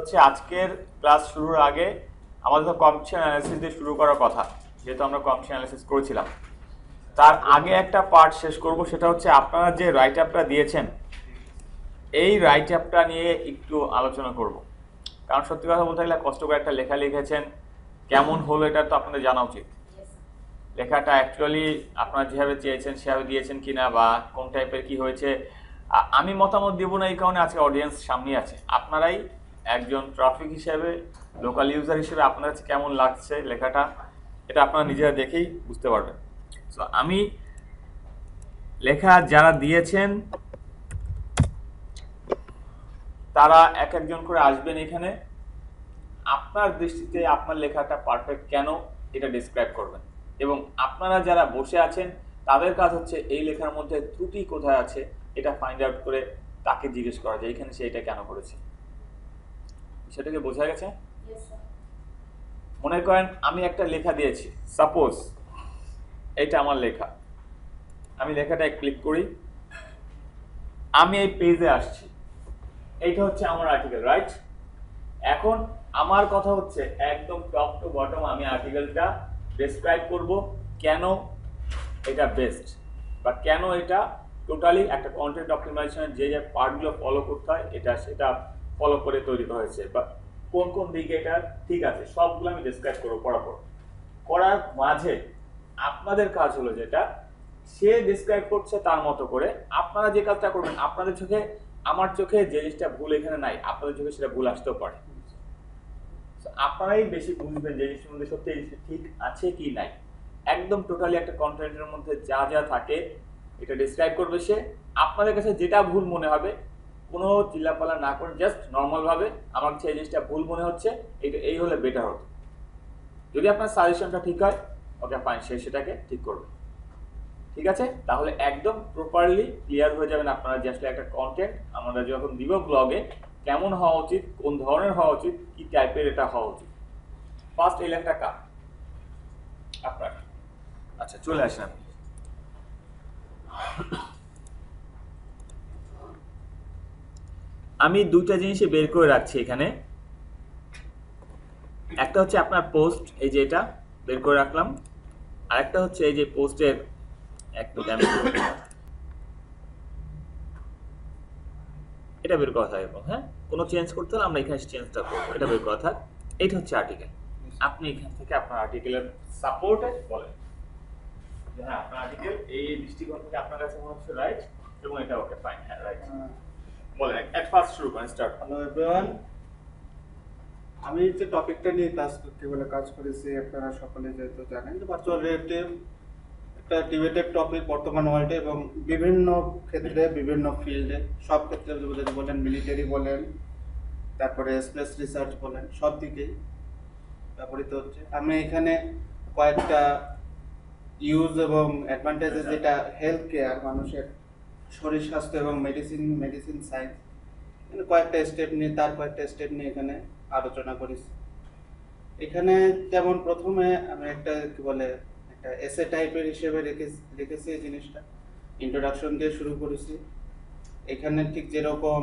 হচ্ছে আজকের ক্লাস শুরুর আগে আমাদের তো কম্পিটিশন অ্যানালিসিস দিয়ে শুরু করার কথা, যেহেতু আমরা কম্পিটিশন অ্যানালিসিস করেছিলাম। তার আগে একটা পার্ট শেষ করব, সেটা হচ্ছে আপনারা যে রাইট আপটা দিয়েছেন এই রাইট আপটা নিয়ে একটু আলোচনা করব। কারণ সত্যি কথা বলতে গেলে কষ্ট করে একটা লেখা লিখেছেন, কেমন হলো এটা তো আপনাদের জানা উচিত। লেখাটা অ্যাকচুয়ালি আপনারা যেভাবে চেয়েছেন সেভাবে দিয়েছেন কিনা, বা কোন টাইপের কি হয়েছে আমি মতামত দেব না, এই কারণে আজকে অডিয়েন্স সামনে আছে। আপনারাই একজন ট্রাফিক হিসেবে, লোকাল ইউজার হিসেবে আপনার কাছে কেমন লাগছে লেখাটা, এটা আপনারা নিজেরা দেখেই বুঝতে পারবেন। সো আমি লেখা যারা দিয়েছেন তারা এক একজন করে আসবেন এখানে, আপনার দৃষ্টিতে আপনার লেখাটা পারফেক্ট কেন এটা ডিসক্রাইব করবেন, এবং আপনারা যারা বসে আছেন তাদের কাজ হচ্ছে এই লেখার মধ্যে ত্রুটি কোথায় আছে এটা ফাইন্ড আউট করে তাকে জিজ্ঞেস করা যে এখানে সে এটা কেন করেছে। সেটাকে বোঝা গেছে? মনে করেন আমি একটা লেখা দিয়েছি, সাপোজ এটা আমার লেখা, আমি লেখাটায় ক্লিক করি, আমি এই পেজে আসছি, এইটা হচ্ছে আমার আর্টিকেল, রাইট? এখন আমার কথা হচ্ছে একদম টপ টু বটম আমি আর্টিকেলটা ডেসক্রাইব করব, কেন এটা বেস্ট, বা কেন এটা টোটালি একটা কন্টেন্ট অপটিমাইজেশনের যে যে পার্টগুলো ফলো করতে হয় এটা সেটা ফলো করে তৈরি করা হয়েছে, বা কোন কোন দিকে এটা ঠিক আছে, সবগুলো আমি ডেসক্রাইব করবো পড়াপর। করার মাঝে আপনাদের কাজ হলো যেটা সে ডেসক্রাইব করছে তার মতো করে আপনারা যে কাজটা করবেন, আপনাদের চোখে আমার চোখে যে জিনিসটা ভুল এখানে নাই, আপনাদের চোখে সেটা ভুল আসতেও পারে। আপনারাই বেশি বুঝবেন যে জিনিসটার মধ্যে সত্যি জিনিসটা ঠিক আছে কি নাই। একদম টোটালি একটা কন্টেন্টের মধ্যে যা যা থাকে এটা ডিসক্রাইব করবে সে। আপনাদের কাছে যেটা ভুল মনে হবে কোনো চিল্লাপালা না করে জাস্ট নর্মাল ভাবে আমার কাছে এই জিনিসটা ভুল মনে হচ্ছে, এটা এই হলে বেটার হতো। যদি আপনার সাজেশনটা ঠিক হয় ওকে ফাইন, সে সেটাকে ঠিক করবে। ঠিক আছে, তাহলে একদম প্রপারলি ক্লিয়ার হয়ে যাবেন আপনারা যে আসলে একটা কন্টেন্ট আমরা যখন দিব ব্লগে কেমন হওয়া উচিত, কোন ধরনের হওয়া উচিত, কি টাইপের এটা হওয়া উচিত। ফার্স্ট এই লেখাটা কার? আপনার। আচ্ছা চলে আসেন আপনি। আমি দুইটা জিনিসই বের করে রাখছি এখানে। একটা হচ্ছে আপনার পোস্ট, এই যে এটা বের করে রাখলাম, আর একটা হচ্ছে এই যে পোস্টের একটু এটা বের করা থাকবে। হ্যাঁ, কোনো চেঞ্জ করতে হলে আমরা এখানে চেঞ্জটা করবো, এটা বের করা থাক। এইটা হচ্ছে আর্টিকেল। আপনি এখান থেকে আপনার আর্টিকেলের সাপোর্টে বলেন যে হ্যাঁ আপনার আর্টিকেল এই দৃষ্টিকোণ থেকে আপনার কাছে মনে হচ্ছে রাইট, এবং এটা ওকে ফাইন, হ্যাঁ রাইট। বলেন, এট ফার্স্ট শুরু করেন, স্টার্ট। হ্যালো এভরিওয়ান, আমি যে টপিকটা নিয়ে কাজ করেছি আপনারা সকলে যেহেতু জানেন যে ভার্চুয়াল রিয়েলিটি একটা ডিবেটেড টপিক বর্তমান ওয়ার্ল্ডে, এবং বিভিন্ন ক্ষেত্রে বিভিন্ন ফিল্ডে, সব ক্ষেত্রে যদি বলেন মিলিটারি বলেন, তারপরে স্পেস রিসার্চ বলেন, সব দিকেই ব্যবহৃত হচ্ছে। আমি এখানে কয়েকটা ইউজ এবং অ্যাডভান্টেজেস, যেটা হেলথ কেয়ার, মানুষের শরীর স্বাস্থ্য এবং মেডিসিন সায়েন্স, কয়েকটা স্টেপ নিয়ে এখানে আলোচনা করেছি। এখানে যেমন প্রথমে আমি একটা এসে টাইপের হিসেবে রেখেছি এই জিনিসটা, ইন্ট্রোডাকশন দিয়ে শুরু করেছি। এখানে ঠিক যেরকম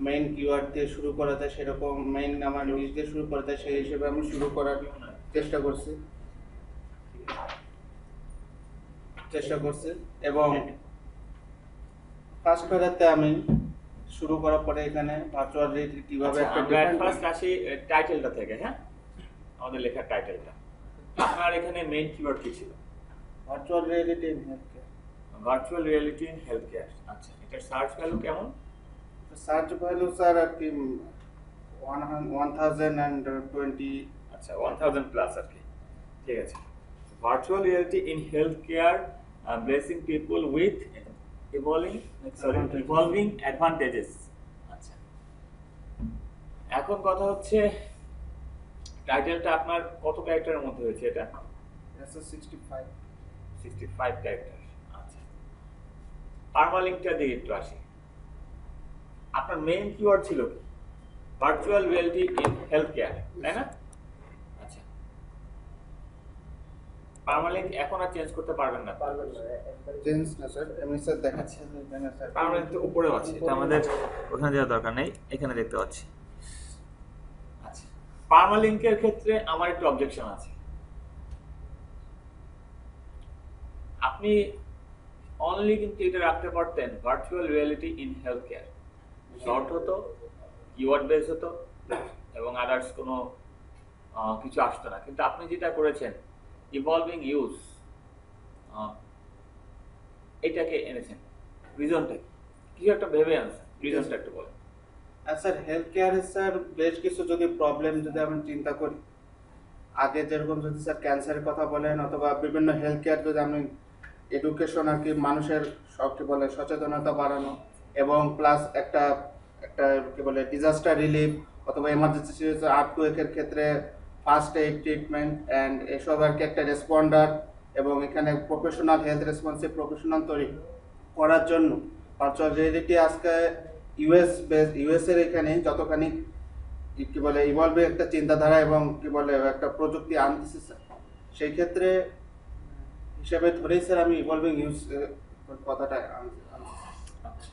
মেইন কিওয়ার্ড দিয়ে শুরু করা যায়, সেরকম মেইন আমার নিউজ দিয়ে শুরু করা যায়, সেই হিসেবে আমি শুরু করার চেষ্টা করছি এবং ফার্স্ট প্যারাতে আমি শুরু করার পরে এখানে ভার্চুয়াল রিয়েলিটি কিভাবে একটা ফার্স্ট আসি টাইটেলটা থেকে। হ্যাঁ, আমাদের লেখার টাইটেলটা আপনার এখানে মেইন কিওয়ার্ড কি ছিল? Virtual reality in health care. Virtual reality in health care. আচ্ছা, এটার সার্চ ভ্যালু কেমন? সার্চ ভ্যালু স্যার আর কি 1020। আচ্ছা 1000 প্লাস আর কি। ঠিক আছে, virtual reality in health care, blessing people with evolving advantages. আচ্ছা, এখন কথা হচ্ছে টাইটেলটা আপনার কত ক্যারেক্টারের মধ্যে হয়েছে? এটা 65 ক্যারেক্টার। আচ্ছা, পারমালিংকটার দিকে একটু আসি। আপনার মেইন কিওয়ার্ড ছিল কি? Virtual reality in health care, তাই না? আচ্ছা, পারমালিংক এখন আর চেঞ্জ করতে পারবেন না? চেঞ্জ না স্যার, এমনি স্যার দেখাচ্ছে পারমালিংক তো উপরেও আছে, এটা আমাদের ওখানে দেওয়ার দরকার নেই, এখানে দেখতে পাচ্ছি। পার্মালিংকের ক্ষেত্রে আমার একটু অবজেকশন আছে। আপনি অনলি কিন্তু এটা রাখতে পারতেন virtual reality in health care, short হতো, কিওয়ার্ড বেস হতো এবং আদার্স কোনো কিছু আসতো না। কিন্তু আপনি যেটা করেছেন ইভলভিং ইউজ, এটাকে এনেছেন, রিজনটা কিছু একটা ভেবে আনছেন, রিজনটা একটু বলেন। আর স্যার হেলথ কেয়ারে স্যার বেশ কিছু যদি প্রবলেম যদি আমরা চিন্তা করি, আগে যেরকম যদি স্যার ক্যান্সারের কথা বলেন অথবা বিভিন্ন হেলথ কেয়ার যদি আমি এডুকেশন আর কি মানুষের সব কি বলে সচেতনতা বাড়ানো এবং প্লাস একটা একটা কি বলে ডিজাস্টার রিলিফ অথবা এমার্জেন্সি সিচুয়েশন আর্থকুয়েকের ক্ষেত্রে ফার্স্ট এইড ট্রিটমেন্ট অ্যান্ড এসব আর কি একটা রেসপন্ডার এবং এখানে প্রফেশনাল হেলথ রেসপন্সিভ প্রফেশনাল তৈরি করার জন্য ভার্চুয়াল রিয়েলিটি আজকে ইউএস এর এখানে যতখানি কি বলে ইভলভিং একটা চিন্তাধারা এবং কি বলে একটা প্রযুক্তি আনতেছে স্যার, সেই ক্ষেত্রে হিসেবে ধরেই স্যার আমি ইভলভিং ইউজ কথাটা আচ্ছা,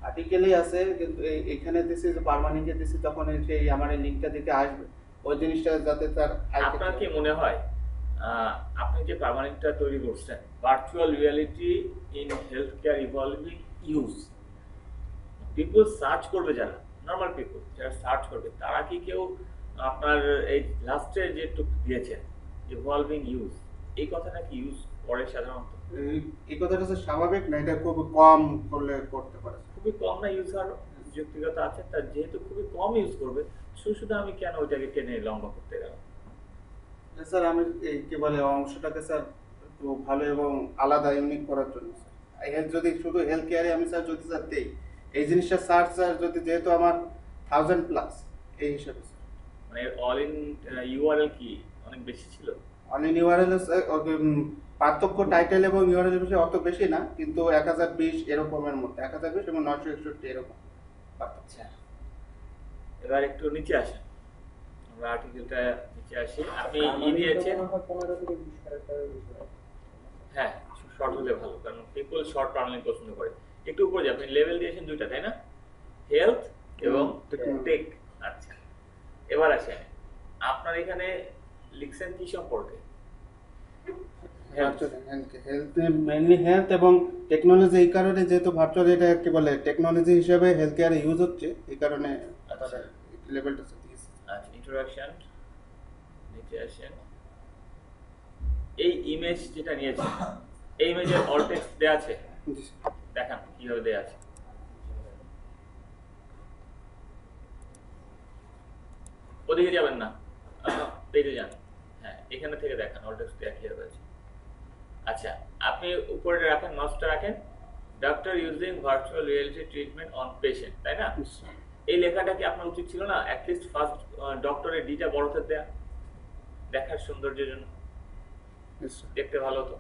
আর্টিকেলই আছে কিন্তু এখানে দিছি যে পার্মানেন্টে দিছি যখন সেই আমার এই লিংকটা দিতে আসবে ওই জিনিসটা যাতে তার আপনার কি মনে হয় আপনি যে পার্মানেন্টটা তৈরি করছেন virtual reality in health care evolving use, people search করবে, যারা নর্মাল পিপল যারা সার্চ করবে তারা কি কেউ আপনার এই লাস্টে যে টুক দিয়েছেন ইভলভিং ইউজ, এই কথাটা কি ইউজ করে সাধারণত? এই কথাটা স্যার স্বাভাবিক না, এটা খুব কম করলে করতে পারে খুবই কম না ইউজার যুক্তিগত আছে, তার যেহেতু খুবই কম ইউজ করবে শুধু আমি কেন ওইটাকে টেনে লম্বা করতে গেলাম? স্যার আমি এই কি বলে অংশটাকে স্যার একটু ভালো এবং আলাদা ইউনিক করার জন্য স্যার যদি শুধু হেলথ কেয়ারে আমি স্যার যদি স্যার দেই এই জিনিসটা সার্চ স্যার যদি যেহেতু আমার 1000+ এই হিসাবে স্যার মানে অল ইন ইউআরএল কি অনেক বেশি ছিল? অনলাইন ইউআরএল পার্থক্য টাইটেল এবং ইউআরএল এর বিষয়ে অত বেশি না, কিন্তু 1020 এরকমের মধ্যে 1020 এবং 961 এরকম পার্থক্য। আচ্ছা, এবার একটু নিচে আসেন, আমরা আর্টিকেলটা নিচে আসি। আপনি দিয়েছেন, হ্যাঁ শর্ট হলে ভালো, কারণ পিপল শর্ট টার্মলি পছন্দ করে। একটু উপরে যান, আপনি লেভেল দিয়েছেন দুইটা, তাই না? হেলথ এবং টেক। আচ্ছা, এবার আসেন, আপনার এখানে লিখছেন কি সম্পর্কে? হেলথ মেইনলি হেলথ এবং টেকনোলজি, এই কারণে যেহেতু ভার্চুয়াল এটা কি বলে টেকনোলজি হিসেবে হেলথ কেয়ারে ইউজ হচ্ছে, এই কারণে লেভেলটা দিয়েছে। আচ্ছা, ইন্ট্রোডাকশন নিচে আসেন। এই ইমেজ যেটা নিয়েছেন এই ইমেজের অল টেক্সট দেয়া আছে, দেখান কিভাবে দেয়া আছে। ওদিকে যাবেন না, পেজে যান, হ্যাঁ এখানে থেকে দেখান অল টেক্সট দেয়া কিভাবে আছে। আচ্ছা, আপনি উপরে রাখেন, মাউসটা রাখেন, doctor using virtual reality treatment on patient, তাই না? এই লেখাটা কি আপনার উচিত ছিল না অ্যাটলিস্ট ফার্স্ট ডক্টরের ডিটা বড় করে দেয়া, দেখার সৌন্দর্যের জন্য, দেখতে ভালো হতো।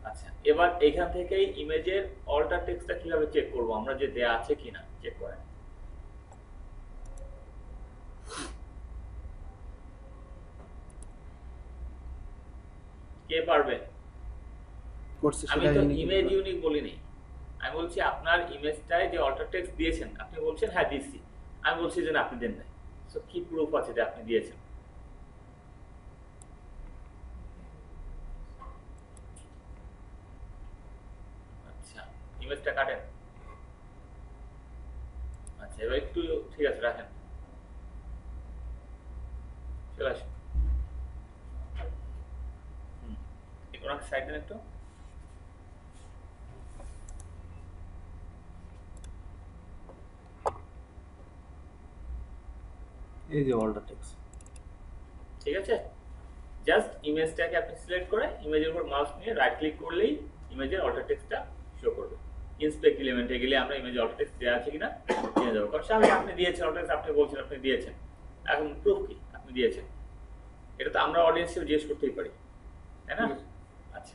আচ্ছা, এবার এখান থেকেই ইমেজের অল্টার টেক্সটটা কিভাবে চেক করব আমরা, যে দেয়া আছে কিনা চেক করেন। কে পারবে? আমি তো ইমেজ ইউনিক বলিনি, আমি বলছি আপনার ইমেজটায় যে অল্টার টেক্সট দিয়েছেন, আপনি বলছেন হ্যাঁ দিয়েছি, আমি বলছি যে না আপনি দেন নাই। সো কি প্রুফ আছে যে আপনি দিয়েছেন? আচ্ছা, ইমেজটা কাটেন। আচ্ছা, এবার একটু ঠিক আছে রাখেন, চলে আসেন। ওনাকে সাইড দেন একটু। এই যে অল্টার টেক্সট, ঠিক আছে, জাস্ট ইমেজটাকে আপনি সিলেক্ট করে ইমেজের উপর মাউস নিয়ে রাইট ক্লিক করলেই ইমেজের অল্টার টেক্সটটা শো করবে। ইন্সপেক্ট এলিমেন্টে গেলে আমরা ইমেজে অল্টার টেক্সট দেওয়া আছে কিনা জেনে যাবো, কারণ স্বাভাবিক আপনি দিয়েছেন অল্টার টেক্সট, আপনি বলছেন আপনি দিয়েছেন, এখন প্রুফ কি আপনি দিয়েছেন, এটা তো আমরা অডিয়েন্সকে জিজ্ঞেস করতেই পারি, তাই না? আচ্ছা,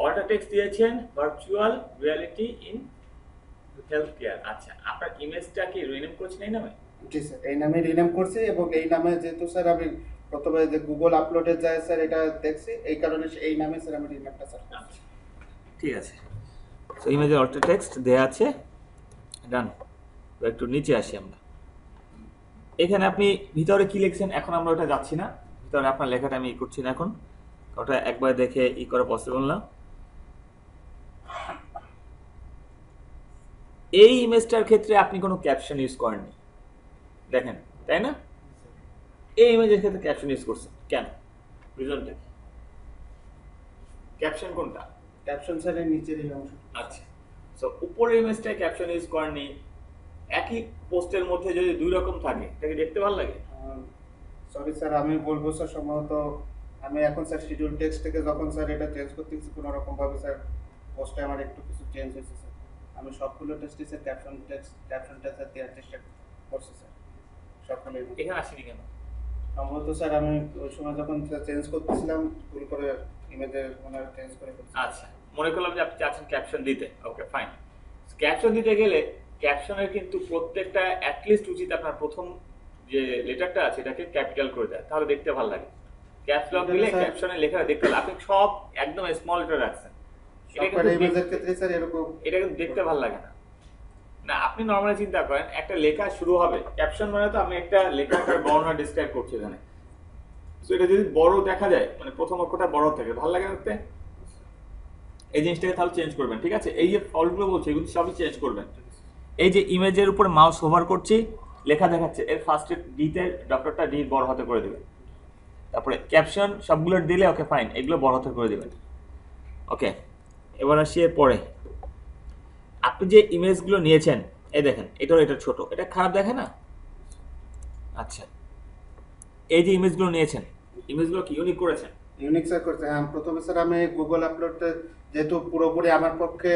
অল্টার টেক্সট দিয়েছেন virtual reality in health care. আচ্ছা, আপনার ইমেজটা কি রিনেম করেছেন এই নামে? জি স্যার, এই নামে রিনেম করছি এবং এই নামে যেহেতু স্যার আমি প্রথমে যে গুগল আপলোডে যায় স্যার এটা দেখছি, এই কারণে এই নামে স্যার আমি রিনেমটা স্যার। আচ্ছা, ঠিক আছে, সো ইমেজের অল্টার টেক্সট দেয়া আছে, ডান। তো একটু নিচে আসি আমরা। এখানে আপনি ভিতরে কি লিখছেন এখন আমরা ওটা যাচ্ছি না, ভিতরে আপনার লেখাটা আমি করছি না এখন, ওটা একবার দেখে করা পসিবল না। এই ইমেজটার ক্ষেত্রে আপনি কোনো ক্যাপশন ইউজ করেননি, দেখেন, তাই না? এই ইমেজের ক্ষেত্রে ক্যাপশন ইউজ করছেন কেন? রিজনটা কি? ক্যাপশন কোনটা? ক্যাপশন স্যারের নিচের এই অংশ। আচ্ছা, সো উপরের ইমেজটায় ক্যাপশন ইউজ করেননি, একই পোস্টের মধ্যে যদি দুই রকম থাকে এটাকে দেখতে ভালো লাগে? সরি স্যার, আমি বলবো স্যার সম্ভবত আমি এখন স্যার শিডিউল টেক্সট থেকে যখন স্যার এটা চেঞ্জ করতেছি কোনো রকম ভাবে স্যার পোস্টে আমার একটু কিছু চেঞ্জ হয়েছে স্যার। আমি সবগুলো টেক্সটে স্যার ক্যাপশনটা স্যার দেওয়ার চেষ্টা করছি স্যার সবগুলো। এখানে আসেনি কেন? সম্ভবত স্যার আমি ওই সময় যখন চেঞ্জ করতেছিলাম ভুল করে ইমেজের ওনার চেঞ্জ করে ফেলছি। আচ্ছা, মনে করলাম যে আপনি চাচ্ছেন ক্যাপশন দিতে, ওকে ফাইন। ক্যাপশন দিতে গেলে ক্যাপশনের কিন্তু প্রত্যেকটা অ্যাটলিস্ট উচিত আপনার প্রথম যে লেটারটা আছে এটাকে ক্যাপিটাল করে দেয়, তাহলে দেখতে ভালো লাগে। ক্যাপস লক দিলে ক্যাপশনের লেখাটা দেখতে ভালো, আপনি সব একদম স্মল লেটার রাখছেন, এটা কিন্তু ইমেজের ক্ষেত্রে স্যার এরকম এটা কিন্তু দেখতে ভালো লাগে না। না, আপনি নরমালি চিন্তা করেন একটা লেখা শুরু হবে, ক্যাপশন মানে তো আমি একটা লেখাটার বর্ণনা ডিসক্রাইব করছি এখানে, সো এটা যদি বড় দেখা যায় মানে প্রথম অক্ষরটা বড় থাকে ভালো লাগে দেখতে, এই জিনিসটাকে তাহলে চেঞ্জ করবেন, ঠিক আছে? এই যে ফল্টগুলো বলছি এগুলো সবই চেঞ্জ করবেন। এই যে ইমেজের উপর মাউস হোভার করছি, লেখা দেখাচ্ছে, এর ফার্স্টে ডিতে ডক্টরটা ডি বড় হাতে করে দেবেন, তারপরে ক্যাপশন সবগুলো দিলে ওকে ফাইন, এগুলো বড় হাতে করে দেবেন। ওকে, এবার আসি এর পরে। আপনি যে ইমেজগুলো নিয়েছেন এই দেখেন, এটা ছোট, এটা খারাপ দেখে না? আচ্ছা, এই যে ইমেজগুলো নিয়েছেন, ইমেজগুলো কি ইউনিক করেছেন? ইউনিক স্যার করতে হ্যাঁ, প্রথমে স্যার আমি গুগল আপলোডটা যেহেতু পুরোপুরি আমার পক্ষে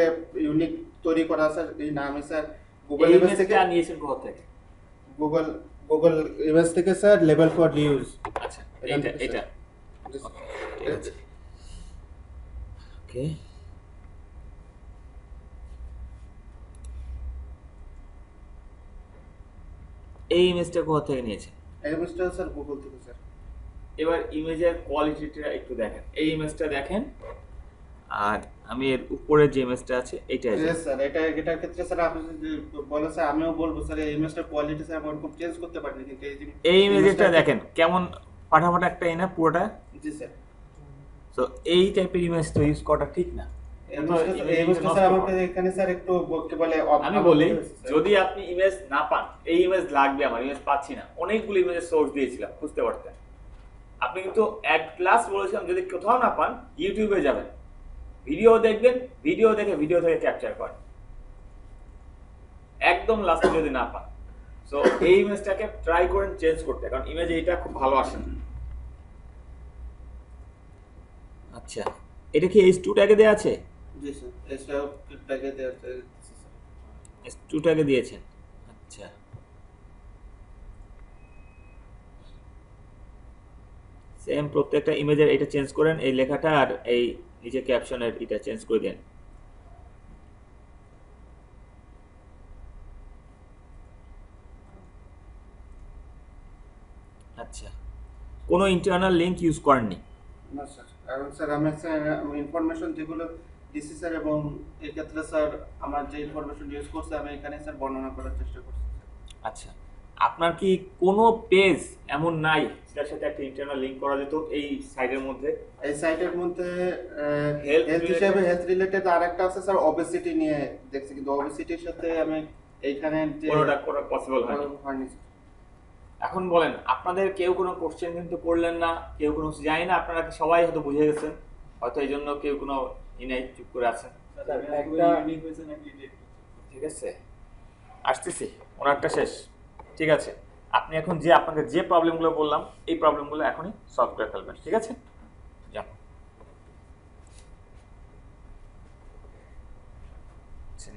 ইউনিক তৈরি করা স্যার এই না, আমি স্যার গুগল এই ইমেজ থেকে ইমেজটা নিয়েছেন কোথা থেকে? গুগল গুগল ইমেজ থেকে স্যার লেভেল ফর ইউজ। আচ্ছা, এটা এটা ওকে, এই ইমেজটা কোথা থেকে নিয়েছেন? এই ইমেজটা স্যার গুগল থেকে স্যার। এবার ইমেজের কোয়ালিটিটা একটু দেখেন, এই ইমেজটা দেখেন, আর আমি এর উপরে যে ইমেজটা আছে এইটা আছে। স্যার এটার ক্ষেত্রে স্যার আপনি যদি বলেন স্যার আমিও বলবো স্যার এই ইমেজটার কোয়ালিটি স্যার আমি খুব চেঞ্জ করতে পারিনি, কিন্তু এই ইমেজটা দেখেন কেমন ফাটাফাটা একটা না পুরোটা। জি স্যার। সো এই টাইপের ইমেজ তো ইউজ করাটা ঠিক না। এই ইমেজটা স্যার আমাকে এখানে স্যার একটু কি বলে আমি বলি যদি আপনি ইমেজ না পান, এই ইমেজ লাগবে আমার, ইমেজ পাচ্ছি না, অনেকগুলো ইমেজের সোর্স দিয়েছিলাম বুঝতে পারতেন। আপনি কিন্তু এক ক্লাস বলেছিলাম যদি কোথাও না পান ইউটিউবে যাবেন, ভিডিও দেখবেন, ভিডিও দেখে ভিডিও থেকে ক্যাপচার করেন, একদম লাস্টে যদি না পান। সো এই ইমেজটাকে ট্রাই করেন চেঞ্জ করতে, কারণ ইমেজ এইটা খুব ভালো আসে না। আচ্ছা, এটা কি H2 ট্যাগে দেয়া আছে? জি স্যার, এটা ট্যাগে দেওয়া আছে স্যার। H2 ট্যাগে দিয়েছেন, আচ্ছা। সেম প্রত্যেকটা ইমেজের এটা চেঞ্জ করেন, এই লেখাটা আর এই নিচে ক্যাপশনের এটা চেঞ্জ করে দেন। আচ্ছা, কোনো ইন্টারনাল লিংক ইউজ করেননি? না স্যার, কারণ স্যার আমি স্যার ইনফরমেশন যেগুলো দিছি স্যার এবং এই ক্ষেত্রে স্যার আমার যে ইনফরমেশন ইউজ করছে আমি এখানে স্যার বর্ণনা করার চেষ্টা করছি। আচ্ছা, আপনার কি কোনো পেজ এমন নাই যার সাথে একটা ইন্টারনাল লিংক করা যেত এই সাইটের মধ্যে? এই সাইটের মধ্যে Health হেলথ হিসেবে হেলথ রিলেটেড আরেকটা আছে স্যার ওবেসিটি নিয়ে দেখছি, কিন্তু ওবেসিটির সাথে আমি এইখানে যে কোনোটা করা পসিবল হয়নি। হয়নি স্যার। এখন বলেন, আপনাদের কেউ কোনো কোশ্চেন কিন্তু করলেন না, কেউ কোনো জানি না, আপনারা কি সবাই হয়তো বুঝে গেছেন, হয়তো এই জন্য কেউ কোনো ইনাই চুপ করে আছেন। ঠিক আছে, আসতেছি, ওনারটা শেষ, ঠিক আছে? আপনি এখন যে আপনাকে যে প্রবলেমগুলো বললাম এই প্রবলেমগুলো এখনই সলভ করে ফেলবেন, ঠিক আছে? যান।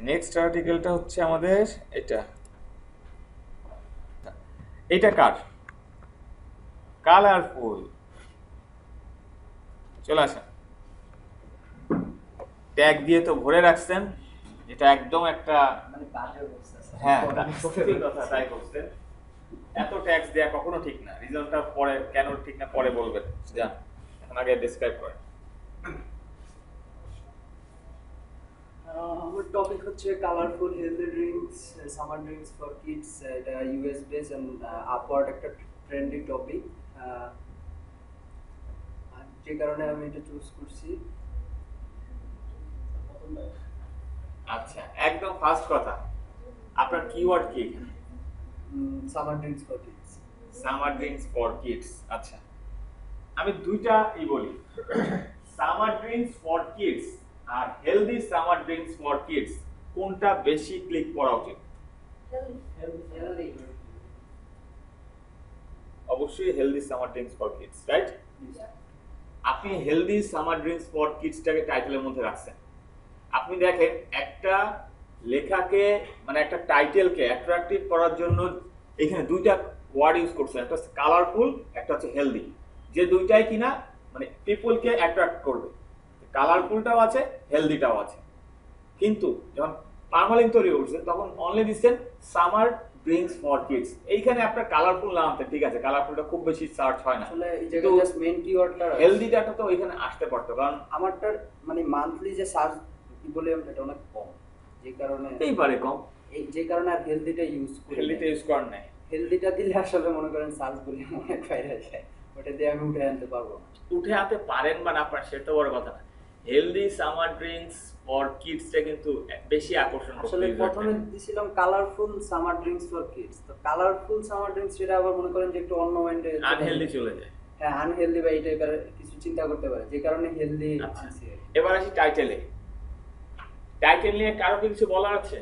নেক্সট আর্টিকেলটা হচ্ছে আমাদের এটা, এটা কার? কালারফুল। চলে আসেন, ট্যাগ দিয়ে তো ভরে রাখছেন, এটা একদম একটা হ্যাঁ সত্যি কথা, তাই বলছেন। এত ট্যাক্স দেয়া কখনো ঠিক না, রিজনটা পরে কেন ঠিক না পরে বলবেন, যান এখন আগে ডেসক্রাইব করেন। আমার টপিক হচ্ছে colourful healthy drinks, summer drinks for kids. এটা ইউএস বেস এন্ড আপওয়ার্ড একটা ট্রেন্ডি টপিক, যে কারণে আমি এটা চুজ করছি। আচ্ছা, একদম ফার্স্ট কথা, আপনার কিওয়ার্ড কি এখানে? Summer drinks for kids. Summer drinks for kids. আচ্ছা, আমি দুইটা বলি, সামার ড্রিঙ্কস ফর কিডস আর healthy summer drinks for kids, কোনটা বেশি ক্লিক করা উচিত? হেলদি। অবশ্যই healthy summer drinks for kids, right? আপনি হেলদি সামার ড্রিঙ্কস ফর কিডসটাকে টাইটেলের মধ্যে রাখছেন। আপনি দেখেন, একটা লেখাকে মানে একটা টাইটেলকে অ্যাট্রাকটিভ করার জন্য এখানে দুইটা ওয়ার্ড ইউজ করছেন, একটা হচ্ছে কালারফুল, একটা হচ্ছে হেলদি। যে দুইটাই কিনা মানে পিপলকে অ্যাট্রাক্ট করবে। কালারফুলটাও আছে, হেলদিটাও আছে। কিন্তু যখন পার্মালিং তৈরি করছেন তখন অনলি দিচ্ছেন সামার ড্রিঙ্কস ফর কিডস। এইখানে আপনার কালারফুল না আনতে, ঠিক আছে, কালারফুলটা খুব বেশি সার্চ হয় না, আসলে এই জায়গায় জাস্ট মেইন কিওয়ার্ডটা হেলদিটা তো এখানে আসতে পারতো, কারণ আমারটার মানে মান্থলি যে সার্চ ভলিউম এটা অনেক কম, যে কারণে এই পারে কম, যে কারণে আর হেলদিটা ইউজ করি। হেলদিটা ইউজ করেন নাই। হেলদিটা দিলে আসলে মনে করেন সার্চ ভলিউম অনেক বাইরে যায়, ওটা দিয়ে আমি উঠে আনতে পারবো না। উঠে আনতে পারেন বা না পারেন সেটা বড় কথা না। হেলদি সামার ড্রিঙ্কস ফর কিডসটা কিন্তু বেশি আকর্ষণ করছে। আসলে প্রথমে দিছিলাম colourful summer drinks for kids, তো কালারফুল সামার ড্রিঙ্কস সেটা আবার মনে করেন যে একটু অন্য মাইন্ডে আনহেলদি চলে যায়। হ্যাঁ, আনহেলদি বা এই টাইপের কিছু চিন্তা করতে পারে, যে কারণে হেলদি। আচ্ছা, এবার আসি টাইটেলে। টাইটেল নিয়ে কারো কি কিছু বলার আছে?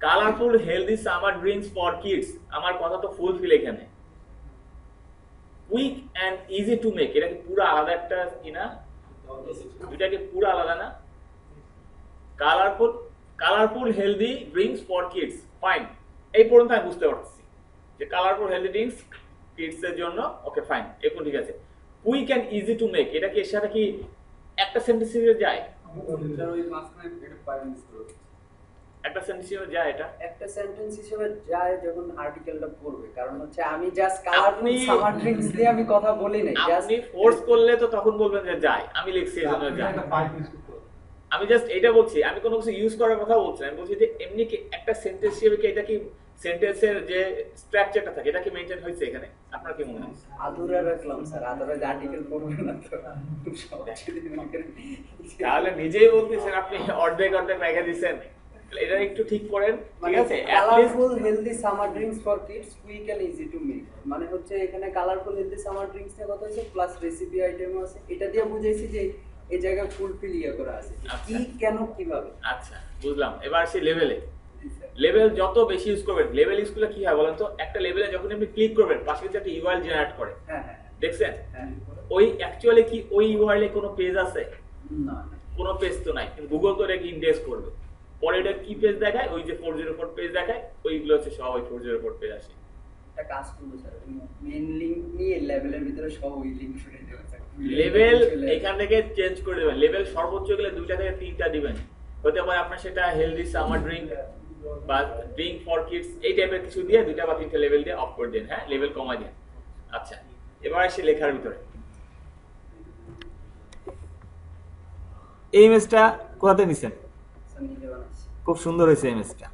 Colourful healthy summer drinks for kids, আমার কথা তো ফুলফিল এখানে। Quick and easy to make, এটা কি পুরো আলাদা একটা কিনা? দুইটা কি পুরো আলাদা না? Colourful healthy drinks for kids, fine. এই পর্যন্ত আমি বুঝতে পারছি যে কালারফুল হেলদি ড্রিঙ্কস কিডস এর জন্য, ওকে ফাইন, এখন ঠিক আছে। Quick and easy to make, এটা কি এর সাথে কি একটা সেন্টেন্সে যায়? একটা সেন্টেন্সে যায়, এটা একটা সেন্টেন্স হিসেবে যায় যখন আর্টিকেলটা পড়বে, কারণ হচ্ছে আমি জাস্ট কালারফুল সামার ড্রিঙ্কস দিয়ে আমি কথা বলি নাই, জাস্ট আপনি ফোর্স করলে তো তখন বলবেন যে যায়, আমি লিখছি এজন্য যায়। আমি জাস্ট এটা বলছি, আমি কোনো কিছু ইউজ করার কথা বলছি না। আমি বলছি যে এমনি কি একটা সেন্টেন্স হিসেবে কি এটা কি সেন্টেন্সের যে স্ট্রাকচারটা থাকে এটা কি মেইনটেইন হয়েছে এখানে? আপনার কি মনে হয়? আধুরা রাখলাম স্যার, আধুরা আর্টিকেল পড়বে না তো। তাহলে নিজেই বলতেছেন আপনি অর্ধেক অর্ধেক রেখে দিচ্ছেন, এটা একটু ঠিক করেন, ঠিক আছে? Colourful healthy summer drinks for kids, quick and easy to make, মানে হচ্ছে এখানে কালারফুল হেলদি সামার ড্রিঙ্কস এর কথা হচ্ছে, প্লাস রেসিপি আইটেমও আছে। এটা দিয়ে বুঝাইছি যে এই জায়গায় ফুলফিল করা আছে, কি কেন কিভাবে। আচ্ছা, বুঝলাম। এবার আসি লেভেলে। লেভেল যত বেশি ইউজ করবেন, লেভেল ইউজ করলে কি হয় বলেন তো? একটা লেভেলে যখন আপনি ক্লিক করবেন পাশে কিন্তু একটা ইউআরএল জেনারেট করে। হ্যাঁ হ্যাঁ, দেখছেন? হ্যাঁ। ওই অ্যাকচুয়ালি কি ওই ইউআরএল এ কোনো পেজ আছে? না, কোনো পেজ তো নাই, কিন্তু গুগল তো এটাকে ইন্ডেক্স করবে। পরে এটা কি পেজ দেখায়? ওই যে 404 পেজ দেখায়, ওইগুলো হচ্ছে সব ওই 404 পেজ আসে। একটা কাজ করব স্যার, মেইন লিংক নিয়ে লেভেলের ভিতরে সব ওই লিংক করে দেব স্যার। লেভেল এখান থেকে চেঞ্জ করে দেবেন। লেভেল সর্বোচ্চ গেলে 2টা থেকে 3টা দিবেন। হতে পারে আপনার সেটা হেলদি সামার ড্রিঙ্ক বা ড্রিঙ্ক ফর কিডস এই টাইপের কিছু দিয়ে 2টা বা 3টা লেভেল দিয়ে অফ করে দেন। হ্যাঁ, লেভেল কমাই দেন। আচ্ছা, এবার আসি লেখার ভিতরে। এই ইমেজটা কোথাতে নিছেন? স্যার নিজে বানাচ্ছি। খুব সুন্দর হয়েছে ইমেজটা।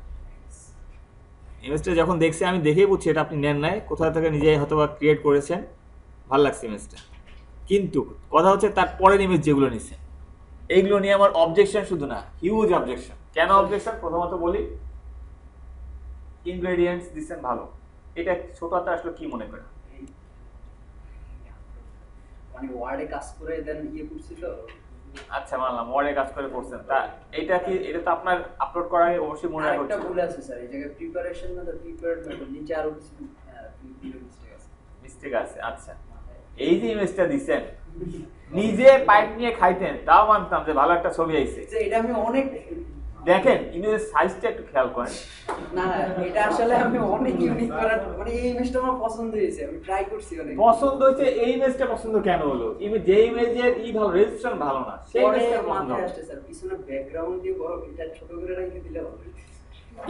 ইমেজটা যখন দেখছি আমি দেখেই বুঝছি এটা আপনি নেন নাই, কোথা থেকে নিজে হয়তো বা ক্রিয়েট করেছেন। ভালো লাগছে ইমেজটা, কিন্তু কথা হচ্ছে তার পরের ইমেজ যেগুলো নিছেন এইগুলো নিয়ে আমার অবজেকশন শুধু না, হিউজ অবজেকশন। কেন অবজেকশন? প্রথমত বলি, ইনগ্রেডিয়েন্টস দিচ্ছেন ভালো, এটা ছোট হাতে আসলে কি মনে করেন? মানে ওয়ার্ডে কাজ করে দেন করছিল। আচ্ছা, মানলাম ওয়ার্ডে কাজ করে করছেন, তা এটা কি, এটা তো আপনার আপলোড করার আগে অবশ্যই মনে রাখা একটা উচিত। ভুল আছে স্যার, এই জায়গায় প্রিপারেশন না, তো প্রিপেয়ার্ড না, নিচে আরো কিছু মিস্টেক আছে। মিস্টেক আছে। আচ্ছা, এই যে ইমেজটা দিছেন, নিজে পাইপ নিয়ে খাইতেন তাও মানতাম যে ভালো একটা ছবি আইছে। এটা আমি অনেক দেখেন ইমেজের সাইজটা একটু খেয়াল করেন। না, এটা আসলে আমি অনেক ইউনিক করার, মানে এই ইমেজটা আমার পছন্দ হয়েছে, আমি ট্রাই করছি অনেক। পছন্দ হয়েছে, এই ইমেজটা পছন্দ কেন হলো? যে ইমেজের ভালো, রেজিস্ট্রেশন ভালো না, সেই পরে ইমেজটা পছন্দ মাথায় হলো। আসছে স্যার, পিছনে ব্যাকগ্রাউন্ড দিয়ে বড় এটা ছোট করে রেখে দিলে ভালো।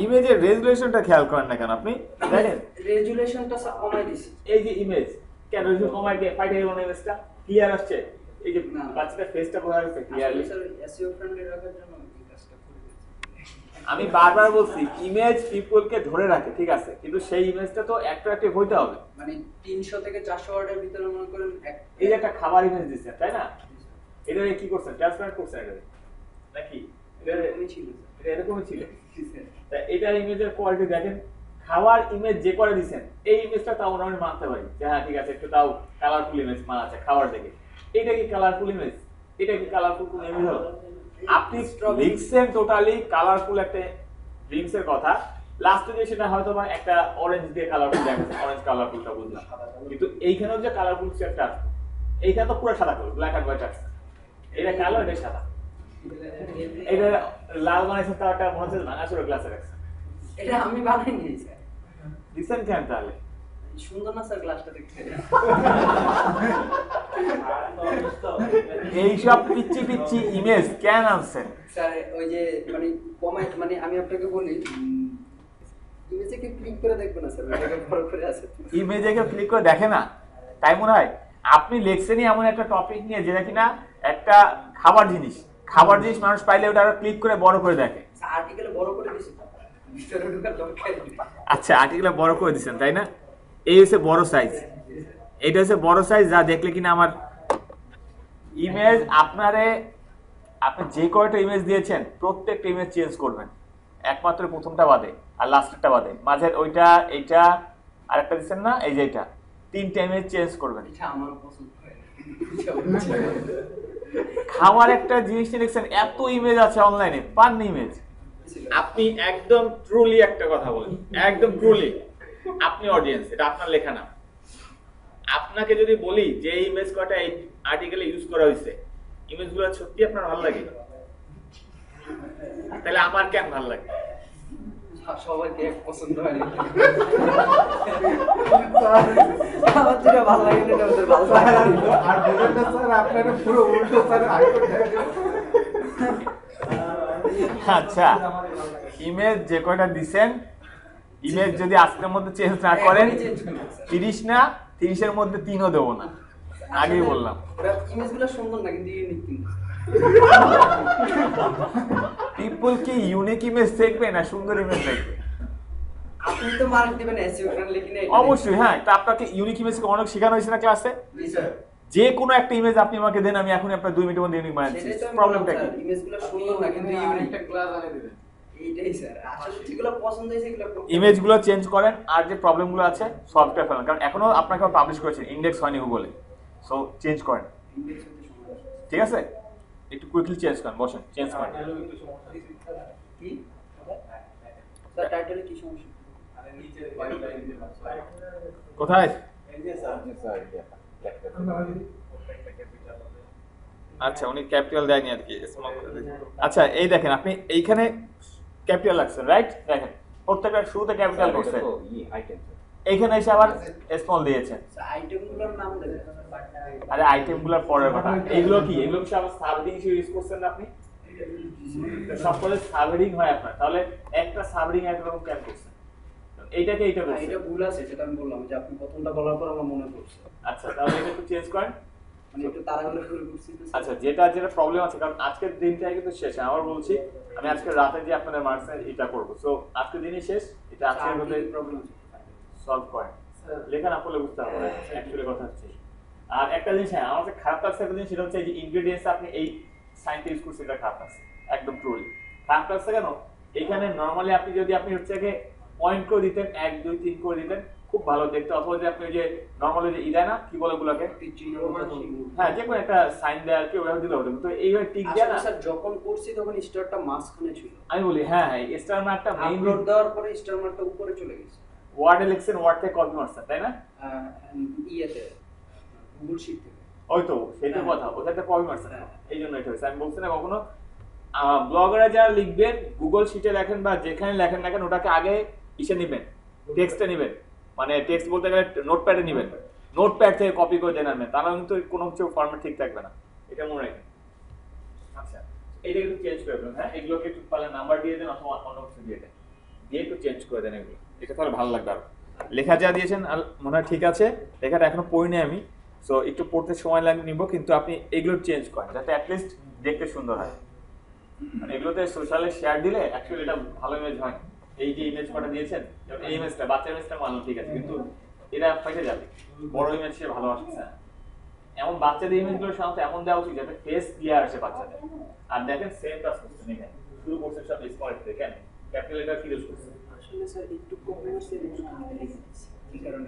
ইমেজের রেজুলেশনটা খেয়াল করেন না কেন আপনি? দেখেন রেজুলেশনটা কমাই দিছি। এই যে ইমেজ, কেন রেজুলেশন কমাই দিয়ে ফাইটে গেল না? ইমেজটা ক্লিয়ার আসছে, এই যে না। বাচ্চাটার ফেসটা বোঝা যাচ্ছে ক্লিয়ারলি। স্যার এসইও ফ্রেন্ডলি রাখার জন্য এই কাজটা করে দিয়েছি। আমি বারবার বলছি ইমেজ পিপলকে ধরে রাখে, ঠিক আছে, কিন্তু সেই ইমেজটা তো অ্যাট্রাক্টিভ হইতে হবে। মানে 300 থেকে 400 ওয়ার্ডের ভিতরে মনে করেন এই যে একটা খাবার ইমেজ দিচ্ছেন, তাই না? এটা কি করছেন, ট্রান্সপারেন্ট করছেন এটা নাকি? এরকমই ছিল এটা এরকমই ছিল। স্যার। তা এটার ইমেজের কোয়ালিটি দেখেন, খাওয়ার ইমেজ যে করে দিচ্ছেন এই ইমেজটা তাও আমি মানতে পারি যে হ্যাঁ ঠিক আছে, একটু তাও কালারফুল ইমেজ মানা আছে খাবার দেখে। এটা কি কালারফুল ইমেজ? এটা কি কালারফুল কোন ইমেজ হলো? আপনি লিখছেন টোটালি কালারফুল একটা ড্রিঙ্কস এর কথা, লাস্টে যে সেটা হয়তো বা একটা অরেঞ্জ দিয়ে কালারফুল দেখাচ্ছে, অরেঞ্জ কালারফুলটা বুঝলাম, কিন্তু এইখানেও যে কালারফুল একটা আছে, এইখানে তো পুরো সাদা কালার, ব্ল্যাক এন্ড হোয়াইট আছে। এটা কালো, এটা সাদা। এটা লাল বানাইছেন, তাও একটা মনে হচ্ছে ভাঙাচোরা গ্লাসে রাখছেন। এটা আমি বানাইনি স্যার। দিচ্ছেন কেন তাহলে? সুন্দর না স্যার গ্লাসটা দেখতে? এইসব পিচ্ছি পিচ্ছি ইমেজ কেন আনছেন? স্যার ওই যে মানে কমাই, মানে আমি আপনাকে বলি ইমেজে কি ক্লিক করে দেখবে না স্যার, ওইটাকে বড় করে আছে। ইমেজে কেউ ক্লিক করে দেখে না, তাই মনে হয়? আপনি লিখছেনই এমন একটা টপিক নিয়ে যেটা কিনা একটা খাবার জিনিস, খাবার জিনিস মানুষ পাইলে ওটা আরো ক্লিক করে বড় করে দেখে। আর্টিকেলে বড় করে দিছি, ভিতরে ঢোকার দরকার নেই। আচ্ছা, আর্টিকেলে বড় করে দিচ্ছেন, তাই না? এই হচ্ছে বড় সাইজ, এইটা হচ্ছে বড় সাইজ, যা দেখলে কিনা আমার ইমেজ আপনারে, আপনি যে কয়টা ইমেজ দিয়েছেন প্রত্যেকটা ইমেজ চেঞ্জ করবেন, একমাত্র প্রথমটা বাদে আর লাস্টেরটা বাদে, মাঝের ওইটা এইটা আরেকটা দিচ্ছেন না, এই যে এটা, তিনটা ইমেজ চেঞ্জ করবেন। এটা আমার পছন্দ হয় খাওয়ার একটা জিনিস নিয়ে দেখছেন এত ইমেজ আছে অনলাইনে, পান ইমেজ। আপনি একদম ট্রুলি একটা কথা বলেন, একদম ট্রুলি আপনি অডিয়েন্স, এটা আপনার লেখা না। আপনাকে যদি বলি যে এই ইমেজ কয়টা এই আর্টিকেলে ইউজ করা হয়েছে, ইমেজগুলো সত্যি আপনার ভালো লাগে? তাহলে আমার কেন ভালো লাগে? সবাইকে এক পছন্দ হয় না। আমার যেটা ভালো লাগে না ওদের ভালো লাগে না। আর বলেন না স্যার, আপনারা পুরো উল্টো স্যার হাইকোর্ট আচ্ছা, ইমেজ যে কয়টা দিছেন, ইমেজ যদি আজকের মধ্যে চেঞ্জ না করেন, 30 না 30-এর মধ্যে 3ও দেবো না, আগেই বললাম। ইমেজগুলো সুন্দর না কিন্তু ইউনিক কিন্তু। পিপল কি ইউনিক ইমেজ দেখবে না সুন্দর ইমেজ দেখবে? আপনি তো মার্ক দিবেন এসইও ফ্রেন্ডলি কিনা এটা। অবশ্যই, হ্যাঁ। তা আপনাকে ইউনিক ইমেজ অনেক শেখানো হয়েছে না ক্লাসে? জি স্যার। যে কোনো একটা ইমেজ আপনি আমাকে দেন, আমি এখনই আপনার 2 মিনিটের মধ্যে ইউনিক বানাচ্ছি। সেটাই তো আমি প্রবলেমটা বললাম কি? স্যার, ইমেজগুলো সুন্দর না কিন্তু ইউনিক। একটা ক্লাস আনে দিবেন। এইটাই স্যার, আসলে যেগুলো পছন্দ হয়েছে এগুলো ইমেজগুলো চেঞ্জ করেন, আর যে প্রবলেমগুলো আছে সলভ করে ফেলেন, কারণ এখনো আপনাকে পাবলিশ করেছেন, ইন্ডেক্স হয়নি গুগলে, সো চেঞ্জ করেন, ইন্ডেক্স হতে সময় লাগে। ঠিক আছে? একটু কুইকলি চেঞ্জ করেন, বসেন, চেঞ্জ করেন। কি? স্যার টাইটেলে কি সমস্যা? কোথায়? আচ্ছা, উনি ক্যাপিটাল দেয়নি আর কি, স্মল করে দিয়েছে। আচ্ছা, এই দেখেন আপনি এইখানে ক্যাপিটাল রাখছেন, রাইট? দেখেন প্রত্যেকটা শুরুতে ক্যাপিটাল করছেন, এইখানে এসে আবার স্মল দিয়েছেন। স্যার আইটেমগুলোর নাম দেবেন। আরে আইটেমগুলোর পরের কথা, এইগুলো কি? এগুলো কি আবার সাবহেডিং হিসেবে ইউজ করছেন না আপনি? সব করে সাবহেডিং হয় আপনার, তাহলে একটা সাবহেডিং একরকম কেন করছেন? এইটাকে এইটা করছেন। এটা ভুল আছে, সেটা আমি বললাম যে আপনি প্রথমটা বলার পর আমার মনে পড়ছে। আচ্ছা, তাহলে এটা একটু চেঞ্জ করেন। মানে একটু তাড়াহুড়ো করে করছি তো স্যার। আচ্ছা, যেটা প্রবলেম আছে, কারণ আজকের দিনটাই কিন্তু শেষ, আবার বলছি আমি আজকে রাতে যে আপনাদের মার্কসের এটা করব, সো আজকের দিনই শেষ, এটা আজকের মধ্যে প্রবলেম আছে। সলভ করেন। লেখা না পড়লে বুঝতে পারবেন অ্যাকচুয়ালি কথা হচ্ছে। আর একটা জিনিস, হ্যাঁ, আমার কাছে খারাপ লাগছে একটা জিনিস, সেটা হচ্ছে এই যে ইনগ্রেডিয়েন্টস আপনি এই সাইনটা ইউজ করছেন, এটা খারাপ লাগছে, একদম ট্রুলি খারাপ লাগছে। কেন? এখানে নরমালি আপনি যদি আপনি হচ্ছে গিয়ে পয়েন্ট করে দিতেন, 1 2 3 করে দিতেন, খুব ভালো দেখতে। অথবা যে আপনি যে নরমালি যে ইদায় না, কি বলে ওগুলোকে, হ্যাঁ, যে কোনো একটা সাইন দেয় আর কি, ওভাবে দিলে হতো, কিন্তু এইভাবে টিক দেয় না। আসলে স্যার যখন করছি তখন স্টারটা মাঝখানে ছিল। আমি বলি হ্যাঁ হ্যাঁ, স্টার মার্কটা মেইন আপলোড দেওয়ার পরে স্টার মার্কটা উপরে চলে গেছে। ওয়ার্ডে লিখছেন, ওয়ার্ড থেকে কপি মারছেন, তাই না? ইয়েতে গুগল শীট থেকে। ওই তো সেটা হ্যাঁ। কথা, ওটাতে কপি মারছেন, হ্যাঁ। এই জন্য এটা হয়েছে। আমি বলছি না কখনো ব্লগাররা যারা লিখবেন, গুগল শিটে লেখেন বা যেখানে লেখেন না কেন, ওটাকে আগে ইসে নেবেন, টেক্সটে নেবেন, মানে টেক্সট বলতে গেলে নোটপ্যাডে নেবেন, নোটপ্যাড থেকে কপি করে দেন আনবেন, তাহলে কিন্তু কোনো কিছু ফরম্যাট ঠিক থাকবে না, এটা মনে রাখবেন। আচ্ছা, এটা একটু চেঞ্জ করে দেন, হ্যাঁ, এগুলোকে একটু পারলে নাম্বার দিয়ে দেন অথবা অন্য কিছু দিয়ে দেন, দিয়ে একটু চেঞ্জ করে দেন এগুলো, এটা তাহলে ভালো লাগবে। আর লেখা যা দিয়েছেন মনে হয় ঠিক আছে, লেখাটা এখনো পড়িনি আমি, সো একটু পড়তে সময় নিব, কিন্তু আপনি এগুলো চেঞ্জ করেন যাতে অ্যাটলিস্ট দেখতে সুন্দর হয়। মানে এগুলোতে সোশ্যালে শেয়ার দিলে অ্যাকচুয়ালি এটা ভালো ইমেজ হয়। এই যে ইমেজ কটা দিয়েছেন, যেমন এই ইমেজটা, বাচ্চার ইমেজটা মানলাম ঠিক আছে, কিন্তু এরা ফাইটে যাবে, বড় ইমেজ সে ভালো আসছে না। এমন বাচ্চাদের ইমেজগুলো সাধারণত এমন দেওয়া উচিত যাতে ফেস ক্লিয়ার আসে বাচ্চাদের। আর দেখেন সেম কাজ করছেন এখানে, শুরু করছেন সব স্মল থেকে, কেন ক্যাপিটাল লেটার কি ইউজ করছেন? আসলে স্যার একটু কম হয়েছে, এই কারণে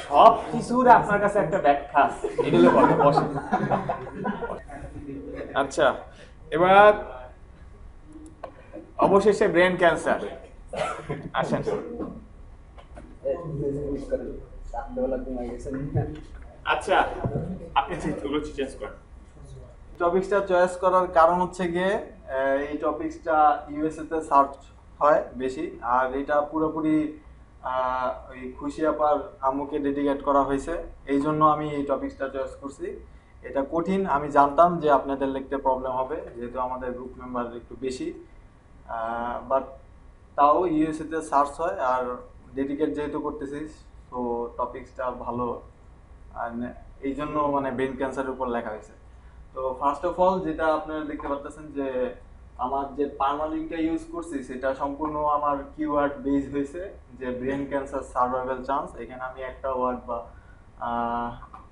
সব কিছুর আপনার কাছে একটা ব্যাখ্যা আছে, এগুলো কথা বসেন। আচ্ছা, এবার অবশেষে ব্রেন ক্যান্সার আসেন। রাত্রেবেলা ঘুমাই গেছেন। আচ্ছা, আপনি ওগুলো চেঞ্জ করেন। টপিকসটা চয়েস করার কারণ হচ্ছে গিয়ে এই টপিকসটা ইউএসএ তে সার্চ হয় বেশি, আর এটা পুরোপুরি ওই খুশি আপার আম্মুকে ডেডিকেট করা হয়েছে, এই জন্য আমি এই টপিকসটা চয়েস করছি। এটা কঠিন, আমি জানতাম যে আপনাদের লিখতে প্রবলেম হবে যেহেতু আমাদের গ্রুপ মেম্বার একটু বেশি, বাট তাও ইউএসএ তে সার্চ হয়, আর ডেডিকেট যেহেতু করতেছিস তো টপিকসটা ভালো, আর এই জন্য মানে ব্রেন ক্যান্সারের উপর লেখা হয়েছে। তো ফার্স্ট অফ অল যেটা আপনারা দেখতে পাচ্ছেন যে আমার যে পারমালিংকটা ইউজ করছি সেটা সম্পূর্ণ আমার কিওয়ার্ড বেস হয়েছে, যে ব্রেন ক্যান্সার সার্ভাইভাল চান্স। এখানে আমি একটা ওয়ার্ড বা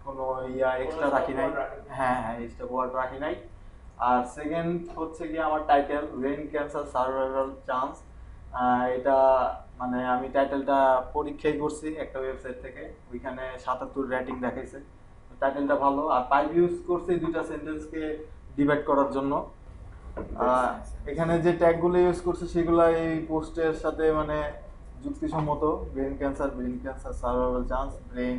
কোনো এক্সট্রা রাখি নাই, হ্যাঁ হ্যাঁ এক্সট্রা ওয়ার্ড রাখি নাই। আর সেকেন্ড হচ্ছে কি আমার title brain cancer survival chance, এটা মানে আমি টাইটেলটা পরীক্ষাই করছি একটা ওয়েবসাইট থেকে, ওইখানে 77 রেটিং দেখাইছে, টাইটেলটা ভালো। আর পাইপ ইউজ করছি দুইটা সেন্টেন্সকে ডিভাইড করার জন্য। এখানে যে ট্যাগগুলো ইউজ করছে সেগুলো এই পোস্টের সাথে মানে যুক্তিসম্মত। Brain cancer survival chance, brain,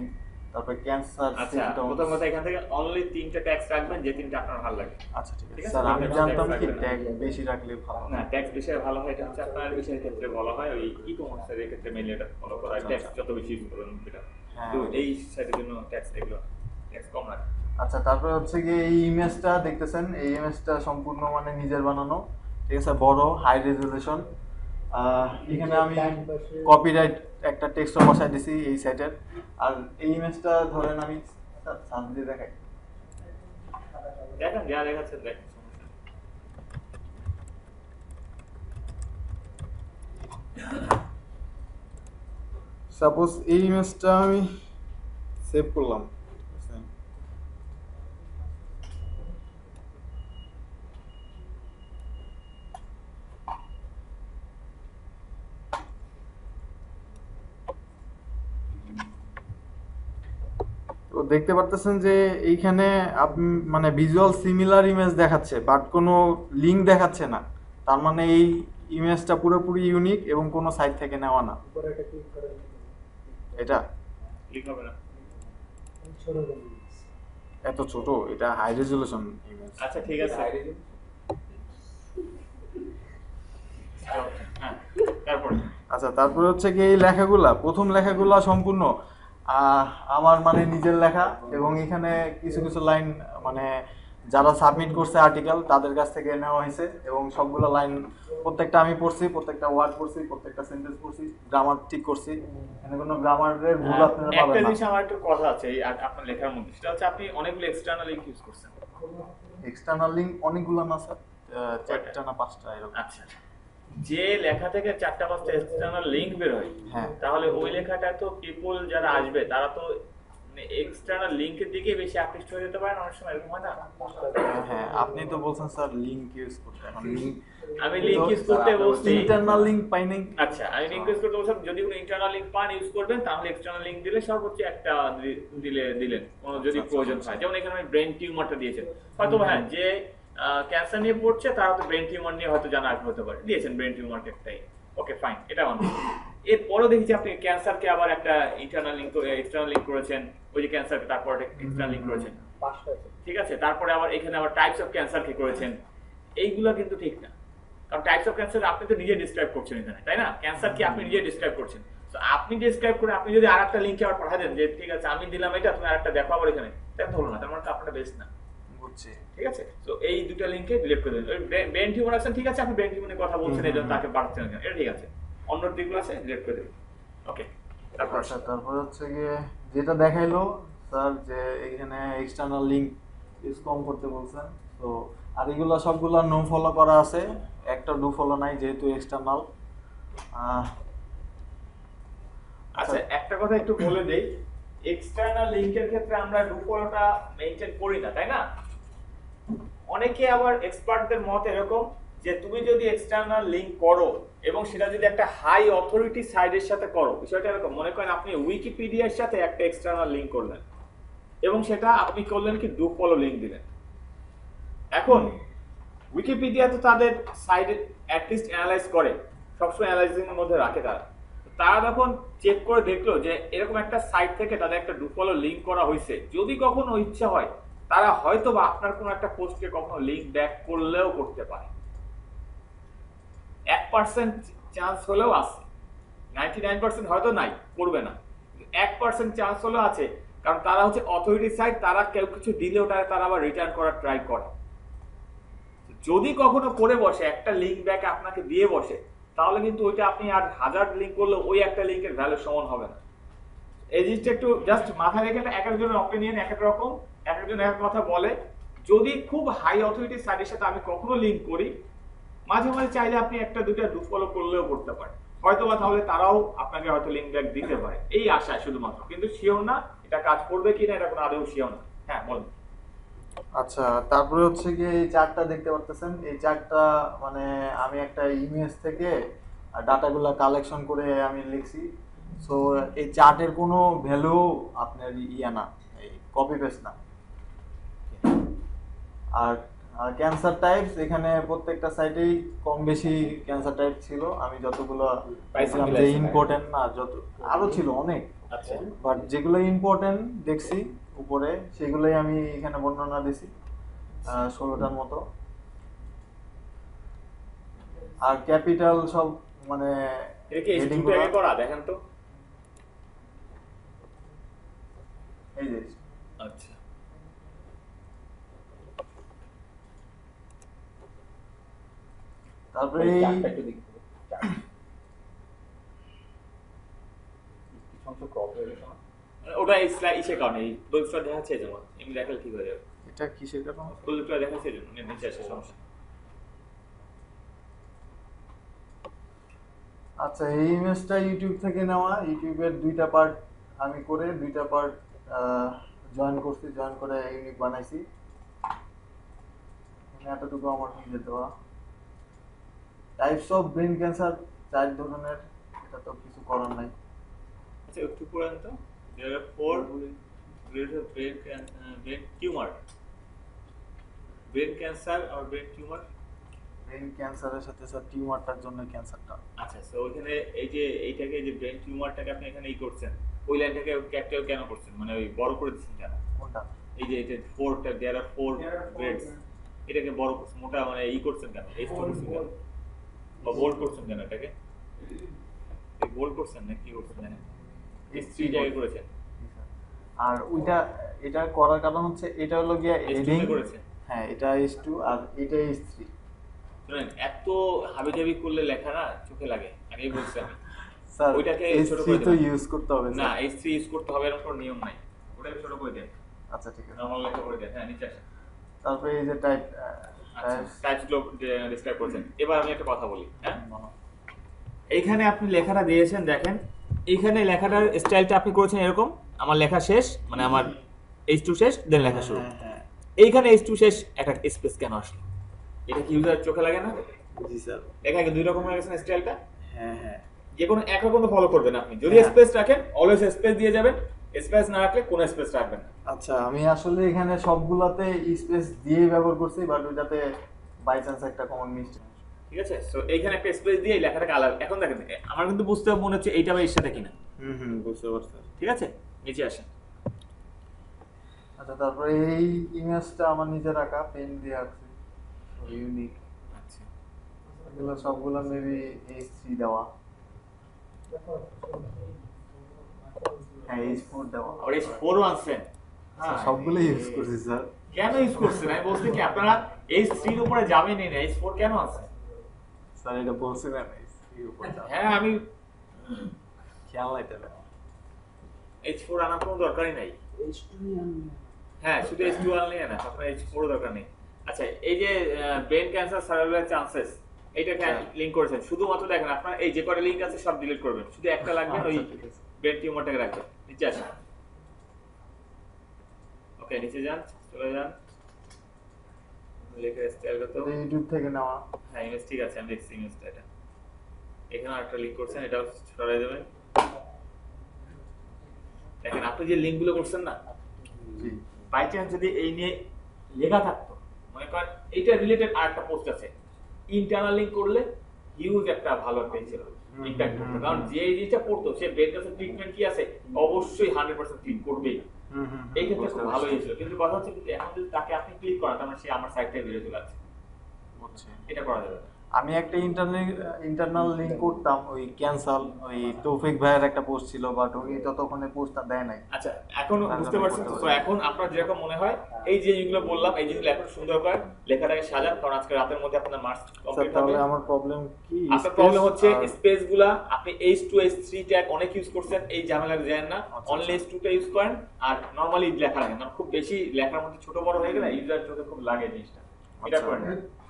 তারপর ক্যান্সার আচ্ছা, সিম্পটমস। প্রথম কথা এখান থেকে অনলি 3টা ট্যাক্স রাখবেন যে 3টা আপনার ভালো লাগে। আচ্ছা ঠিক ঠিক আছে আছে, স্যার, আমি তিনটা জানতাম tags কি রাখবেন। ট্যাগ বেশি রাখলে ভালো। না, ট্যাক্স বিষয়ে ভালো হয়, এটা হচ্ছে আপনার বিষয়ের ক্ষেত্রে বলা হয়, ওই ই কমার্সের ক্ষেত্রে মেইনলি এটা ফলো করা হয়, আচ্ছা, ট্যাক্স আচ্ছা। যত বেশি ইউজ করবেন এটা। হ্যাঁ। তো এই সাইডের জন্য ট্যাক্স এগুলো ট্যাক্স কম রাখে। আচ্ছা, তারপরে হচ্ছে গিয়ে এই ইমেজটা দেখতেছেন, এই ইমেজটা সম্পূর্ণ মানে নিজের বানানো, ঠিক আছে, বড় হাই রেজুলেশন। এখানে আমি কপিরাইট একটা টেক্সট বসাই দিছি এই সাইটের। আর এই ইমেজটা ধরেন আমি সার্চ দিয়ে দেখাই, দেখেন যা দেখাচ্ছেন দেখেন, সাপোজ এই ইমেজটা আমি সেভ করলাম, তো দেখতে পারতেছেন যে এইখানে আপনি মানে ভিজুয়াল সিমিলার ইমেজ দেখাচ্ছে বাট কোনো লিঙ্ক দেখাচ্ছে না, তার মানে এই ইমেজটা পুরোপুরি ইউনিক এবং কোনো সাইট থেকে নেওয়া না। উপরে একটা ক্লিক করেন, এটা ক্লিক হবে না। ছোট করে এত ছোট, এটা হাই রেজুলেশন ইমেজ। আচ্ছা ঠিক আছে, হ্যাঁ তারপরে আচ্ছা, তারপরে হচ্ছে কি এই লেখাগুলা, প্রথম লেখাগুলা সম্পূর্ণ আমার মানে নিজের লেখা, এবং এখানে কিছু কিছু লাইন মানে যারা সাবমিট করছে আর্টিকেল তাদের কাছ থেকে নেওয়া হয়েছে, এবং সবগুলো লাইন প্রত্যেকটা আমি পড়ছি, প্রত্যেকটা ওয়ার্ড পড়ছি, প্রত্যেকটা সেন্টেন্স পড়ছি, গ্রামার ঠিক করছি, এখানে কোনো গ্রামারের ভুল আপনারা একটা পাবেন না। জিনিস আমার একটু কথা আছে এই আপনার লেখার মধ্যে, সেটা হচ্ছে আপনি অনেকগুলো এক্সটার্নাল লিংক ইউজ করছেন। এক্সটার্নাল লিঙ্ক অনেকগুলো না স্যার, 4টা না 5টা এরকম। আচ্ছা, যে লেখা থেকে 4টা-5টা এক্সটার্নাল লিংক বের হয়, হ্যাঁ। তাহলে ওই লেখাটা তো পিপল যারা আসবে তারা তো এক্সটার্নাল লিংকের দিকে বেশি আকৃষ্ট হয়ে যেতে পারে না, অনেক সময় এরকম হয় না? হ্যাঁ, আপনি তো বলছেন স্যার লিঙ্ক ইউজ করতে, এখন লিঙ্ক আমি লিংক ইউজ করতে বলছি। ইন্টারনাল লিঙ্ক পাই নাই। আচ্ছা, আমি লিংক ইউজ করতে বলছিলাম যদি কোনো ইন্টারনাল লিংক পান ইউজ করবেন, তাহলে এক্সটার্নাল লিংক দিলে সর্বোচ্চ একটা দিলেন কোনো যদি প্রয়োজন হয়। যেমন এখানে আমি ব্রেন টিউমারটা দিয়েছেন, হয়তো হ্যাঁ যে ক্যান্সার নিয়ে পড়ছে তারা তো ব্রেন টিউমার নিয়ে হয়তো জানা আগ্রহ হতে পারে, দিয়েছেন ব্রেন টিউমার একটাই, ওকে ফাইন, এটা মানছি। এরপরেও দেখেছি আপনি ক্যান্সারকে আবার একটা ইন্টারনাল লিংক এক্সটার্নাল লিংক করেছেন, ওই যে ক্যান্সারকে তারপর এক্সটার্নাল লিংক করেছেন, ঠিক আছে, তারপরে আবার এখানে আবার টাইপস অফ ক্যান্সারকে করেছেন। এইগুলো কিন্তু ঠিক না, কারণ টাইপস অফ ক্যান্সার আপনি তো নিজে ডিসক্রাইব করছেন এখানে, তাই না? ক্যান্সার কি আপনি নিজে ডিসক্রাইব করছেন, তো আপনি ডিসক্রাইব করে আপনি যদি আরেকটা লিংকে আবার পাঠা দেন যে ঠিক আছে আমি দিলাম এটা, তুমি আরেকটা দেখো আবার এখানে, তাই তো হলো না, তার মানে আপনারটা বেস্ট না, বুঝছি। ঠিক আছে? তো এই দুটো লিংকে ডিলিট করে দেবেন। ওই ব্রেন টিউমার আছেন, ঠিক আছে, আপনি ব্রেন টিউমারের কথা বলছেন এই জন্য তাকে পাঠাচ্ছেন এখানে, এটা ঠিক আছে, অন্য দিকগুলো আছে ডিলিট করে দেবেন, ওকে। তারপর আচ্ছা, তারপর হচ্ছে গিয়ে যেটা দেখাইলো স্যার যে এখানে এক্সটার্নাল লিংক ইউজ কম করতে বলছেন। তো আর এগুলো সবগুলো নো ফলো করা আছে, একটা ডু ফলো নাই যেহেতু এক্সটার্নাল। আচ্ছা একটা কথা একটু বলে দেই, এক্সটার্নাল লিংকের ক্ষেত্রে আমরা ডু ফলোটা মেইনটেইন করি না, তাই না? অনেকে আবার এক্সপার্টদের মত এরকম যে তুমি যদি এক্সটার্নাল লিংক করো এবং সেটা যদি একটা হাই অথরিটি সাইটের সাথে করো, বিষয়টা এরকম মনে করেন আপনি উইকিপিডিয়ার সাথে একটা এক্সটার্নাল লিংক করলেন এবং সেটা আপনি করলেন কি ডু ফলো লিংক দিলেন। এখন উইকিপিডিয়া তো তাদের সাইট অ্যাটলিস্ট অ্যানালাইজ করে, সবসময় অ্যানালাইজিং এর মধ্যে রাখে তারা। তারা যখন চেক করে দেখলো যে এরকম একটা সাইট থেকে তাদের একটা ডু ফলো লিংক করা হয়েছে, যদি কখনো ইচ্ছা হয় তারা হয়তো বা আপনার কোনো একটা পোস্টকে কখনো লিংক ব্যাক করলেও করতে পারে। 1% চান্স হলেও আছে, 99% হয়তো নাই, করবে না, 1% চান্স হলেও আছে, কারণ তারা হচ্ছে অথরিটি সাইট, তারা কেউ কিছু দিলে ওটা তারা আবার রিটার্ন করার ট্রাই করে। যদি কখনো করে বসে একটা লিংক ব্যাক আপনাকে দিয়ে বসে, তাহলে কিন্তু ওইটা আপনি আর 1000 লিংক করলে ওই একটা লিংকের ভ্যালু সমান হবে না। এই জিনিসটা একটু জাস্ট মাথায় রেখে, এক একজনের অপিনিয়ন এক এক রকম, এক একজন এক কথা বলে। যদি খুব হাই অথরিটি সাইটের সাথে আমি কখনো লিংক করি, মাঝে মাঝে চাইলে আপনি একটা দুইটা ডু ফলো করলেও করতে পারেন, হয়তো বা তাহলে তারাও আপনাকে হয়তো লিংক ব্যাক দিতে পারে, এই আশায় শুধুমাত্র, কিন্তু শিওর না এটা কাজ করবে কিনা, এটা কোনো আদৌ শিওর না। হ্যাঁ বলুন। আচ্ছা, তারপরে হচ্ছে কি এই চার্টটা দেখতে পারতেছেন, এই চার্টটা মানে আমি একটা ইমেজ থেকে ডাটাগুলো কালেকশন করে আমি লিখছি। সো এই চার্টের কোনো ভ্যালু আপনার না, এই কপি পেস্ট না। আর ক্যান্সার টাইপস এখানে প্রত্যেকটা সাইটেই কম বেশি ক্যান্সার টাইপ ছিল, আমি যতগুলো পাইছিলাম যে ইম্পর্টেন্ট না, যত আরো ছিল অনেক, আচ্ছা বাট যেগুলো ইম্পর্টেন্ট দেখছি উপরে সেগুলোই আমি এখানে বর্ণনা দিছি, 16টার মতো। আর ক্যাপিটাল সব মানে এটা কি heading স্টুডিও থেকে করা দেখেন তো। এই যে আচ্ছা তারপরে এই চার্টটা একটু দেখি, কিছু অংশ ক্রপ হয়ে গেছে না, ওটা এই স্লাইড ইসের কারণে, এই প্রজেক্টটা দেখাচ্ছে যেমন এমনি দেখালে ঠিক হয়ে যাবে। এটা কিসের কারণে? প্রজেক্টটা দেখাচ্ছে যেমন নিচে আসে সমস্যা। আচ্ছা, এই ইমেজটা ইউটিউব থেকে নেওয়া, ইউটিউবের দুইটা পার্ট আমি করে দুইটা পার্ট জয়েন করছি, জয়েন করে ইউনিক বানাইছি। এতটুকু আমার নিজে দেওয়া। টাইপস অফ ব্রেন ক্যান্সার 4 ধরনের, এটা তো কিছু করার নাই। আচ্ছা একটু পড়েন তো, there are 4 grades of brain tumor, brain cancer or brain tumor। Brain ক্যান্সারের সাথে স্যার টিউমারটার জন্য ক্যান্সারটা। আচ্ছা সো ওখানে এই যে এইটাকে যে ব্রেন টিউমারটাকে আপনি এখানে ই করছেন, ওই লাইনটাকে ক্যাপিটাল কেন করছেন, মানে ওই বড় করে দিচ্ছেন কেন? কোনটা? এই যে এটা 4টা there are 4 grades, এটাকে বড় করছেন, মোটা মানে ই করছেন কেন, এই করছেন কেন, বা বোল্ড করছেন কেন এটাকে? এই বোল্ড করছেন না কি করছেন জানেন? এই 3 জায়গায় করেছেন। আর ওইটা এটা করার কারণ হচ্ছে এটা হলো গিয়া হেডিং করেছেন। হ্যাঁ, এটা H2 আর এটা H3। শুনেন এত হাবিজাবি করলে লেখা না চোখে লাগে, আগেই বলছি আমি। স্যার ওইটাকে ছোট H3 করে তো দেবেন। ইউজ করতে হবে না স্যার। H3 ইউজ করতে হবে এরকম কোনো নিয়ম নাই, ওটাকে ছোট করে দেন, আচ্ছা ঠিক আছে। নরমাল লেখা করে দেন। হ্যাঁ নিচে আসেন। তারপরে এই যে টাইপ আচ্ছা টাইপসগুলো ডিসক্রাইব করেছেন। এবার আমি একটা কথা বলি, হ্যাঁ এইখানে আপনি লেখাটা দিয়েছেন, দেখেন এইখানে লেখাটার স্টাইলটা আপনি করেছেন এরকম, আমার লেখা শেষ মানে আমার H2 শেষ দেন লেখা শুরু। হ্যাঁ এইখানে H2 শেষ, একটা স্পেস কেন আসলো? এটা কি ইউজার চোখে লাগে না? জি স্যার। লেখা কি দুই রকম হয়ে গেছে স্টাইলটা? হ্যাঁ যে কোনো এক রকম ফলো করবেন আপনি, যদি হ্যাঁ। স্পেস রাখেন অলওয়েজ স্পেস দিয়ে যাবেন, স্পেস না রাখলে কোনো স্পেস রাখবেন না। আচ্ছা, আমি আসলে এখানে সবগুলাতে স্পেস দিয়েই ব্যবহার করছি, বাট ওইটাতে বাই চান্স একটা কমন মিস্টেক। ঠিক আছে, সো এইখানে একটা স্পেস দিয়ে এই লেখাটাকে আলাদা। এখন দেখেন আমার কিন্তু বুঝতে মনে হচ্ছে এইটা বা এর সাথে কিনা। বুঝতে পারছি। ঠিক আছে, নিচে আসেন। আচ্ছা, তারপরে এই ইমেজটা আমার নিজে রাখা পেন দিয়ে আঁকছি, ইউনিক। আচ্ছা এগুলো সবগুলো মেবি H3 দেওয়া, হ্যাঁ H4 দেওয়া। আর H4 আনছেন? হ্যাঁ সবগুলো ইউজ করছি স্যার। কেন ইউজ করছেন? আমি বলছি কি আপনারা H3 এর উপরে যাবেনই না, H4 কেন আছে? স্যার এটা বলছিলেন H3 উপর যাওয়া। হ্যাঁ আমি খেয়াল নাই তাহলে। H4 আনার কোনো দরকারই নাই। হ্যাঁ, শুধু H2 আনলে না, আপনার H4 দরকার নেই। আচ্ছা, এই যে ব্রেন ক্যান্সার সার্ভাইভাল চান্সেস, এইটাকে লিংক করেছেন, শুধুমাত্র দেখেন আপনার এই যে কটা লিংক আছে সব ডিলিট করবেন, শুধু একটা লাগবে, ওই ব্রেন টিউমারটাকে রাখবেন। নিচে আসেন, ওকে নিচে যান, চলে যান, লেখা স্টাইল কত, ইউটিউব থেকে নেওয়া। হ্যাঁ ইমেজ ঠিক আছে, আমি দেখছি ইমেজটা। এটা এখানে আরেকটা লিংক করছেন, এটাও সরাই দেবেন। দেখেন আপনি যে লিংকগুলো করছেন না, জি বাই চান্স যদি এই নিয়ে লেখা থাকতো, মনে করেন এইটা রিলেটেড আরেকটা পোস্ট আছে, ইন্টারনাল লিংক করলে হিউজ একটা ভালো পেজ ছিল, ইম্প্যাক্ট করতো। কারণ যে জিনিসটা পড়তো সে ব্রেন ক্যান্সার ট্রিটমেন্ট কি আছে অবশ্যই 100% ক্লিক করবেই। এই ক্ষেত্রে খুব ভালো হয়েছিল, কিন্তু কথা হচ্ছে কিন্তু এখন যদি তাকে আপনি ক্লিক করেন তার মানে সে আমার সাইট থেকে বেরিয়ে চলে যাচ্ছে, এটা করা যাবে না। আমি একটা ইন্টারনাল লিংক করতাম, ওই ক্যান্সাল, ওই তৌফিক ভাইয়ের একটা পোস্ট ছিল, বাট উনি ততক্ষণে পোস্টটা দেয় নাই। আচ্ছা, এখন বুঝতে পারছেন তো? তো এখন আপনার যেরকম মনে হয় এই যে জিনিসগুলো বললাম, এই জিনিসগুলো এখন সুন্দর করে লেখাটাকে সাজান, কারণ আজকে রাতের মধ্যে আপনার মার্কস কমপ্লিট হবে। তাহলে আমার প্রবলেম কি? আপনার প্রবলেম হচ্ছে স্পেসগুলা, আপনি H2 H3 ট্যাগ অনেক ইউজ করছেন, এই ঝামেলা দেন না, অনলি H2 টা ইউজ করেন আর নরমালি লেখা রাখেন। কারণ খুব বেশি লেখার মধ্যে ছোট বড় হয়ে গেলে ইউজার চোখে খুব লাগে জিনিসটা, এটা করেন।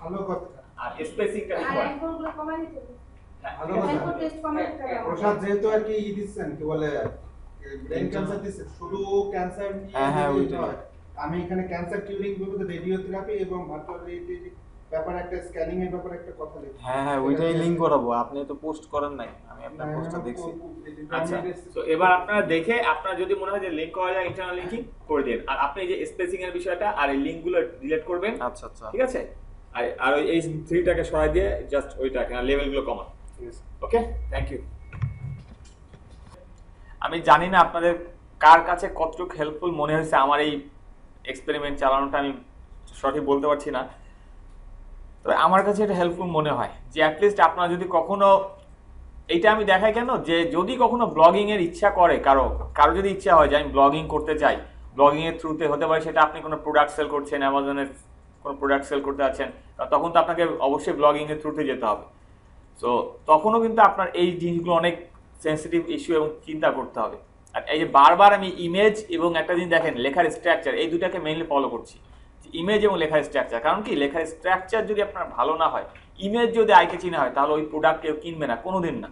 ভালো কথা। আর স্পেসিংটা ঠিক করেন। ভালো কথা। প্রসাদ যেহেতু আর কি দিচ্ছেন, কি বলে ব্রেন ক্যান্সার দিচ্ছেন, শুধু ক্যান্সার হ্যাঁ, নিয়ে ওইটাই। নয়। আমি এখানে ক্যান্সার কিউরিং বিভাগে রেডিওথেরাপি এবং ভার্চুয়াল রিয়েলিটি ব্যাপারে একটা স্ক্যানিং এর ব্যাপারে একটা কথা লিখি। হ্যাঁ ওইটাই লিংক করাবো। আপনি তো পোস্ট করেন নাই, আমি আপনার পোস্টটা দেখছি। আচ্ছা, তো এবার আপনারা দেখে আপনার যদি মনে হয় যে লিংক করা যায়, ইন্টারনাল লিংকিং করে দিন। আর আপনি এই যে স্পেসিং এর বিষয়টা আর এই লিংকগুলো ডিলিট করবেন। আচ্ছা আচ্ছা, ঠিক আছে, আর ওই এই 3টাকে সরাই দিয়ে জাস্ট ওইটা লেভেলগুলো কমান। ঠিক আছে। ওকে, থ্যাংক ইউ। আমি জানি না আপনাদের কার কাছে কতটুকু হেল্পফুল মনে হয়েছে আমার এই এক্সপেরিমেন্ট চালানোটা, আমি সঠিক বলতে পারছি না, তবে আমার কাছে এটা হেল্পফুল মনে হয় যে অ্যাটলিস্ট আপনারা যদি কখনো, এইটা আমি দেখাই কেন, যে যদি কখনো ব্লগিং এর ইচ্ছা করে কারো যদি ইচ্ছা হয় যে আমি ব্লগিং করতে চাই, ব্লগিং এর থ্রুতে হতে পারে সেটা আপনি কোনো প্রোডাক্ট সেল করছেন, অ্যামাজনের কোনো প্রোডাক্ট সেল করতে আছেন, তখন তো আপনাকে অবশ্যই ব্লগিং এর থ্রুতে যেতে হবে। সো তখনও কিন্তু আপনার এই জিনিসগুলো অনেক সেন্সিটিভ ইস্যু এবং চিন্তা করতে হবে। আর এই যে বারবার আমি ইমেজ এবং একটা জিনিস দেখেন লেখার স্ট্রাকচার, এই দুটাকে মেইনলি ফলো করছি, ইমেজ এবং লেখার স্ট্রাকচার। কারণ কি, লেখার স্ট্রাকচার যদি আপনার ভালো না হয়, ইমেজ যদি আইকে চিনা হয়, তাহলে ওই প্রোডাক্ট কেউ কিনবে না, কোনোদিন না।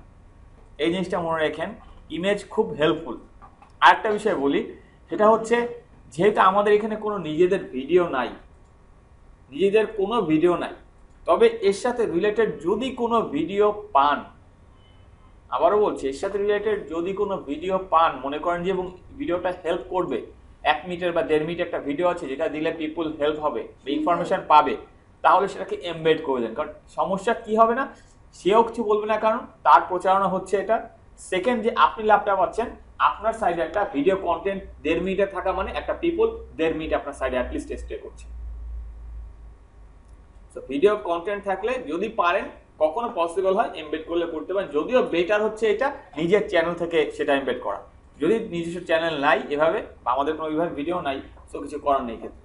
এই জিনিসটা মনে রাখেন, ইমেজ খুব হেল্পফুল। আরেকটা বিষয় বলি, সেটা হচ্ছে যেহেতু আমাদের এখানে কোনো নিজেদের ভিডিও নাই, তবে এর সাথে রিলেটেড যদি কোনো ভিডিও পান, আবারও বলছি, এর সাথে রিলেটেড যদি কোনো ভিডিও পান, মনে করেন যে এবং ভিডিওটা হেল্প করবে, 1 মিনিটের বা 1.5 মিনিট একটা ভিডিও আছে যেটা দিলে পিপল হেল্প হবে, ইনফরমেশন পাবে, তাহলে সেটাকে এমবেড করে দেন। কারণ সমস্যা কি হবে না, সেও কিছু বলবে না, কারণ তার প্রচারণা হচ্ছে এটা। সেকেন্ড, যে আপনি লাভটা পাচ্ছেন, আপনার সাইডে একটা ভিডিও কন্টেন্ট 1.5 মিনিটে থাকা মানে একটা পিপল 1.5 মিনিট আপনার সাইডে অ্যাটলিস্ট স্টে করছে। তো ভিডিও কন্টেন্ট থাকলে যদি পারেন, কখনো পসিবল হয় এমবেড করলে করতে পারেন। যদিও বেটার হচ্ছে এটা নিজের চ্যানেল থেকে সেটা এমবেড করা। যদি নিজস্ব চ্যানেল নাই এভাবে, বা আমাদের কোনো এইভাবে ভিডিও নাই, সো কিছু করার নেই ক্ষেত্রে।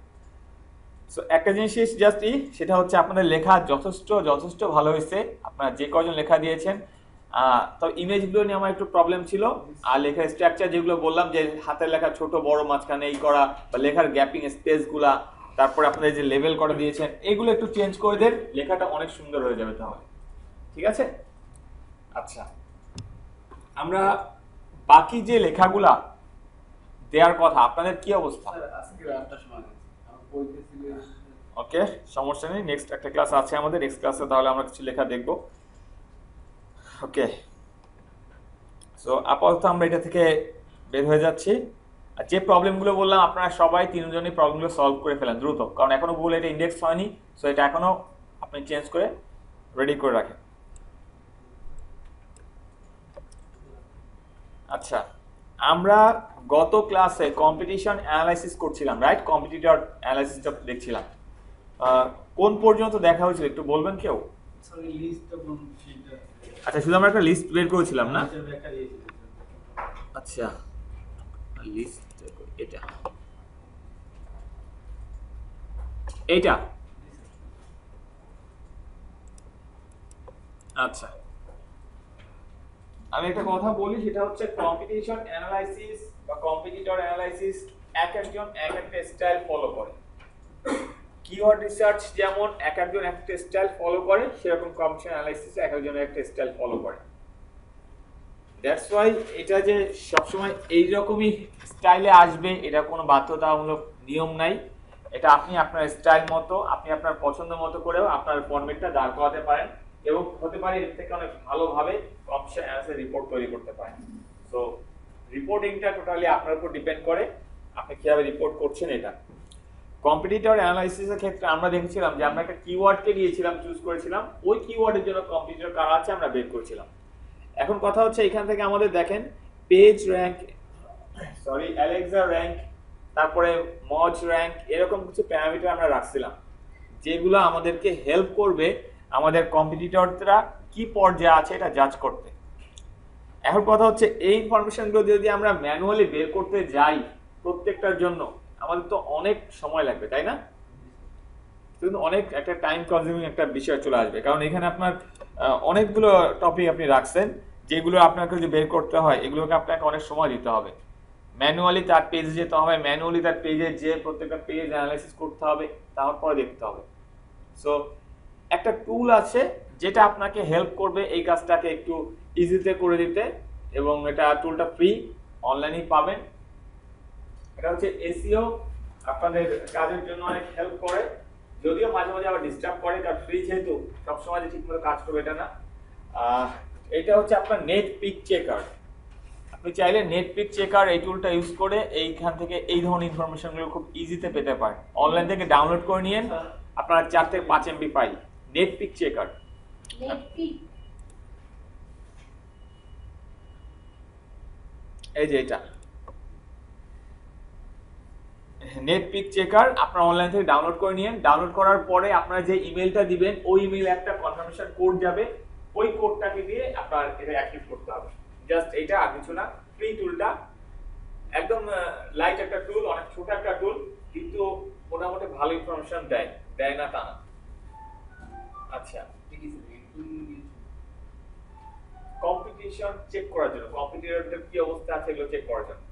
সো একটা জিনিস জাস্ট সেটা হচ্ছে আপনাদের লেখা যথেষ্ট ভালো হয়েছে, আপনারা যে কজন লেখা দিয়েছেন। তো ইমেজগুলো নিয়ে আমার একটু প্রবলেম ছিল, আর লেখার স্ট্রাকচার যেগুলো বললাম, যে হাতের লেখা ছোট বড় মাঝখানে এই করা, বা লেখার গ্যাপিং স্পেসগুলা, তারপরে আপনাদের যে লেভেল করে দিয়েছেন, এগুলো একটু চেঞ্জ করে দেন, লেখাটা অনেক সুন্দর হয়ে যাবে তাহলে। ঠিক আছে? আচ্ছা, আমরা বাকি যে লেখাগুলা দেওয়ার কথা, আপনাদের কি অবস্থা? ওকে, সমস্যা নেই, নেক্সট একটা ক্লাস আছে আমাদের, নেক্সট ক্লাসে তাহলে আমরা কিছু লেখা দেখব। ওকে, সো আপাতত আমরা এটা থেকে বের হয়ে যাচ্ছি। আর যে প্রবলেমগুলো বললাম, আপনারা সবাই 3 জনই প্রবলেমগুলো সলভ করে ফেলেন দ্রুত, কারণ এখনো গুগল এটা ইন্ডেক্স হয়নি। সো এটা এখনো আপনি চেঞ্জ করে রেডি করে রাখেন। আচ্ছা, আমরা গত ক্লাসে কম্পিটিশন অ্যানালাইসিস করছিলাম, রাইট? কম্পিটিটর অ্যানালাইসিসটা দেখছিলাম। কোন পর্যন্ত দেখা হয়েছিল একটু বলবেন কেউ? আচ্ছা, শুধু আমরা একটা লিস্ট বের করেছিলাম না? আচ্ছা, লিস্ট এইটা। আচ্ছা, আমি একটা কথা বলি, সেটা হচ্ছে কম্পিটিশন অ্যানালাইসিস বা কম্পিটিটর অ্যানালাইসিস এক একজন এক একটা স্টাইল ফলো করে। কিওয়ার্ড রিসার্চ যেমন এক একজন একটা স্টাইল ফলো করে, সেরকম কম্পিটিশন অ্যানালাইসিস এক একজন একটা স্টাইল ফলো করে। দ্যাটস ওয়াই এটা যে সবসময় এইরকমই স্টাইলে আসবে এটা কোনো বাধ্যতামূলক নিয়ম নাই। এটা আপনি আপনার স্টাইল মতো, আপনি আপনার পছন্দ মতো করেও আপনার ফরম্যাটটা দাঁড় করাতে পারেন, এবং হতে পারে এর থেকে অনেক ভালোভাবে কম্পিটিশন অ্যানালাইসিস রিপোর্ট তৈরি করতে পারেন। সো রিপোর্টিংটা টোটালি আপনার উপর ডিপেন্ড করে আপনি কিভাবে রিপোর্ট করছেন। এটা কম্পিটিটর অ্যানালাইসিসের ক্ষেত্রে আমরা দেখেছিলাম যে আমরা একটা কিওয়ার্ডকে নিয়েছিলাম, চুজ করেছিলাম, ওই কিওয়ার্ডের জন্য কম্পিটিটর কারা আছে আমরা বের করেছিলাম। এখন কথা হচ্ছে এখান থেকে আমাদের দেখেন পেজ র্যাঙ্ক, অ্যালেক্সা র্যাঙ্ক, তারপরে মজ র্যাঙ্ক, এরকম কিছু প্যারামিটার আমরা রাখছিলাম যেগুলো আমাদেরকে হেল্প করবে আমাদের কম্পিটিটররা কি পর্যায়ে আছে এটা জাজ করতে। এখন কথা হচ্ছে এই ইনফরমেশনগুলো যদি আমরা ম্যানুয়ালি বের করতে যাই প্রত্যেকটার জন্য আমাদের তো অনেক সময় লাগবে, তাই না? কিন্তু অনেক একটা টাইম কনজিউমিং একটা বিষয় চলে আসবে, কারণ এখানে আপনার অনেকগুলো টপিক আপনি রাখছেন যেগুলো আপনাকে যদি বের করতে হয় এগুলোকে আপনাকে অনেক সময় দিতে হবে। ম্যানুয়ালি তার পেজে যেতে হবে, ম্যানুয়ালি তার পেজে যে প্রত্যেকটা পেজ অ্যানালাইসিস করতে হবে, তারপরে দেখতে হবে। সো একটা টুল আছে যেটা আপনাকে হেল্প করবে এই কাজটাকে একটু ইজিতে করে দিতে, এবং এটা টুলটা ফ্রি, অনলাইনেই পাবেন। এটা হচ্ছে এসইও, আপনাদের কাজের জন্য অনেক হেল্প করে, যদিও মাঝে মাঝে আবার ডিস্টার্ব করে, কারণ ফ্রি যেহেতু সবসময় যে ঠিকমতো কাজ করবে এটা না। এটা হচ্ছে আপনার নেট পিক চেকার। আপনি চাইলে নেট পিক চেকার এই টুলটা ইউজ করে এইখান থেকে এই ধরনের ইনফরমেশনগুলো খুব ইজিতে পেতে পারেন। অনলাইন থেকে ডাউনলোড করে নিয়েন, আপনার 4 থেকে 5 MB file. Netpeak Checker, এই যে এটা নেট পিক চেকার, আপনার অনলাইন থেকে ডাউনলোড করে নিয়েন। ডাউনলোড করার পরে আপনারা যে ইমেলটা দিবেন ওই ইমেইলে একটা কনফার্মেশন কোড যাবে, ওই কোডটাকে দিয়ে আপনার এটা অ্যাক্টিভ করতে হবে। জাস্ট এটা আর কিছু না, ফ্রি টুলটা, একদম লাইট একটা টুল, অনেক ছোট একটা টুল, কিন্তু মোটামুটি ভালো ইনফরমেশন দেয় না তা না। আচ্ছা, কম্পিটিশন চেক করার জন্য, কম্পিটিটরদের কি অবস্থা আছে এগুলো চেক করার জন্য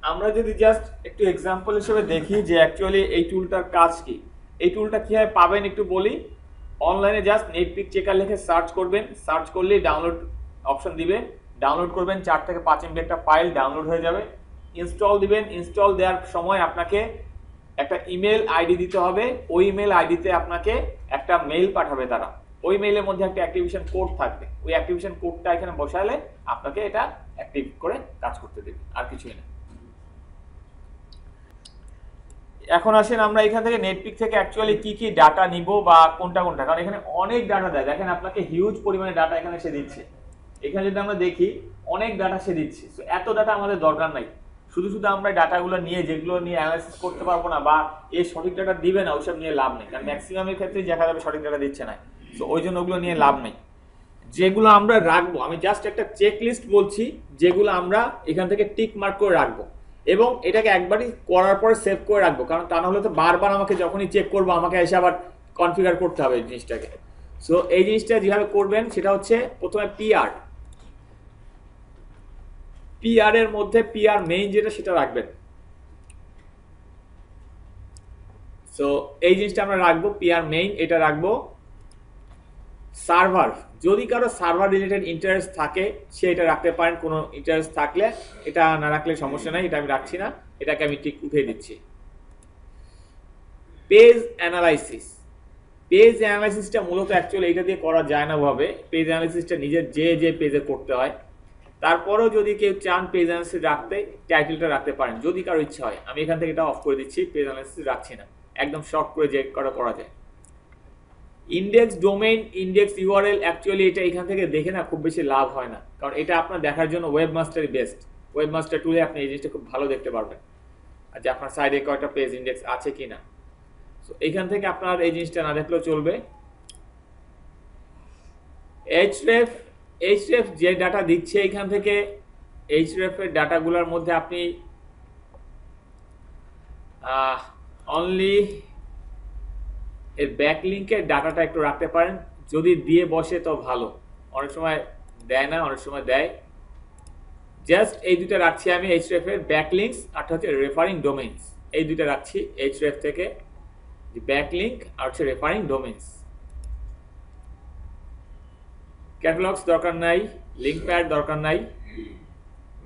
আমরা যদি জাস্ট একটু এক্সাম্পল হিসেবে দেখি যে অ্যাকচুয়ালি এই টুলটার কাজ কি, এই টুলটা কিভাবে পাবেন একটু বলি। অনলাইনে জাস্ট নেট পিক চেকার লিখে সার্চ করবেন, সার্চ করলেই ডাউনলোড অপশন দিবে, ডাউনলোড করবেন, 4 থেকে 5 MB একটা ফাইল ডাউনলোড হয়ে যাবে। ইনস্টল দিবেন, ইনস্টল দেওয়ার সময় আপনাকে একটা ইমেল আইডি দিতে হবে, ওই ইমেল আইডিতে আপনাকে একটা মেইল পাঠাবে তারা, ওই মেইলের মধ্যে একটা অ্যাক্টিভেশন কোড থাকবে, ওই অ্যাক্টিভেশন কোডটা এখানে বসালে আপনাকে এটা অ্যাক্টিভ করে কাজ করতে দেবে, আর কিছুই না। এখন আসেন আমরা এখান থেকে নেটপিক থেকে অ্যাকচুয়ালি কি কি ডাটা নিব বা কোনটা, কারণ এখানে অনেক ডাটা দেয়, দেখেন আপনাকে হিউজ পরিমাণে ডাটা এখানে সে দিচ্ছে। এখানে যদি আমরা দেখি অনেক ডাটা সে দিচ্ছে, সো এত ডাটা আমাদের দরকার নাই। শুধু আমরা ডাটাগুলো নিয়ে যেগুলো নিয়ে অ্যানালাইসিস করতে পারবো না বা এই সঠিক ডাটা দিবে না, ওইসব নিয়ে লাভ নেই, কারণ ম্যাক্সিমামের ক্ষেত্রে দেখা যাবে সঠিক ডাটা দিচ্ছে না, সো ওই জন্য ওগুলো নিয়ে লাভ নেই। যেগুলো আমরা রাখবো, আমি জাস্ট একটা চেক লিস্ট বলছি, যেগুলো আমরা এখান থেকে টিক মার্ক করে রাখবো এবং এটাকে একবারই করার পরে সেভ করে রাখবো, কারণ তা না হলে তো বারবার আমাকে যখনই চেক করবো আমাকে এসে আবার কনফিগার করতে হবে এই জিনিসটাকে। সো এই জিনিসটা যেভাবে করবেন সেটা হচ্ছে প্রথমে পিআর এর মধ্যে পিআর মেইন যেটা সেটা রাখবেন। সো এই জিনিসটা আমরা রাখবো, পিআর মেইন এটা রাখবো। সার্ভার, যদি কারো সার্ভার রিলেটেড ইন্টারেস্ট থাকে সে এটা রাখতে পারেন, কোনো ইন্টারেস্ট থাকলে, এটা না রাখলে সমস্যা নাই, এটা আমি রাখছি না, এটাকে আমি ঠিক উঠিয়ে দিচ্ছি। পেজ অ্যানালাইসিসটা মূলত অ্যাকচুয়ালি এটা দিয়ে করা যায় না ভাবে, পেজ অ্যানালাইসিসটা নিজের যে পেজে করতে হয়। তারপরেও যদি কেউ চান পেজ অ্যানালাইসিস রাখতে, টাইটেলটা রাখতে পারেন যদি কারো ইচ্ছা হয়। আমি এখান থেকে এটা অফ করে দিচ্ছি, পেজ অ্যানালাইসিস রাখছি না, একদম শর্ট করে যে করা যায়। Index domain, index URL, actually এটা এখান থেকে দেখে না খুব বেশি লাভ হয় না, কারণ এটা আপনার দেখার জন্য ওয়েবমাস্টারই বেস্ট। ওয়েবমাস্টার টুলে আপনি এই জিনিসটা খুব ভালো দেখতে পারবেন, আর যে আপনার সাইডে কয়টা পেজ ইন্ডেক্স আছে কিনা। সো এখান থেকে আপনার এই জিনিসটা না দেখলেও চলবে। এইচরেফ যে ডাটা দিচ্ছে এখান থেকে, এইচরেফ এর ডাটাগুলোর মধ্যে আপনি অনলি এর ব্যাকলিংকের ডাটাটা একটু রাখতে পারেন, যদি দিয়ে বসে তো ভালো, অনেক সময় দেয় না, অনেক সময় দেয়। জাস্ট এই দুটো রাখছি আমি href এর ব্যাকলিংকস আর হচ্ছে রেফারিং ডোমেইনস, এই দুটো রাখছি href থেকে, যে ব্যাকলিংক আর হচ্ছে রেফারিং ডোমেইনস। ক্যাটালগস দরকার নাই, লিংক প্যাড দরকার নাই।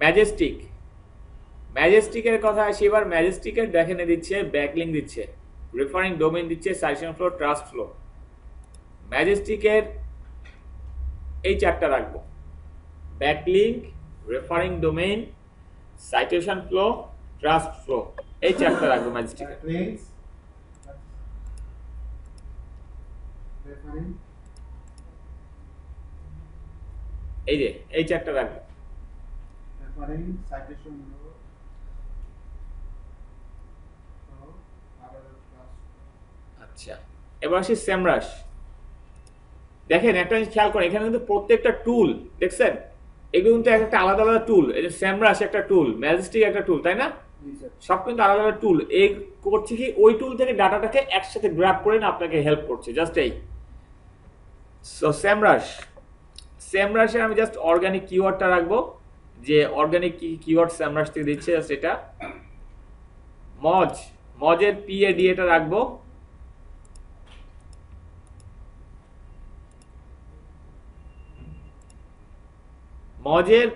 ম্যাজেস্টিক, ম্যাজেস্টিকের কথা আসি এবার। ম্যাজেস্টিকের দেখেন দিচ্ছে ব্যাকলিংক দিচ্ছে, রেফারিং ডোমেইন দিচ্ছে, সাইটেশন ফ্লো, ট্রাস্ট ফ্লো। ম্যাজেস্টিকের এই চারটা রাখবো, backlink, referring domain, citation flow, trust flow, এই চারটা রাখবো ম্যাজেস্টিকের। Backlinks, referring, এই যে এই চারটা রাখবো। referring, citation, আচ্ছা, এবার আসি সেমরাশ। দেখেন একটা জিনিস খেয়াল করেন, এখানে কিন্তু প্রত্যেকটা টুল দেখছেন, এগুলো কিন্তু একটা আলাদা আলাদা টুল। এই যে সেমরাশ একটা টুল, ম্যাজেস্টিক একটা টুল, তাই না? সব কিন্তু আলাদা আলাদা টুল। এই করছে কি, ওই টুল থেকে ডাটাটাকে একসাথে গ্র্যাব করে না আপনাকে হেল্প করছে, জাস্ট এই। সো সেমরাশ, সেমরাশে আমি জাস্ট অর্গানিক কিওয়ার্ডটা রাখবো, যে অর্গানিক কিওয়ার্ড সেমরাশ থেকে দিচ্ছে সেটা। মজ, মজের PADA রাখবো। মজের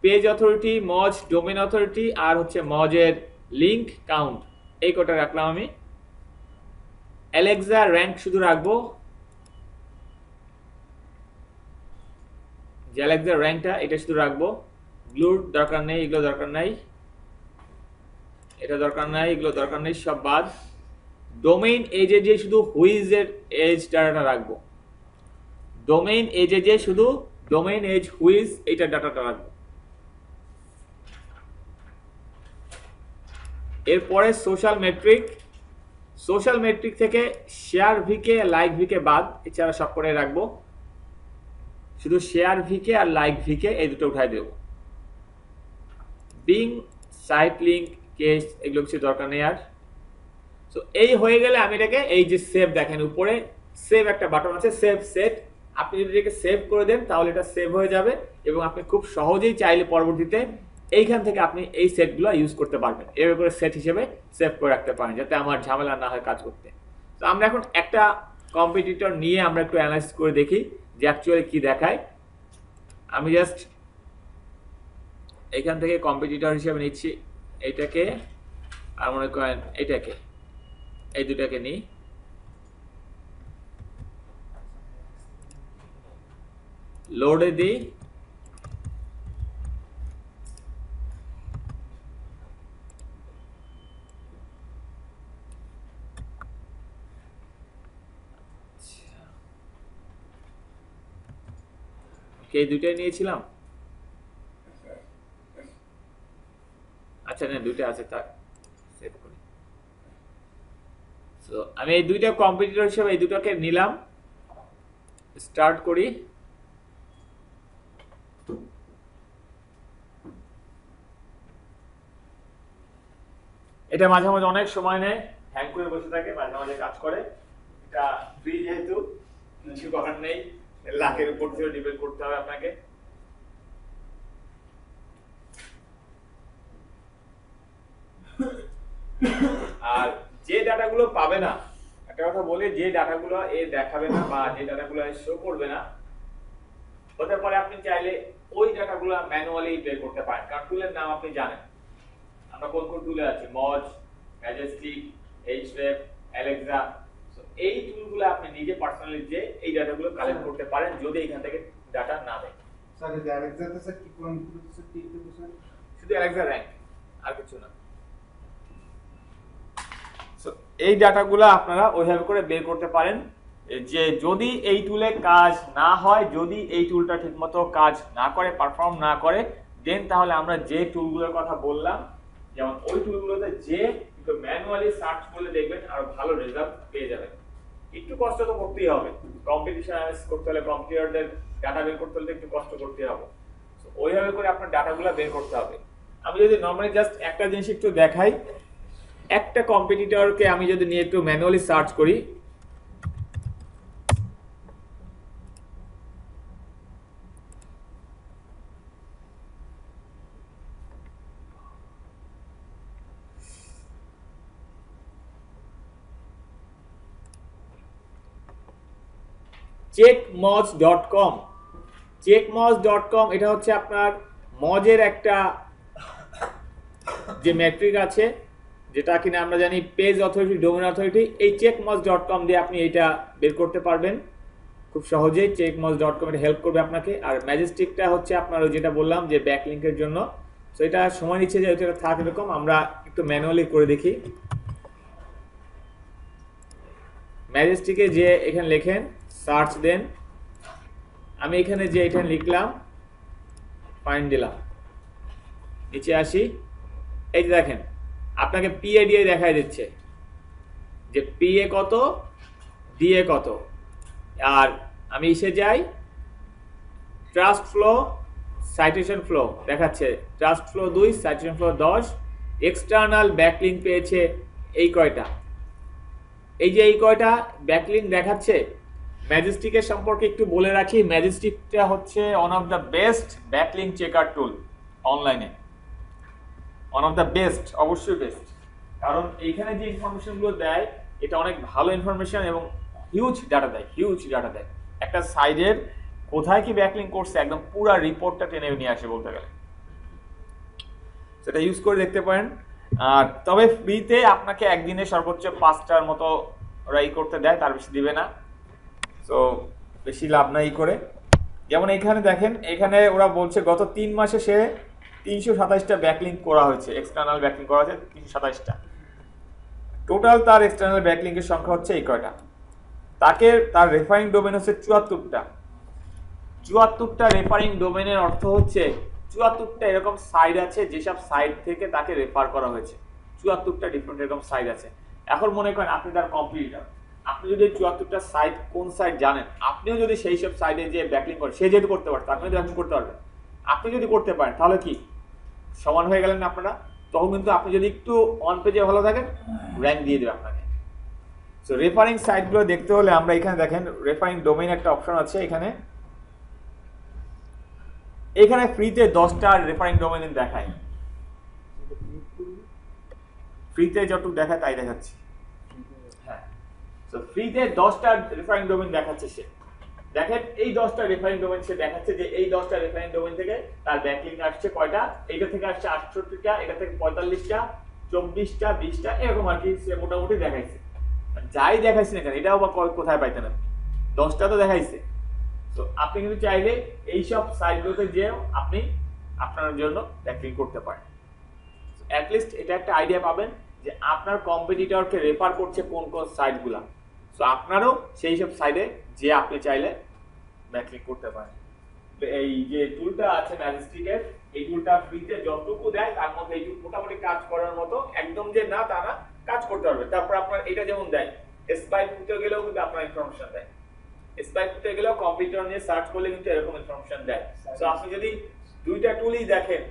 পেজ অথরিটি, মজ ডোমেন অথরিটি, আর হচ্ছে মজের লিংক কাউন্ট, এই কটা রাখলাম আমি। অ্যালেক্সা র্যাঙ্ক শুধু রাখবো, যে অ্যালেক্সা র্যাঙ্কটা এটা শুধু রাখবো। গ্লুর দরকার নেই, এগুলো দরকার নাই, এটা দরকার নাই, এগুলো দরকার নেই, সব বাদ। ডোমেইন এজে যে শুধু হুইজ এর এজ ডাটাটা রাখবো, ডোমেইন এজে যে শুধু ডোমেইন এজ হুইজ এইটা ডাটাটা রাখবো। এরপরে সোশ্যাল মেট্রিক, সোশ্যাল মেট্রিক থেকে শেয়ার ভিকে, লাইক ভিকে বাদ, এছাড়া সব করে রাখবো। শুধু শেয়ার ভিকে আর লাইক ভিকে এই দুটো উঠাই দেবো। বিং, সাইট লিঙ্ক, কেস, এগুলো কিছু দরকার নেই আর। সো এই হয়ে গেলে আমি এটাকে, এই যে সেভ দেখেন উপরে সেভ একটা বাটন আছে, সেভ সেট, আপনি যদি এটাকে সেভ করে দেন তাহলে এটা সেভ হয়ে যাবে, এবং আপনি খুব সহজেই চাইলে পরবর্তীতে এইখান থেকে আপনি এই সেটগুলো ইউজ করতে পারবেন, এভাবে করে সেট হিসেবে সেভ করে রাখতে পারেন, যাতে আমার ঝামেলা না হয় কাজ করতে। তো আমরা এখন একটা কম্পিটিটর নিয়ে আমরা একটু অ্যানালাইসিস করে দেখি যে অ্যাকচুয়ালি কি দেখায়। আমি জাস্ট এখান থেকে কম্পিটিটর হিসেবে নিচ্ছি এইটাকে, আর মনে করেন এটাকে, এই দুটাকে নিই। লোডে দিই, এই দুটাই নিয়েছিলাম। আচ্ছা না, দুইটা আছে, তার সেভ করি। সো আমি এই দুইটা কম্পিটিটর হিসেবে এই দুটাকে নিলাম, স্টার্ট করি। এটা মাঝে মাঝে অনেক সময় নেয়, হ্যাং করে বসে থাকে, মাঝে মাঝে কাজ করে। এটা ফ্রি যেহেতু কিছু করার নেই, লাখের উপর থেকে ডিপেন্ড করতে হবে আপনাকে। আর যে ডাটাগুলো পাবে না, একটা কথা বলি, যে ডাটাগুলো এ দেখাবে না বা যে ডাটাগুলো শো করবে না, হতে পারে আপনি চাইলে ওই ডাটাগুলো ম্যানুয়ালি প্লে করতে পারেন, কারণ টুলের নাম আপনি জানেন। আমরা কোন কোন টুলে আছি, মজ, ম্যাজেস্টিক, href, অ্যালেক্সা। সো এই টুলগুলো আপনি নিজে পার্সোনালি যে এই ডাটাগুলো কালেক্ট করতে পারেন, যদি এখান থেকে ডাটা না দেয়। স্যার এই অ্যালেক্সাতে স্যার কি কোন স্যার কি করতে স্যার? শুধু অ্যালেক্সা র্যাঙ্ক, আর কিছু না। সো এই ডাটাগুলো আপনারা ওইভাবে করে বের করতে পারেন, যে যদি এই টুলে কাজ না হয়, যদি এই টুলটা ঠিকমতো কাজ না করে, পারফর্ম না করে, দেন তাহলে আমরা যে টুলগুলোর কথা বললাম, যেমন ওই টুলগুলোতে যে একটু ম্যানুয়ালি সার্চ করলে দেখবেন আরো ভালো রেজাল্ট পেয়ে যাবেন। একটু কষ্ট তো করতেই হবে, কম্পিটিশন অ্যানালাইসিস করতে হলে, কম্পিউটারদের ডাটা বের করতে হলে একটু কষ্ট করতে হবে। সো ওইভাবে করে আপনার ডাটাগুলো বের করতে হবে। আমি যদি নর্মালি জাস্ট একটা জিনিস একটু দেখাই, একটা কম্পিটিটরকে আমি যদি নিয়ে একটু ম্যানুয়ালি সার্চ করি, checkmoz.com। checkmoz.com এটা হচ্ছে আপনার মজের একটা যে মেট্রিক আছে, যেটা কিনা আমরা জানি পেজ অথরিটি, ডোমেন অথরিটি। এই checkmoz.com দিয়ে আপনি এটা বের করতে পারবেন খুব সহজেই। checkmoz.com এটা হেল্প করবে আপনাকে। আর ম্যাজেস্টিকটা হচ্ছে আপনার ওই যেটা বললাম যে ব্যাকলিংকের জন্য। সো এটা সময় নিচ্ছে যে এটা থাক এরকম, আমরা একটু ম্যানুয়ালি করে দেখি। ম্যাজেস্টিকে যে এখানে লেখেন সার্চ দেন, আমি এখানে যে এখানে লিখলাম ফাইন্ড দিলাম, নিচে আসি, এই যে দেখেন আপনাকে পিএ দিয়ে দেখাই দিচ্ছে যে পিএ কত, ডিএ কত। আর আমি এসে যাই ট্রাস্ট ফ্লো, সাইটেশন ফ্লো দেখাচ্ছে trust flow 2, citation flow 10, external backlink পেয়েছে এই কয়টা। এই যে এই কয়টা ব্যাকলিঙ্ক দেখাচ্ছে। ম্যাজেস্টিকের সম্পর্কে একটু বলে রাখি, ম্যাজেস্টিকটা হচ্ছে one of the best backlink checker tool অনলাইনে। ওয়ান অফ দ্য বেস্ট, অবশ্যই বেস্ট, কারণ এইখানে যে ইনফরমেশনগুলো দেয় এটা অনেক ভালো ইনফরমেশন এবং হিউজ ডাটা দেয়, হিউজ ডাটা দেয়। একটা সাইডের কোথায় কি ব্যাকলিঙ্ক করছে একদম পুরো রিপোর্টটা টেনে নিয়ে আসে বলতে গেলে। সেটা ইউজ করে দেখতে পারেন। আর তবে ফ্রিতে আপনাকে একদিনে সর্বোচ্চ 5টার মতো ওরা করতে দেয়, তার বেশি দিবে না। সো বেশি লাভ নাই করে। যেমন এখানে দেখেন, এখানে ওরা বলছে গত 3 মাসে সে 327টা ব্যাকলিঙ্ক করা হয়েছে, এক্সটার্নাল ব্যাকলিঙ্ক করা হয়েছে 327টা। টোটাল তার এক্সটার্নাল ব্যাকলিঙ্কের সংখ্যা হচ্ছে এই কয়টা। তার রেফারিং ডোমেন হচ্ছে 74টা। 74টা রেফারিং ডোমেনের অর্থ হচ্ছে 74টা এরকম সাইট আছে যেসব সাইট থেকে তাকে রেফার করা হয়েছে। 74টা ডিফারেন্ট এরকম সাইট আছে। এখন মনে করেন আপনি তার কম্পিটিটর, আপনি যদি 74টা সাইট কোন সাইট জানেন, আপনিও যদি সেই সব সাইটে যে ব্যাকলিঙ্ক করেন, সে যেহেতু করতে পারতো আপনি যদি করতে পারবেন, আপনি যদি করতে পারেন তাহলে কি সমান হয়ে গেলেন না আপনারা? তখন কিন্তু আপনি যদি একটু অন পেজে ভালো থাকেন, র্যাঙ্ক দিয়ে দেবে আপনাকে। সো রেফারিং সাইটগুলো দেখতে হলে আমরা এখানে দেখেন রেফারিং ডোমেইন একটা অপশন আছে এখানে। এখানে ফ্রিতে 10টা রেফারিং ডোমেইন দেখায়, ফ্রিতে যতটুকু দেখায় তাই দেখাচ্ছে। হ্যাঁ, সো ফ্রিতে 10টা রেফারিং ডোমেইন দেখাচ্ছে সে। দেখেন এই 10টা রেফারিং ডোমেইন সে দেখাচ্ছে যে এই 10টা রেফারিং ডোমেইন থেকে তার ব্যাকলিঙ্ক আসছে কয়টা। এইটা থেকে আসছে 68টা, এটা থেকে 45টা, 24টা, 20টা, এরকম আর কি সে মোটামুটি দেখাইছে। যাই দেখাইছে না কেন, এটাও বা কোথায় পাইতেন আপনি? 10টা তো দেখাইছে। তো আপনি কিন্তু চাইলে এইসব সাইটগুলোতে যেও আপনি আপনার জন্য ব্যাকলিঙ্ক করতে পারেন। অ্যাটলিস্ট এটা একটা আইডিয়া পাবেন যে আপনার কম্পিটিটরকে রেফার করছে কোন কোন সাইটগুলা। সো আপনারও সেই সব সাইটে যে আপনি চাইলে ব্যাকলিঙ্ক করতে পারেন। এই যে টুলটা আছে ম্যাজেস্টিকের, এই টুলটা ফ্রিতে যতটুকু দেয় তার মধ্যে এই মোটামুটি কাজ করার মতো, একদম যে না তা না, কাজ করতে পারবে। তারপর আপনার এটা যেমন দেয়, স্পাইক করতে গেলেও কিন্তু আপনার ইনফরমেশন দেয়। স্পাইক করতে গেলেও কম্পিউটার নিয়ে সার্চ করলে কিন্তু এরকম ইনফরমেশন দেয়। সো আপনি যদি দুইটা টুলই দেখেন,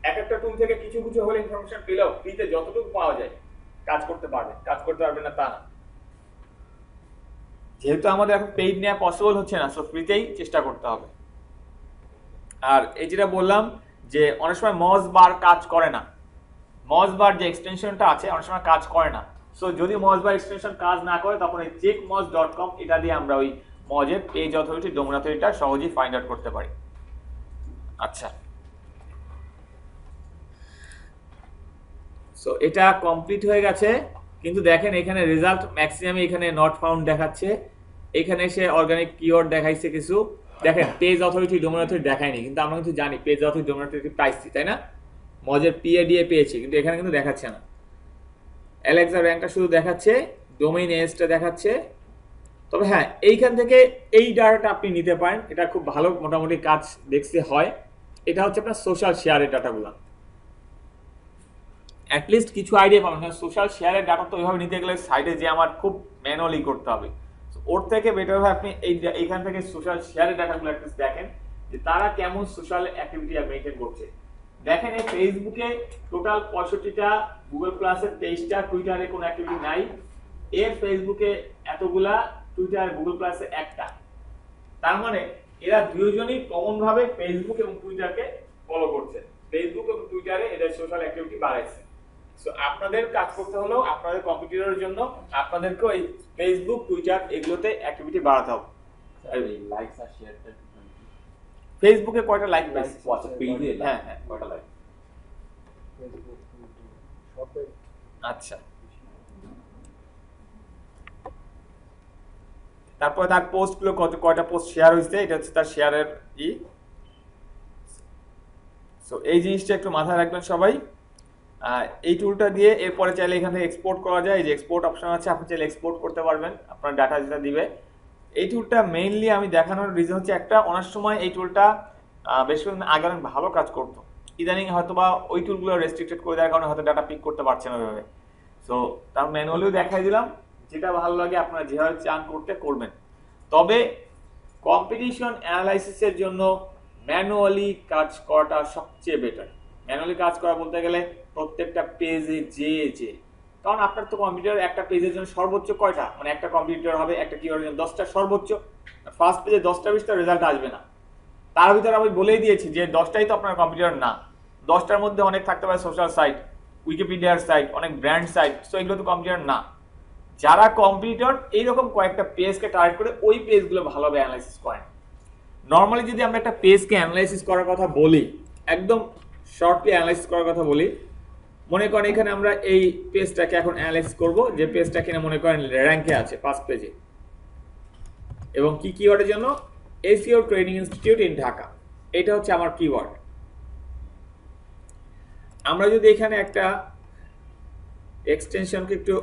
এক একটা টুল থেকে কিছু কিছু হলে ইনফরমেশন পেলেও ফ্রিতে যতটুকু পাওয়া যায় কাজ করতে পারবে, কাজ করতে পারবে না তা না। যেহেতু আমাদের এখন পেইড নেওয়া পসিবল হচ্ছে না, সো ফ্রিতেই চেষ্টা করতে হবে। আর এই যেটা বললাম যে অনেক সময় মজ বার কাজ করে না, মজ বার যে এক্সটেনশনটা আছে অনেক সময় কাজ করে না। সো যদি মজ বার এক্সটেনশন কাজ না করে তখন এই checkmoz.com এটা দিয়ে আমরা ওই মজের পেজ অথরিটি, ডোমেন অথরিটিটা সহজেই ফাইন্ড আউট করতে পারি। আচ্ছা, সো এটা কমপ্লিট হয়ে গেছে, কিন্তু দেখেন এখানে রেজাল্ট ম্যাক্সিমাম এখানে নট ফাউন্ড দেখাচ্ছে। এখানে সে অর্গানিক কিওয়ার্ড দেখাইছে কিছু, দেখেন পেজ অথরিটি, ডোমেন অথরিটি দেখায়নি, কিন্তু আমরা কিন্তু জানি পেজ অথরিটি, ডোমেন অথরিটি পাইছি, তাই না? মজের পিএডিএ পেয়েছি, কিন্তু এখানে কিন্তু দেখাচ্ছে না। অ্যালেক্সা র্যাঙ্কটা শুধু দেখাচ্ছে, ডোমেইন এজটা দেখাচ্ছে। তবে হ্যাঁ, এইখান থেকে এই ডাটাটা আপনি নিতে পারেন, এটা খুব ভালো মোটামুটি কাজ দেখতে হয়। এটা হচ্ছে আপনার সোশ্যাল শেয়ারের ডাটাগুলো, অ্যাটলিস্ট কিছু আইডিয়া পাবেন। সোশ্যাল শেয়ারের ডাটা তো ওইভাবে নিতে গেলে সাইডে যে আমার খুব ম্যানুয়ালি করতে হবে। ওর থেকে বেটার হয় আপনি এইখান থেকে সোশ্যাল শেয়ারের ডাটাগুলো অ্যাটলিস্ট দেখেন যে তারা কেমন সোশ্যাল অ্যাক্টিভিটি মেইনটেইন করছে। দেখেন এই ফেসবুকে টোটাল 65টা, গুগল প্লাসের 23টা, টুইটারে কোনো অ্যাক্টিভিটি নাই। এর ফেসবুকে এতগুলা, টুইটার গুগল প্লাসে একটা। তার মানে এরা দুইজনই কমন ভাবে ফেসবুক এবং টুইটারকে ফলো করছে। ফেসবুক এবং টুইটারে এদের সোশ্যাল অ্যাক্টিভিটি বাড়াইছে। সো আপনাদের কাজ করতে হলো আপনাদের কম্পিউটারের জন্য আপনাদেরকে এই ফেসবুক, টুইটার এগুলোতে অ্যাক্টিভিটি বাড়াতে হবে। লাইকস আর শেয়ারটা ফেসবুকে কয়টা লাইক পেয়েছে? আচ্ছা পেজে হ্যাঁ হ্যাঁ কয়টা লাইক? আচ্ছা, তারপরে তার পোস্টগুলো কয়টা পোস্ট শেয়ার হয়েছে, এটা হচ্ছে তার শেয়ারের ই। সো এই জিনিসটা একটু মাথায় রাখবেন সবাই। এই টুলটা দিয়ে এরপরে চাইলে এখান থেকে এক্সপোর্ট করা যায়, এই যে এক্সপোর্ট অপশন আছে, আপনি চাইলে এক্সপোর্ট করতে পারবেন আপনার ডাটা যেটা দিবে। এই টুলটা মেইনলি আমি দেখানোর রিজন হচ্ছে একটা, অনেক সময় এই টুলটা বেশ কিছুদিন আগে অনেক ভালো কাজ করতো, ইদানিং হয়তো বা ওই টুলগুলো রেস্ট্রিক্টেড করে দেওয়ার কারণে হয়তো ডাটা পিক করতে পারছে না ওইভাবে। সো তার ম্যানুয়ালিও দেখাই দিলাম, যেটা ভালো লাগে আপনারা যেভাবে চান করতে করবেন। তবে কম্পিটিশন অ্যানালাইসিসের জন্য ম্যানুয়ালি কাজ করাটা সবচেয়ে বেটার। ম্যানুয়ালি কাজ করা বলতে গেলে প্রত্যেকটা পেজে যে কারণ আপনার তো কম্পিউটার একটা পেজের জন্য সর্বোচ্চ কয়টা, মানে একটা কম্পিউটার হবে একটা কিওয়ার্ডের জন্য 10টা সর্বোচ্চ। ফার্স্ট পেজে 10টা 20টা রেজাল্ট আসবে না, তার ভিতরে আমি বলেই দিয়েছি যে 10টাই তো আপনার কম্পিউটার না, 10টার মধ্যে অনেক থাকতে পারে সোশ্যাল সাইট, উইকিপিডিয়ার সাইট, অনেক ব্র্যান্ড সাইট, সো এগুলো তো কম্পিউটার না। যারা কম্পিউটার এইরকম কয়েকটা পেজকে টার্গেট করে ওই পেজগুলো ভালোভাবে অ্যানালাইসিস করেন। নর্মালি যদি আমরা একটা পেজকে অ্যানালাইসিস করার কথা বলি, একদম শর্টলি অ্যানালাইসিস করার কথা বলি, মনে করেন এখানে আমরা এই পেজটাকে এখন অ্যানালাইসিস করব, যে পেজটা কিনা মনে করেন র্যাঙ্কে আছে ফার্স্ট পেজে, এবং কি কিওয়ার্ডের জন্য, SEO training institute in Dhaka, এটা হচ্ছে আমার কিওয়ার্ড। আমরা যদি এখানে একটা এক্সটেনশনকে একটু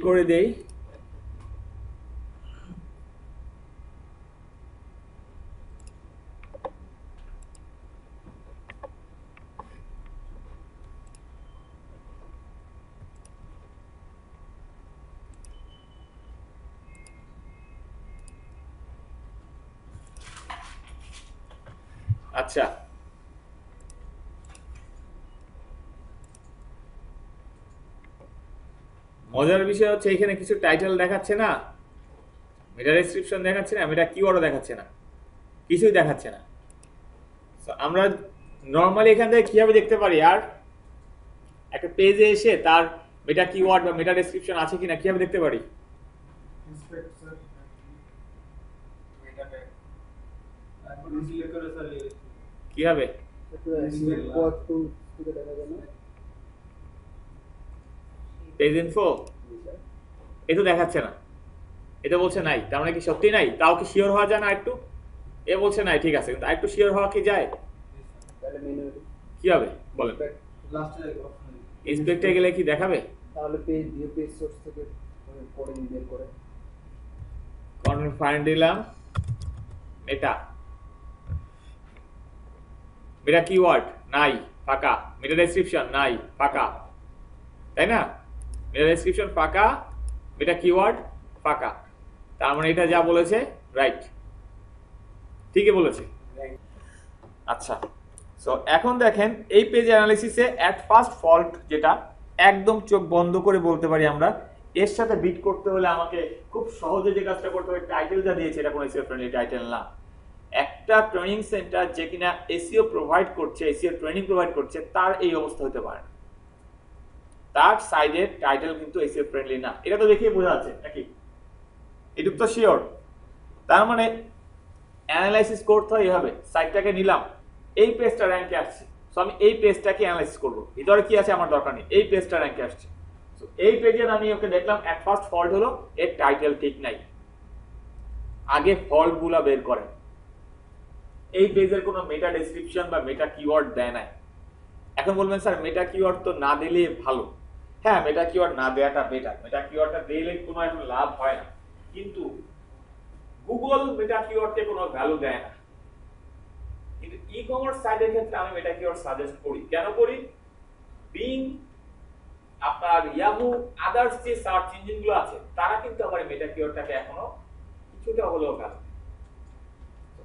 করে দেই, আচ্ছা মজার বিষয় হচ্ছে এখানে কিছু টাইটেল দেখাচ্ছে না, মেটা ডেসক্রিপশন দেখাচ্ছে না, মেটা কিওয়ার্ডও দেখাচ্ছে না, কিছুই দেখাচ্ছে না। আমরা নর্মালি এখান থেকে কিভাবে দেখতে পারি, আর একটা পেজে এসে তার মেটা কিওয়ার্ড বা মেটা ডেসক্রিপশন আছে কিনা কিভাবে দেখতে পারি? কিভাবে? পেজ ইনফো এ তো দেখাচ্ছে না, এটা বলছে নাই, তার মানে কি সত্যি নাই? তাও কি শিওর হওয়া যায় না একটু? এ বলছে নাই, ঠিক আছে, কিন্তু আরেকটু শিওর হওয়া কি যায়? কিভাবে বলেন? ইন্সপেক্টে গেলে কি দেখাবে? তাহলে পেজ ভিউ পেজ সোর্স থেকে পড়ে বের করে কর্নার ফাইন্ড দিলাম, মেটা মেটা কিওয়ার্ড নাই, ফাঁকা, মেটা ডেসক্রিপশন নাই, ফাঁকা, তাই না? মেটা ডেসক্রিপশন ফাঁকা, মেটা কিওয়ার্ড ফাঁকা, তার মানে এটা যা বলেছে রাইট, ঠিকই বলেছে। আচ্ছা, সো এখন দেখেন এই পেজ অ্যানালাইসিসে অ্যাট ফার্স্ট ফল্ট যেটা একদম চোখ বন্ধ করে বলতে পারি আমরা, এর সাথে বিট করতে হলে আমাকে খুব সহজে যে কাজটা করতে হবে, টাইটেল যা দিয়েছে এটা কোনো এসইও ফ্রেন্ডলি টাইটেল না। একটা ট্রেনিং সেন্টার যে কিনা এসইও প্রোভাইড করছে, এসইও ট্রেনিং প্রোভাইড করছে, তার এই অবস্থা হতে পারে না, তার সাইডের টাইটেল কিন্তু এসইও ফ্রেন্ডলি না, এটা তো দেখিয়ে বোঝা যাচ্ছে নাকি? এটুকু তো শিওর। তার মানে অ্যানালাইসিস করতে হয় এভাবে, সাইটটাকে নিলাম, এই পেজটা র্যাঙ্কে আসছে, সো আমি এই পেজটাকে অ্যানালাইসিস করবো, ভিতরে কি আছে আমার দরকার নেই, এই পেজটা র্যাঙ্কে আসছে, সো এই পেজের আমি ওকে দেখলাম অ্যাট ফার্স্ট ফল্ট হলো এর টাইটেল ঠিক নাই, আগে ফল্ট গুলা বের করেন। এই পেজের কোনো মেটা ডেসক্রিপশন বা মেটা কিওয়ার্ড দেয় নাই। এখন বলবেন স্যার মেটা কিওয়ার্ড তো না দিলে ভালো, হ্যাঁ মেটা কিওয়ার্ড না দেওয়াটা বেটার, মেটা কিওয়ার্ডটা দিলে কোনো এখন লাভ হয় না, কিন্তু গুগল মেটা কিওয়ার্ডকে কোনো ভ্যালু দেয় না, কিন্তু ই কমার্স সাইটের ক্ষেত্রে আমি মেটা কিওয়ার্ড সাজেস্ট করি। কেন করি? বিং আপনার ইয়াহু আদার্স যে সার্চ ইঞ্জিনগুলো আছে তারা কিন্তু আবার মেটা কিওয়ার্ডটাকে এখনো কিছুটা হলেও ভ্যালু,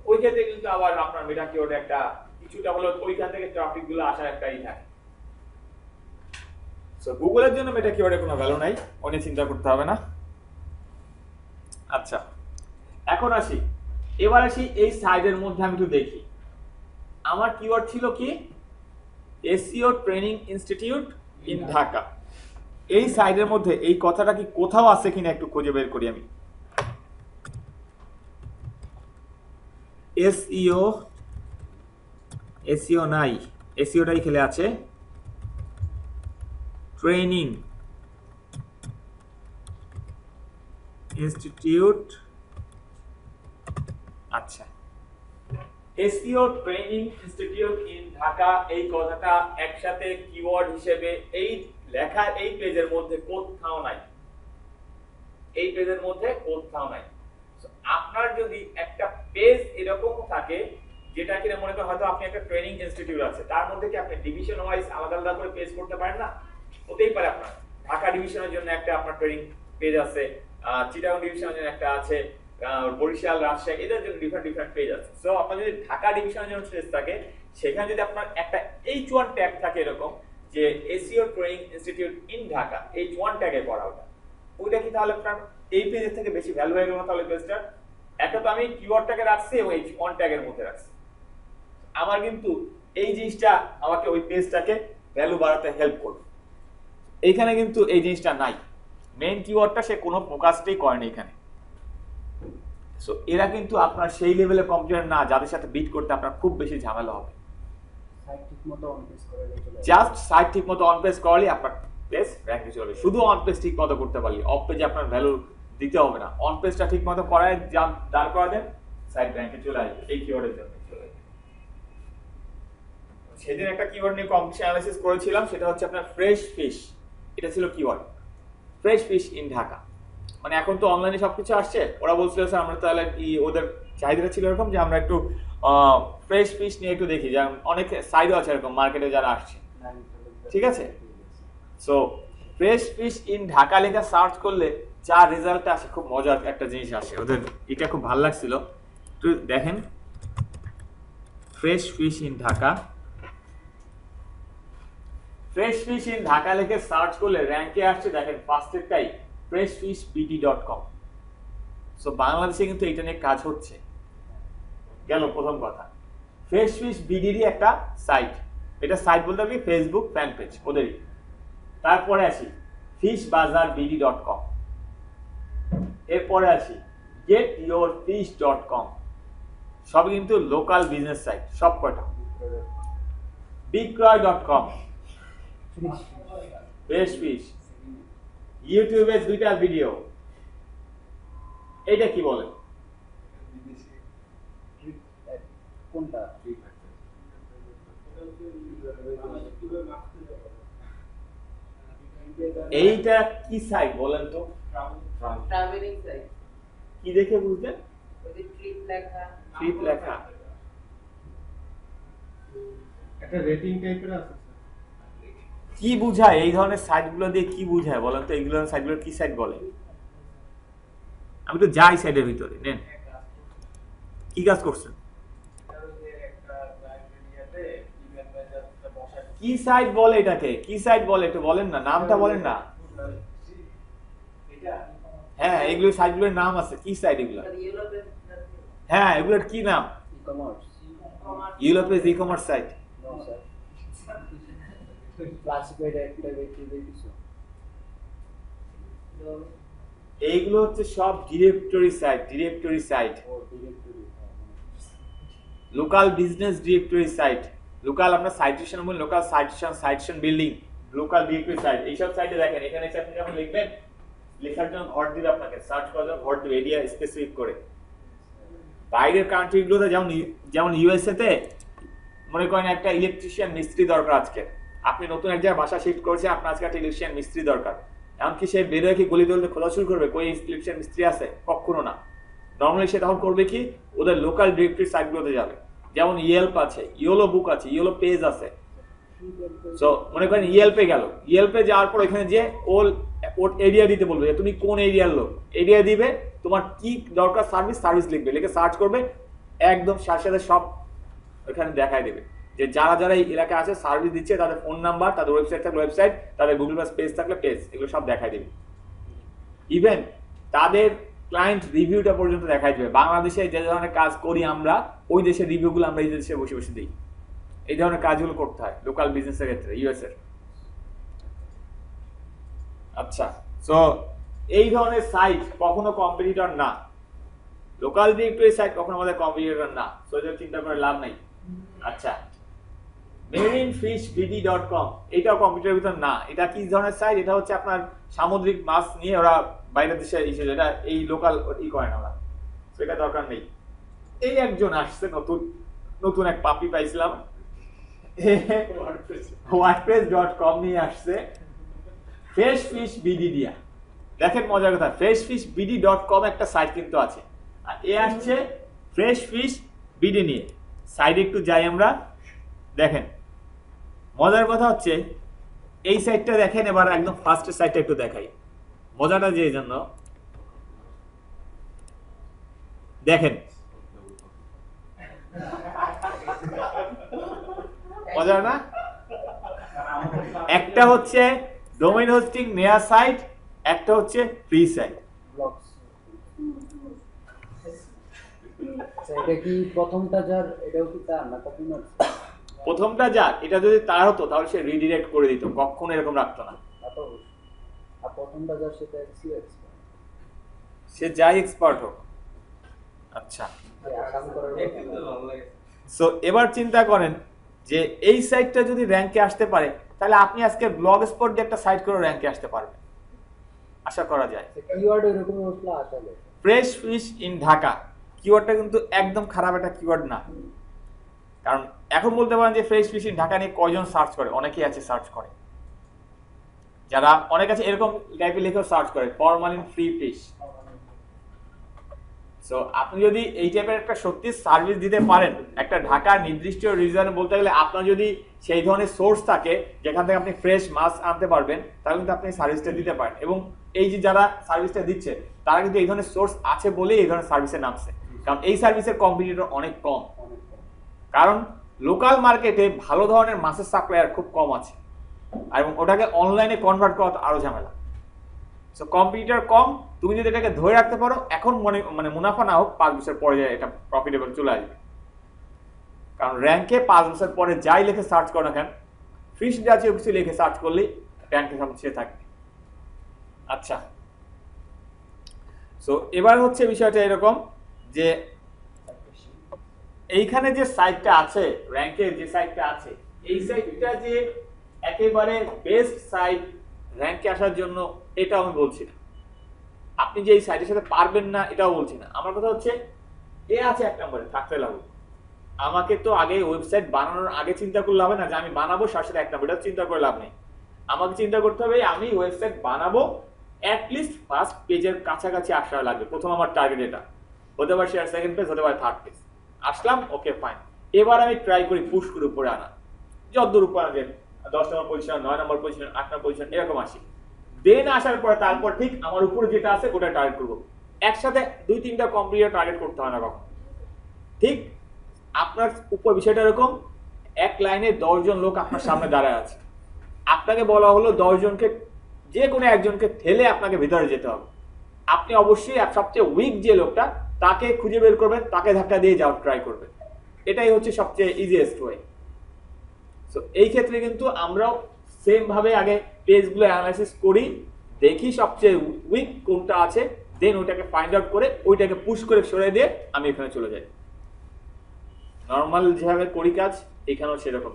ওই ক্ষেত্রে কিন্তু আবার আপনার মেটা কিওয়ার্ড একটা কিছুটা হলেও ওইখান থেকে ট্রাফিক গুলো আসার একটাই থাকে। সো গুগলের জন্য মেটা কিওয়ার্ডের কোনো ভ্যালু নাই, অনেক চিন্তা করতে হবে না। আচ্ছা, এখন আসি, এবার আসি এই সাইডের মধ্যে আমি একটু দেখি আমার কিওয়ার্ড ছিল কি, SEO training institute in Dhaka. এই সাইডের মধ্যে এই কথাটা কি কোথাও আছে কিনা একটু খুঁজে বের করি আমি। এসইও, এসইও নাই, এসইওটাই খেলে আছে। ট্রেনিং ইনস্টিটিউট, আচ্ছা SEO training institute in Dhaka, এই কথাটা একসাথে কিওয়ার্ড হিসেবে এই লেখা এই পেজের মধ্যে কোথাও নাই, এই পেজের মধ্যে কোথাও নাই। So, আপনার যদি একটা পেজ এরকম থাকে যেটা কিনা মনে করেন হয়তো আপনি একটা ট্রেনিং ইনস্টিটিউট আছে, তার মধ্যে কি আপনি ডিভিশন ওয়াইজ আলাদা আলাদা করে পেজ করতে পারেন না? হতেই পারে আপনার ঢাকা ডিভিশনের জন্য একটা আপনার ট্রেনিং পেজ আছে, চিটাগং ডিভিশনের জন্য একটা আছে, বরিশাল, রাজশাহী, এদের জন্য ডিফারেন্ট ডিফারেন্ট পেজ আছে। সো আপনার যদি ঢাকা ডিভিশনের জন্য পেজ থাকে, সেখানে যদি আপনার একটা H1 ট্যাগ থাকে এরকম যে SEO training institute in Dhaka, H1 ট্যাগে পড়া ওইটা কি তাহলে আপনার এই পেজের থেকে বেশি ভ্যালু হয়ে গেল না? তাহলে পেজটা একটা তো আমি কিওয়ার্ডটাকে রাখছি এবং H1 ট্যাগের মধ্যে রাখছি, আমার কিন্তু এই জিনিসটা আমাকে ওই পেজটাকে ভ্যালু বাড়াতে হেল্প করবে। এইখানে কিন্তু এই জিনিসটা নাই, মেইন কিওয়ার্ডটা সে কোনো ফোকাসটাই করেনি এখানে। সো এরা কিন্তু আপনার সেই লেভেলে কম্পিউটার না যাদের সাথে বিট করতে আপনার খুব বেশি ঝামেলা হবে। জাস্ট সাইট ঠিক মতো অন পেজ করলে আপনার পেজ র্যাঙ্কে চলবে। শুধু অন পেজ ঠিক মতো করতে পারলে অফ পেজে আপনার ভ্যালু দিতে হবে না। অন পেজটা ঠিক মতো করায় দাঁড় করা দেন, সাইট র্যাঙ্কে চলে আসবে এই কিওয়ার্ডের জন্য। সেদিন একটা কিওয়ার্ড নিয়ে কম্পিটিশন অ্যানালাইসিস করেছিলাম, সেটা হচ্ছে আপনার ফ্রেশ ফিশ। এটা ছিল keyword, fresh fish in Dhaka. মানে এখন তো অনলাইনে সবকিছু আসছে, ওরা বলছিল স্যার আমরা তাহলে কি, ওদের চাহিদাটা ছিল এরকম যে আমরা একটু ফ্রেশ ফিশ নিয়ে একটু দেখি, যেমন অনেক সাইডও আছে এরকম মার্কেটে যারা আসছে, ঠিক আছে। So fresh fish in Dhaka লেখা সার্চ করলে যা রেজাল্ট আসে খুব মজার একটা জিনিস আসে, ওদের এটা খুব ভালো লাগছিল। একটু দেখেন, fresh fish in Dhaka, fresh fish in Dhaka লিখে সার্চ করলে র্যাঙ্কে আসছে দেখেন ফার্স্টেরটাই freshfishbd.com। সো বাংলাদেশে কিন্তু এটা নিয়ে কাজ হচ্ছে। গেল প্রথম কথা, ফ্রেশ ফিশ বিডিরই একটা সাইট, এটা সাইট বলতে হবে ফেসবুক ফ্যান পেজ ওদেরই। তারপরে আসি fishbazarbd.com, এরপরে আসি getyourfish.com, সব কিন্তু লোকাল বিজনেস সাইট সব কটা। বিক্রয়.com, ফ্রেশ ফিশ, ইউটিউবে দুইটা ভিডিও, এটা কি বলে? কোনটা? এইটা কি সাইট বলেন তো? ট্রাভেলিং সাইট, কি দেখে বুঝলেন? ওই যে ট্রিপ লেখা, ট্রিপ লেখা, একটা রেটিং টাইপের আছে। কি বুঝায় এই ধরনের সাইটগুলো দিয়ে? কি বুঝায় বলেন তো? এইগুলো সাইটগুলো কি সাইট বলে? আমি তো যাই সাইটের ভিতরে, নেন কি কাজ করছেন, কি সাইট বলে এটাকে? কি সাইট বলে একটু বলেন না, নামটা বলেন না। হ্যাঁ এগুলো সাইটগুলোর নাম আছে, কি সাইট এগুলো? ইউরোপের হ্যাঁ এগুলোর কি নাম? ই-কমার্স। ইউরোপের e-commerce site. No sir, classified একটা ব্যক্তি দেখিছো? এইগুলো হচ্ছে সব ডিরেক্টরি সাইট, ডিরেক্টরি সাইট, ও directory, local business directory site, local আপনার সাইটেশন বলেন, local citation building, local directory site. এইসব সাইটে দেখেন এখানে এসে আপনি যখন লিখবেন, লেখার জন্য ঘর দিবে আপনাকে, সার্চ করার জন্য ঘর দিবে এরিয়া স্পেসিফিক করে। বাইরের কান্ট্রিগুলোতে যেমন ইউএসএ তে মনে করেন একটা ইলেকট্রিশিয়ান মিস্ত্রি দরকার আজকে, আপনি নতুন এক জায়গায় বাসা শিফট করেছেন, আপনার আজকে একটা ইলেকট্রিশিয়ান মিস্ত্রি দরকার, এমনকি সে বেরোয় কি গলি দলতে খোঁজা শুরু করবে কই ইলেকট্রিশিয়ান মিস্ত্রি আছে? কখনো না। নর্মালি সে তখন করবে কি, ওদের লোকাল ডিরেক্টরি সাইটগুলোতে যাবে, যেমন ইয়েলপ আছে, ইয়েলো বুক আছে, ইয়েলো পেজ আছে। সো মনে করেন ইয়েলপে গেল, ইয়েলপে যাওয়ার পর এখানে যে ওর এরিয়া দিতে বলবে যে তুমি কোন এরিয়ার লোক, এরিয়া দিবে, তোমার কি দরকার সার্ভিস লিখবে, লিখে সার্চ করবে, একদম সাথে সাথে সব এখানে দেখায় দেবে যে যারা যারা এই এলাকায় আছে সার্ভিস দিচ্ছে, তাদের ফোন নাম্বার, তাদের ওয়েবসাইট থাকলে ওয়েবসাইট, তাদের গুগল প্লাস পেজ থাকলে পেজ, এগুলো সব দেখায় দেবে। ইভেন তাদের ক্লায়েন্ট রিভিউটা পর্যন্ত দেখাই দেবে। বাংলাদেশে যে ধরনের কাজ করি আমরা, ওই দেশের রিভিউগুলো আমরা এই দেশে বসে বসে দিই। এই ধরনের কাজগুলো করতে হয় লোকাল বিজনেসের ক্ষেত্রে, ইউএস এর। আচ্ছা, সো এই ধরনের সাইট কখনো কম্পিটিটর না। লোকাল ডিরেক্টরি সাইট কখনো আমাদের কম্পিটিটর না, সো এটা চিন্তা করে লাভ নাই। আচ্ছা, marinefishbd.com এটাও কম্পিউটারের ভিতর না। এটা কি ধরনের সাইট? এটা হচ্ছে আপনার সামুদ্রিক মাছ নিয়ে ওরা বাইরের দেশে এসে, এটা এই লোকাল ই করে না ওরা, সেটা দরকার নেই। এই একজন আসছে নতুন নতুন এক পাপি পাইছিলাম, wordpress.com নিয়ে আসছে freshfishbd দিয়া। দেখেন মজার কথা, freshfishbd.com একটা সাইট কিন্তু আছে, আর এ আসছে freshfishbd নিয়ে। সাইডে একটু যাই আমরা, দেখেন মজার কথা হচ্ছে এই সাইটটা দেখেন। এবার একদম ফার্স্টের সাইটটা একটু দেখাই, মজাটা যে জন্য দেখেন, মজা না? একটা হচ্ছে ডোমেইন হোস্টিং নেয়া সাইট, একটা হচ্ছে ফ্রি সাইট। আচ্ছা, এটা কি প্রথমটা যার, এটাও কি তার না কপি নোট? প্রথমটা যাক, এটা যদি তার হতো তাহলে সে রিডিরেক্ট করে দিত, কখনো এরকম রাখতো না। আর প্রথমটা যার সেটা সিএক্স সে যাই এক্সপার্ট হোক। আচ্ছা, আসাম করার সো এবার চিন্তা করেন যে এই সাইটটা যদি র্যাঙ্কে আসতে পারে, তাহলে আপনি আজকে ব্লগ স্পট দিয়ে একটা সাইট করে র্যাঙ্কে আসতে পারবেন, আশা করা যায়। কিওয়ার্ড এরকম আসলে আসলে ফ্রেশ ফিশ ইন ঢাকা কিওয়ার্ডটা কিন্তু একদম খারাপ একটা কিওয়ার্ড না। কারণ এখন বলতে পারেন যে ফ্রেশ ফিশ ইন ঢাকা নিয়ে কয়জন সার্চ করে, অনেকেই আছে সার্চ করে, যারা অনেক আছে এরকম টাইপের লিখেও সার্চ করে ফরমালিন ফ্রি ফিশ। সো আপনি যদি এই টাইপের একটা সত্যি সার্ভিস দিতে পারেন একটা ঢাকার নির্দিষ্ট রিজনে, বলতে গেলে আপনার যদি সেই ধরনের সোর্স থাকে যেখান থেকে আপনি ফ্রেশ মাছ আনতে পারবেন, তাহলে কিন্তু আপনি সার্ভিসটা দিতে পারেন। এবং এই যে যারা সার্ভিসটা দিচ্ছে তারা কিন্তু এই ধরনের সোর্স আছে বলেই এই ধরনের সার্ভিসে নামছে, কারণ এই সার্ভিসের কম্পিটিটর অনেক কম। কারণ লোকাল মার্কেটে ভালো ধরনের মাছের সাপ্লায়ার খুব কম আছে, এবং ওটাকে অনলাইনে কনভার্ট করা তো আরো ঝামেলা। সো কম্পিটিটর কম, তুমি যদি এটাকে ধরে রাখতে পারো, এখন মানে মুনাফা না হোক, 5 বছর পরে যায় এটা প্রফিটেবল চলে আসবে। কারণ র্যাঙ্কে 5 বছর পরে যাই লিখে সার্চ করো না কেন, ফিশ জাতীয় কিছু লিখে সার্চ করলেই র্যাঙ্কে সে থাকবে। আচ্ছা, সো এবার হচ্ছে বিষয়টা এরকম যে এইখানে যে সাইটটা আছে, র্যাঙ্কের যে সাইটটা আছে, এই সাইটটা যে একেবারে বেস্ট সাইট র্যাঙ্কে আসার জন্য, এটাও আমি বলছি না। আপনি যে এই সাইটের সাথে পারবেন না এটাও বলছি না। আমার কথা হচ্ছে এ আছে 1 নম্বরে, থাকতে লাগবে। আমাকে তো আগে ওয়েবসাইট বানানোর আগে চিন্তা করলে হবে না যে আমি বানাবো সাথে 1 নম্বর, এটা চিন্তা করে লাভ নেই। আমাকে চিন্তা করতে হবে আমি ওয়েবসাইট বানাবো, অ্যাটলিস্ট ফার্স্ট পেজের কাছাকাছি আসা লাগবে। প্রথম আমার টার্গেট এটা হতে পারে, শেয়ার সেকেন্ড পেজ, হতে পারে থার্ড পেজ। আসলাম, ওকে ফাইন। এবার আমি ট্রাই করি পুশ করে উপরে আনা, যতদূর উপরে আনবেন, 10 নম্বর পজিশন, 9 নম্বর পজিশন, 8 নম্বর পজিশন, এরকম আসি। দেন আসার পরে তারপর ঠিক আমার উপরে যেটা আছে ওটা টার্গেট করবো। একসাথে 2-3টা কম্পিটিটর টার্গেট করতে হয় না কখন। ঠিক আপনার উপর বিষয়টা এরকম, এক লাইনে 10 জন লোক আপনার সামনে দাঁড়ায় আছে, আপনাকে বলা হলো 10 জনকে যে কোনো একজনকে ঠেলে আপনাকে ভিতরে যেতে হবে। আপনি অবশ্যই সবচেয়ে উইক যে লোকটা তাকে খুঁজে বের করবেন, তাকে ধাক্কা দিয়ে যাওয়ার ট্রাই করবেন। এটাই হচ্ছে সবচেয়ে ইজিয়েস্ট ওয়ে। সো এই ক্ষেত্রে কিন্তু আমরাও সেম ভাবে আগে পেজগুলো অ্যানালাইসিস করি, দেখি সবচেয়ে উইক কোনটা আছে, দেন ওইটাকে ফাইন্ড আউট করে ওইটাকে পুশ করে সরিয়ে দিয়ে আমি এখানে চলে যাই। নর্মাল যেভাবে করি কাজ এখানেও সেরকম।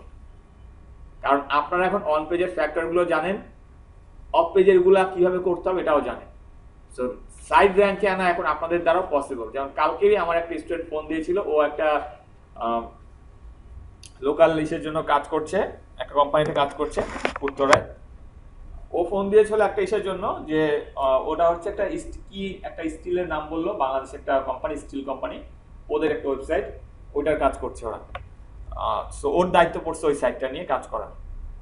কারণ আপনারা এখন অন পেজের ফ্যাক্টরগুলো জানেন, অফ পেজের গুলা কিভাবে করতে হবে এটাও জানেন। সো সাইড র্যাঙ্কে আনা এখন আপনাদের দ্বারাও পসিবল। যেমন কালকেই আমার একটা স্টুডেন্ট ফোন দিয়েছিল, ও একটা লোকাল লিস্টের জন্য কাজ করছে, একটা কোম্পানিতে কাজ করছে উত্তরায়। ও ফোন দিয়েছিল একটা ইসের জন্য, যে ওটা হচ্ছে একটা স্টিলের নাম বললো, বাংলাদেশের একটা কোম্পানি, স্টিল কোম্পানি, ওদের একটা ওয়েবসাইট, ওইটার কাজ করছে ওরা। সো ওর দায়িত্ব পড়ছে ওই সাইটটা নিয়ে কাজ করা,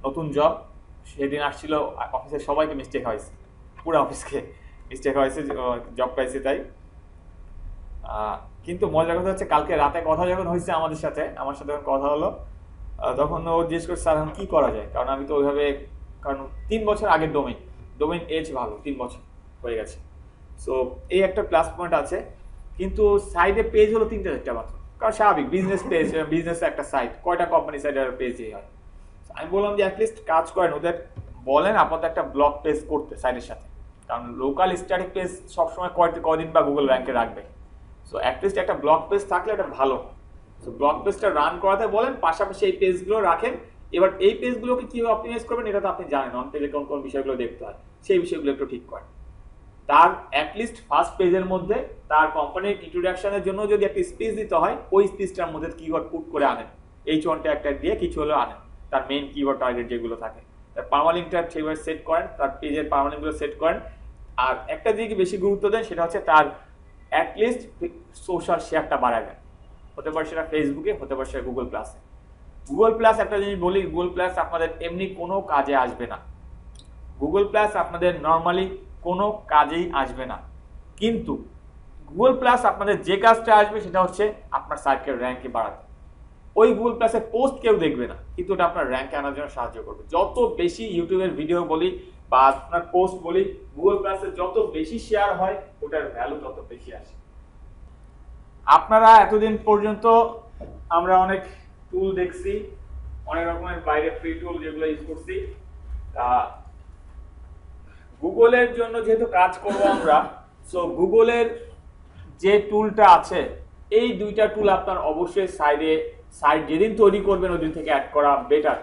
নতুন জব। সেদিন আসছিল, অফিসের সবাইকে মিস্টেক হয়েছে, পুরো অফিসকে মিস্টেক হয়েছে, জব পাইছে তাই। কিন্তু মজার কথা হচ্ছে কালকে রাতে কথা যখন হয়েছে আমার সাথে যখন কথা হলো, তখন ও জিজ্ঞেস করছে স্যার এখন কি করা যায়, কারণ আমি তো ওইভাবে, কারণ 3 বছর আগের ডোমেইন এজ ভালো, 3 বছর হয়ে গেছে। সো এই একটা প্লাস পয়েন্ট আছে, কিন্তু সাইডে পেজ হলো 3-4টা মাত্র, কারণ স্বাভাবিক বিজনেস পেজ, বিজনেস একটা সাইট, কয়টা কোম্পানি সাইডের পেজই হয়। আমি বললাম যে অ্যাটলিস্ট কাজ করেন, ওদের বলেন আপাতত একটা ব্লগ পেজ করতে সাইডের সাথে, কারণ লোকাল স্ট্যাটিক পেজ সবসময় কয়দিন বা গুগল র্যাঙ্কে রাখবে। সো অ্যাটলিস্ট একটা ব্লগ পেজ থাকলে এটা ভালো। সো ব্লগ পেজটা রান করাতে বলেন, পাশাপাশি এই পেজগুলো রাখেন। এবার এই পেজগুলোকে কিভাবে অপটিমাইজ করবেন এটা তো আপনি জানেন, অন পেজে কোন কোন বিষয়গুলো দেখতে হয়, সেই বিষয়গুলো একটু ঠিক করেন। তার অ্যাটলিস্ট ফার্স্ট পেজের মধ্যে তার কোম্পানির ইন্ট্রোডাকশনের জন্য যদি একটা স্পিচ দিতে হয়, ওই স্পিচটার মধ্যে কিওয়ার্ড পুট করে আনেন, H1 ট্যাগ দিয়ে কিছু হলেও আনেন, তার মেইন কিওয়ার্ড টার্গেট যেগুলো থাকে। তার পার্মালিংকটা সেভাবে সেট করেন, তার পেজের পার্মালিংকগুলো সেট করেন। আর একটা দিকে বেশি গুরুত্ব দেন, সেটা হচ্ছে তার অ্যাটলিস্ট সোশ্যাল শেয়ারটা বাড়াবেন। হতে পারে সেটা ফেসবুকে, হতে পারে সেটা গুগল প্লাসে। গুগল প্লাস একটা জিনিস বলি, গুগল প্লাস আপনাদের এমনি কোনো কাজে আসবে না। গুগল প্লাস আপনাদের নর্মালি কোনো কাজেই আসবে না, কিন্তু গুগল প্লাস আপনাদের যে কাজটা আসবে সেটা হচ্ছে আপনার সাইটকে র্যাঙ্কে বাড়াতে। ওই গুগল প্লাসের পোস্ট কেউ দেখবে না, কিন্তু ওটা আপনার র্যাঙ্কে আনার জন্য সাহায্য করবে। যত বেশি ইউটিউবের ভিডিও বলি বা আপনার পোস্ট বলি, গুগল প্লাসে যত বেশি শেয়ার হয় ওটার ভ্যালু তত বেশি আসে। আপনারা এতদিন পর্যন্ত আমরা অনেক টুল দেখছি, অনেক রকমের বাইরে ফ্রি টুল যেগুলো ইউজ করছি। তা গুগলের জন্য যেহেতু কাজ করব আমরা, সো গুগলের যে টুলটা আছে, এই দুইটা টুল আপনার অবশ্যই সাইট যেদিন তৈরি করবেন ওদিন থেকে অ্যাড করা বেটার।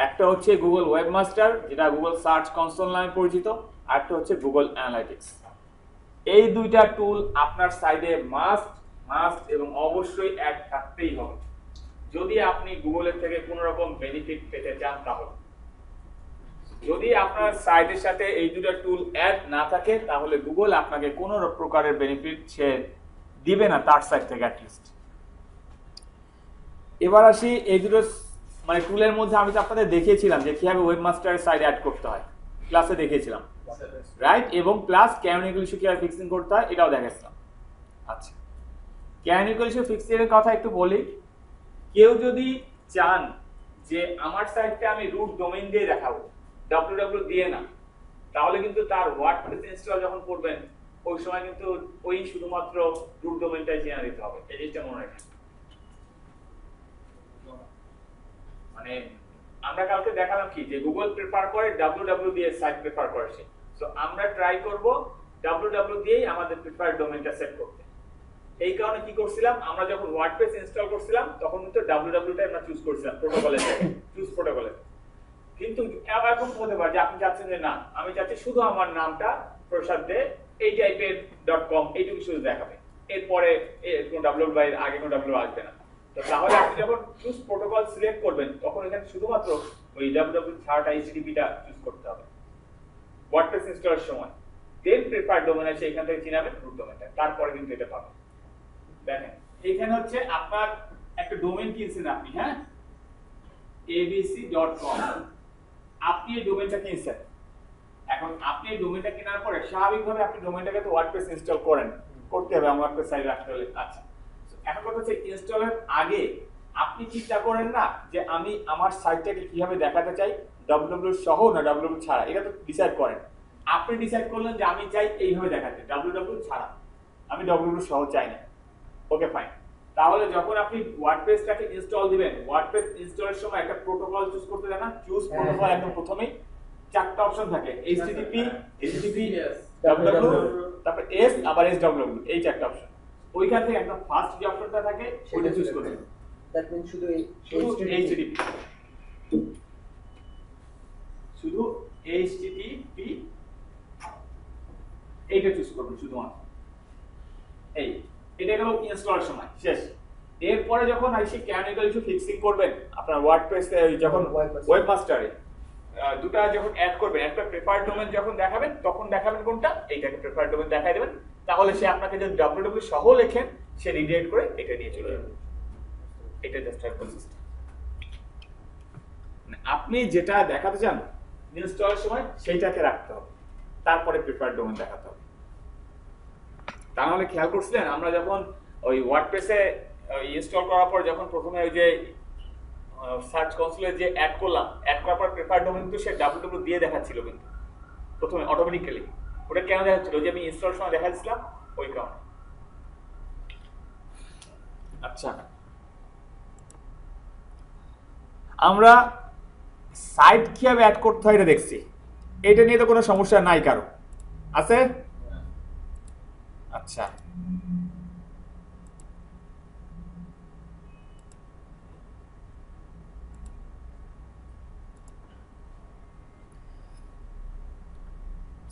একটা হচ্ছে গুগল ওয়েবমাস্টার, যেটা গুগল সার্চ কনসোল নামে পরিচিত, আর একটা হচ্ছে গুগল অ্যানালাইটিক্স। এই দুইটা টুল আপনার সাইটে মাস্ট এবং অবশ্যই অ্যাড থাকতেই হবে, যদি আপনি গুগলের থেকে কোনো রকম বেনিফিট পেতে চান। তাহলে যদি আপনার সাইটের সাথে এই দুটো টুল অ্যাড না থাকে, তাহলে গুগল আপনাকে কোনো প্রকারের বেনিফিট সে দিবে না তার সাইট থেকে অ্যাটলিস্ট। এবার আসি এই দুটো মানে টুলের মধ্যে আমি তো আপনাদের দেখিয়েছিলাম যে কিভাবে ওয়েবমাস্টারের সাইট অ্যাড করতে হয়, ক্লাসে দেখিয়েছিলাম, রাইট? এবং প্লাস ক্যানোনিক্যাল ইস্যু কিভাবে ফিক্সিং করতে হয় এটাও দেখাচ্ছিলাম। আচ্ছা, ক্যানোনিক্যাল ইস্যু ফিক্সিং এর কথা একটু বলি। কেউ যদি চান যে আমার সাইটটা আমি রুট ডোমেইন দিয়ে দেখাবো, www দিয়ে না, তাহলে কিন্তু তার ওয়ার্ডপ্রেস ইনস্টল যখন করবেন ওই সময় কিন্তু ওই শুধুমাত্র রুট ডোমেইনটাই চেনা দিতে হবে। এই জিনিসটা মনে রাখবেন। মানে আমরা কালকে দেখালাম কি যে গুগল প্রেফার করে www দিয়ে সাইট প্রেফার করে সে। সো আমরা ট্রাই করব www দিয়েই আমাদের প্রেফার্ড ডোমেইনটা সেট করতে। এই কারণে কি করছিলাম, আমরা যখন ওয়ার্ডপ্রেস ইনস্টল করছিলাম তখন কিন্তু www টা আমরা চুজ করছিলাম প্রোটোকলের জায়গায়, চুজ প্রোটোকলে। কিন্তু এখন হতে পারে যে আপনি চাচ্ছেন যে না, আমি চাচ্ছি শুধু আমার নামটা প্রসাদ দে এই টাইপের .com এইটুকু শুধু দেখাবে, এরপরে কোনো www বা আগে কোনো www আসবে না। তো তাহলে আপনি যখন চুজ প্রোটোকল সিলেক্ট করবেন তখন এখানে শুধুমাত্র ওই www ছাড়াটা HTTP টা চুজ করতে হবে ওয়ার্ডপ্রেস ইনস্টলের সময়। দেন প্রেফার্ড ডোমেইন আছে, এখান থেকে চিনাবেন রুট ডোমেইনটা, তারপরে কিন্তু এটা পাবেন। দেখেন এখানে হচ্ছে আপনার একটা ডোমেইন কিনছেন আপনি, হ্যাঁ, abc.com। আপনি এই ডোমেইনটা কিনছেন, এখন আপনি এই ডোমেইনটা কেনার পরে স্বাভাবিকভাবে আপনি ডোমেইনটাকে তো ওয়ার্ডপ্রেস ইনস্টল করতে হবে আমার ওয়ার্ডপ্রেস সাইটে রাখতে হলে। আচ্ছা, এখন কথা হচ্ছে ইনস্টলের আগে আপনি চিন্তা করেন না যে আমি আমার সাইটটাকে কিভাবে দেখাতে চাই, www সহ না www ছাড়া, এটা তো ডিসাইড করেন। আপনি ডিসাইড করলেন যে আমি চাই এইভাবে দেখাতে, www ছাড়া, আমি www সহ চাই না। ওকে ফাইন, তাহলে যখন আপনি ওয়ার্ডপ্রেসটাকে ইনস্টল দিবেন, ওয়ার্ডপ্রেস ইনস্টলের সময় একটা প্রোটোকল চুজ করতে দেন না, চুজ প্রোটোকল একদম প্রথমেই চারটা অপশন থাকে, HTTP www তারপর S আবার SWW, এই চারটা অপশন। ওইখান থেকে একদম ফার্স্ট যে অপশনটা থাকে ওইটা চুজ করবেন। দ্যাট মিন্স শুধু HTTP, শুধু HTTP এইটা চুজ করবেন শুধুমাত্র। এটা গেল ইনস্টলের সময় শেষ। এরপরে যখন আইসি ক্যানোনিক্যাল ইস্যু ফিক্সিং করবেন আপনার ওয়ার্ডপ্রেসে, যখন ওয়েবমাস্টারে দুটা যখন অ্যাড করবেন, একটা প্রেফার্ড ডোমেইন যখন দেখাবেন তখন দেখাবেন কোনটা, এইটাকে প্রেফার্ড ডোমেইন দেখাই দেবেন। তাহলে সে আপনাকে যদি www সহ লেখেন সে রিডাইরেক্ট করে এটা নিয়ে চলে যাবে। এটা জাস্ট একটা সিস্টেম। আপনি যেটা দেখাতে চান ইনস্টলের সময় সেইটাকে রাখতে হবে, তারপরে প্রেফার্ড ডোমেইন দেখাতে হবে। তা নাহলে খেয়াল করছিলেন আমরা যখন ওই ওয়ার্ডপ্রেসে ইনস্টল করার পর যখন প্রথমে ওই যে সার্চ কনসোলে যে অ্যাড করলাম, অ্যাড করার পর প্রেফার্ড ডোমেইন কিন্তু সে www দিয়ে দেখাচ্ছিল, কিন্তু প্রথমে অটোমেটিক্যালি। ওটা কেন দেখাচ্ছিল, যে আমি ইনস্টল সময় দেখাচ্ছিলাম ওই কারণে। আচ্ছা, আমরা সাইট কিভাবে অ্যাড করতে হয় এটা দেখছি, এটা নিয়ে তো কোনো সমস্যা নাই কারো, আছে? আচ্ছা,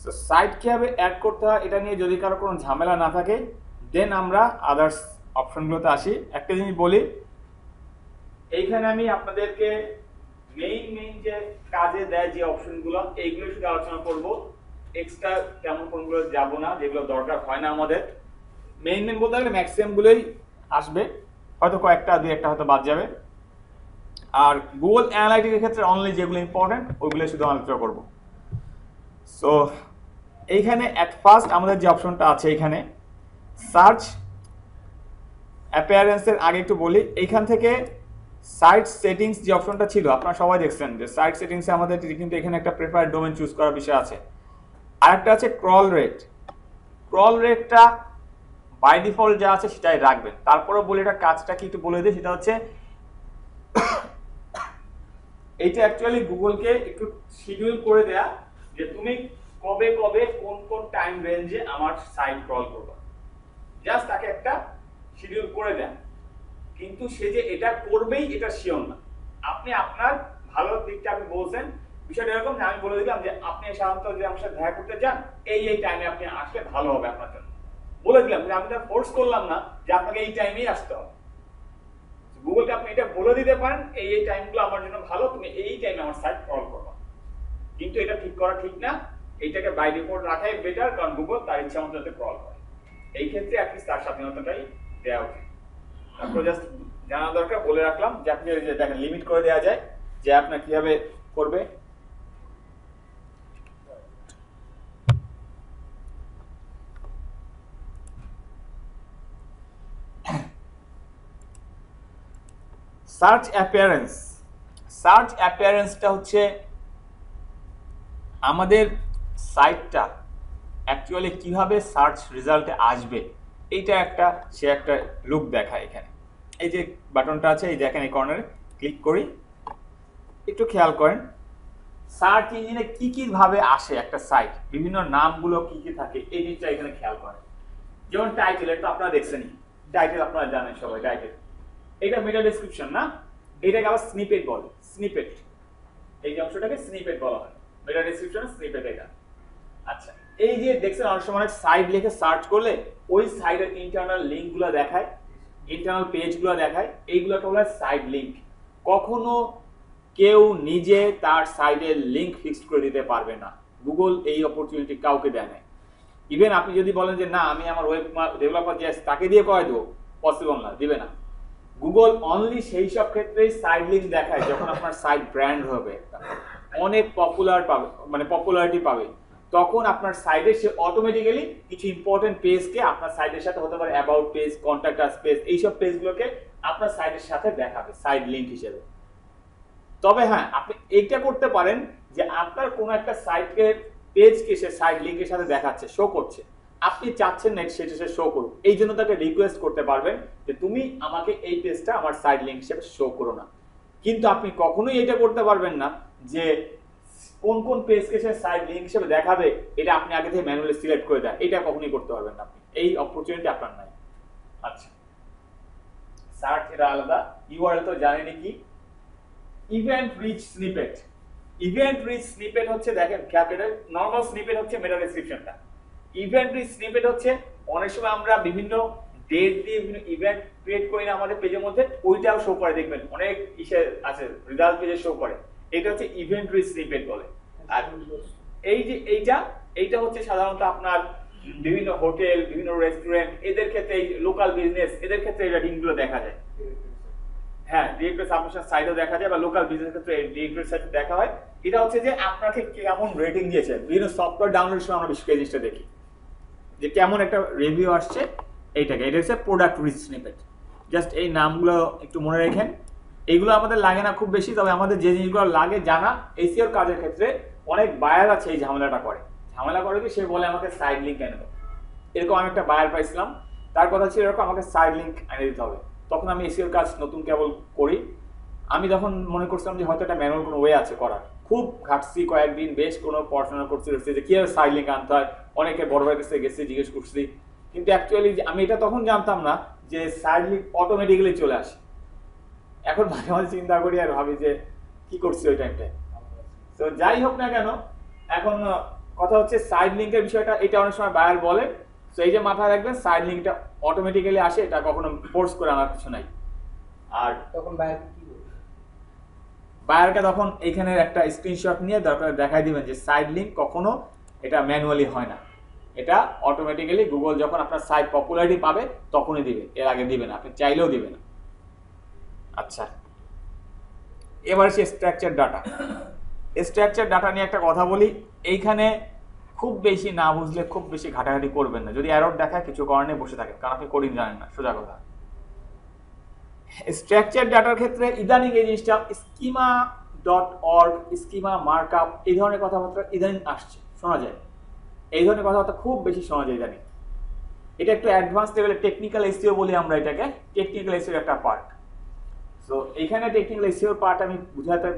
সো সাইট কীভাবে অ্যাড করতে হয় এটা নিয়ে যদি কারো কোনো ঝামেলা না থাকে দেন আমরা আদার্স অপশনগুলোতে আসি। একটা জিনিস বলি, এইখানে আমি আপনাদেরকে মেইন যে কাজে দেয় যে অপশনগুলো এইগুলো শুধু আলোচনা করব, এক্সট্রা তেমন কোনগুলো যাব না যেগুলো দরকার হয় না আমাদের। মেইন বলতে গেলে ম্যাক্সিমামগুলোই আসবে, হয়তো কয়েকটা দুই একটা হয়তো বাদ যাবে। আর গুগল অ্যানালাইটিকের ক্ষেত্রে অনলি যেগুলো ইম্পর্টেন্ট ওইগুলো শুধু আলোচনা করব। সো এইখানে অ্যাট ফার্স্ট আমাদের যে অপশনটা আছে এখানে সার্চ অ্যাপিয়ারেন্সের আগে একটু বলি, এইখান থেকে সাইট সেটিংস যে অপশনটা ছিল আপনারা সবাই দেখছেন যে সাইট সেটিংসে আমাদের কিন্তু এখানে একটা প্রেফারেড ডোমেন চুজ করার বিষয় আছে। আরেকটা আছে ক্রল রেট। ক্রল রেটটা বাই ডিফল্ট যা আছে সেটাই রাখবেন। তারপরেও বলে এটা কাজটা কি একটু বলে দিই, সেটা হচ্ছে এইটা অ্যাকচুয়ালি গুগলকে একটু শিডিউল করে দেয়া যে তুমি কবে কবে কোন টাইম রেঞ্জে আমার সাইট ক্রল করবে, জাস্ট তাকে একটা শিডিউল করে দেন। কিন্তু সে যে এটা করবেই এটা শিওর না। আপনি আপনার ভালো দিকটা আপনি বলছেন, বিষয়টা এরকম যে আমি বলে দিলাম যে আপনি সাধারণত যে আমার সাথে দেখা করতে চান এই টাইমে আপনি আসলে ভালো হবে আপনার জন্য, বলে দিলাম যে আমি তো ফোর্স করলাম না যে আপনাকে এই টাইমেই আসতে হবে। গুগলকে আপনি এটা বলে দিতে পারেন এই টাইমগুলো আমার জন্য ভালো, তুমি এই টাইমে আমার সাইট ক্রল করবে। কিন্তু এটা ঠিক করা ঠিক না, এইটাকে বাই ডিফল্ট রাখাই বেটার, কারণ গুগল তার ইচ্ছা মতো যাতে ক্রল করে। এই ক্ষেত্রে অ্যাটলিস্ট তার স্বাধীনতাটাই দেওয়া উচিত। তারপর জাস্ট জানা দরকার বলে রাখলাম যে আপনি দেখেন লিমিট করে দেওয়া যায় যে আপনার কিভাবে করবে। Search appearance. সার্চ অ্যাপিয়ারেন্সটা হচ্ছে আমাদের সাইটটা অ্যাকচুয়ালি কিভাবে সার্চ রেজাল্টে আসবে এইটা সে একটা লুক দেখায়। এখানে এই যে বাটনটা আছে, এই দেখেন এই কর্নারে ক্লিক করি, একটু খেয়াল করেন সার্চ ইঞ্জিনে কি ভাবে আসে একটা সাইট, বিভিন্ন নামগুলো কি থাকে এই জিনিসটা এখানে খেয়াল করেন। যেমন টাইটেল, এটা আপনারা দেখছেনই, টাইটেল আপনারা জানেন সবাই টাইটেল, এটা মেটা ডেসক্রিপশন না, এটাকে আবার স্নিপেট বলে। স্নিপেট এই যে অংশটাকে স্নিপেট বলা হয়, মেটা ডেসক্রিপশন স্নিপেট এটা। আচ্ছা, এই যে দেখছেন অনেক সময় সাইট লিখে সার্চ করলে ওই সাইটের ইন্টারনাল লিঙ্কগুলো দেখায়, ইন্টারনাল পেজগুলো দেখায়, এইগুলোকে বলা হয় সাইট লিঙ্ক। কখনো কেউ নিজে তার সাইটের লিঙ্ক ফিক্সড করে দিতে পারবে না, গুগল এই অপরচুনিটি কাউকে দেয় না। ইভেন আপনি যদি বলেন যে না আমি আমার ওয়েব ডেভেলপার যে তাকে দিয়ে করে দেবো, পসিবল না, দিবে না। গুগল অনলি সেই সব ক্ষেত্রেই সাইট লিঙ্ক দেখায় যখন আপনার সাইট ব্র্যান্ড হবে, অনেক পপুলার পাবে, মানে পপুলারিটি পাবে, তখন আপনার সাইটে সে অটোমেটিক্যালি কিছু ইম্পর্টেন্ট পেজকে আপনার সাইটের সাথে, হতে পারে about page, contact us page, এইসব পেজগুলোকে আপনার সাইটের সাথে দেখাবে সাইট লিঙ্ক হিসেবে। তবে হ্যাঁ, আপনি এইটা করতে পারেন যে আপনার কোনো একটা সাইটকে পেজকে সে সাইট লিঙ্কের সাথে দেখাচ্ছে, শো করছে, আপনি চাচ্ছেন না সেটা সে শো করুক, এই জন্য তাকে রিকোয়েস্ট করতে পারবেন যে তুমি আমাকে এই পেজটা আমার সাইট লিঙ্ক হিসেবে শো করো না। কিন্তু আপনি কখনোই এটা করতে পারবেন না যে কোন পেজকে সে সাইট লিঙ্ক হিসেবে দেখাবে এটা আপনি আগে থেকে ম্যানুয়ালি সিলেক্ট করে দেন, এটা কখনোই করতে পারবেন না আপনি, এই অপরচুনিটি আপনার নাই। আচ্ছা, সার্চ এটা আলাদা। ইউআরএল তো জানেনই কি, event rich snippet. Event rich snippet হচ্ছে, দেখেন ক্যাপিটাল, নরমাল স্নিপেট হচ্ছে মেটা ডেসক্রিপশনটা। ইভেন্ট রিচ স্নিপেট হচ্ছে অনেক সময় আমরা বিভিন্ন ডেট দিয়ে বিভিন্ন ইভেন্ট ক্রিয়েট করি না আমাদের পেজের মধ্যে, ওইটাও শো করে, দেখবেন অনেক ইসে আছে রেজাল্ট পেজে শো করে, এটা হচ্ছে ইভেন্ট রিচ স্নিপেট বলে। আর এই যে এইটা হচ্ছে সাধারণত আপনার বিভিন্ন হোটেল, বিভিন্ন রেস্টুরেন্ট, এদের ক্ষেত্রে, লোকাল বিজনেস, এদের ক্ষেত্রে এই রেটিংগুলো দেখা যায়। হ্যাঁ, ডিরেক্টরি সাবমিশন সাইটও দেখা যায়, বা লোকাল বিজনেস ক্ষেত্রে ডিরেক্টরি সাইট দেখা হয়। এটা হচ্ছে যে আপনাকে কেমন রেটিং দিয়েছে, বিভিন্ন সফটওয়্যার ডাউনলোডের সময় আমরা বেশি জিনিসটা দেখি যে কেমন একটা রিভিউ আসছে, এটা হচ্ছে প্রোডাক্ট রিচ স্নিপেট। জাস্ট এই নামগুলো একটু মনে রাখেন, এইগুলো আমাদের লাগে না খুব বেশি, তবে আমাদের যে জিনিসগুলো লাগে জানা, এসইওর কাজের ক্ষেত্রে অনেক বায়ার আছে এই ঝামেলা করে কি, সে বলে আমাকে সাইড লিঙ্ক এনে দাও। এরকম আমি একটা বায়ার পাইছিলাম, তার কথা ছিল এরকম আমাকে সাইড লিঙ্ক এনে দিতে হবে। তখন আমি এসইওর কাজ নতুন কেবল করি, আমি তখন মনে করছিলাম যে হয়তো একটা ম্যানুয়াল কোনো ওয়ে আছে করার, খুব ঘাটছি কয়েকদিন, বেশ কোনো পড়াশোনা করছি যে কীভাবে সাইড লিঙ্ক আনতে হয়, অনেকে বড় ভাইয়ের কাছে গেছি, জিজ্ঞেস করছি, কিন্তু অ্যাকচুয়ালি আমি এটা তখন জানতাম না যে সাইড লিঙ্ক অটোমেটিক্যালি চলে আসে। এখন মাঝে মাঝে চিন্তা করি আর ভাবি যে কি করছি ওই টাইমটায়। তো যাই হোক না কেন, এখন কথা হচ্ছে সাইড লিঙ্কের বিষয়টা, এটা অনেক সময় বায়ার বলে। তো এই যে মাথায় রাখবেন, সাইড লিঙ্কটা অটোমেটিক্যালি আসে, এটা কখনো ফোর্স করে আনার কিছু নাই। আর তখন বায়ার কি করবে? বায়ারকে তখন এইখানে একটা স্ক্রিনশট নিয়ে দরকার দেখাই দিবেন যে সাইড লিঙ্ক কখনো এটা ম্যানুয়ালি হয় না, এটা অটোমেটিক্যালি গুগল যখন আপনার সাইট পপুলারিটি পাবে তখনই দিবে, এর আগে দিবে না, আপনি চাইলেও দিবে না। আচ্ছা, এবার সে স্ট্রাকচার ডাটা। স্ট্রাকচার ডাটা নিয়ে একটা কথা বলি, এইখানে খুব বেশি না বুঝলে খুব বেশি ঘাটাঘাটি করবেন না। যদি এরর দেখায় কিছু কারণে বসে থাকেন, কারণ আপনি কোডিং জানেন না, সোজা কথা। স্ট্রাকচার ডাটার ক্ষেত্রে ইদানিং এই জিনিসটা schema.org, স্কিমা মার্কআপ, এই ধরনের কথাবার্তা ইদানিং আসছে, শোনা যায়। এই ধরনের কথাবার্তা খুব বেশি শোনা যায় ইদানিং। এটা একটু অ্যাডভান্স লেভেলের টেকনিক্যাল এসইও বলি আমরা এটাকে, টেকনিক্যাল এসইওর একটা পার্ট। সো এইখানে টেকনিক্যাল এসইওর পার্ট আমি বুঝাতে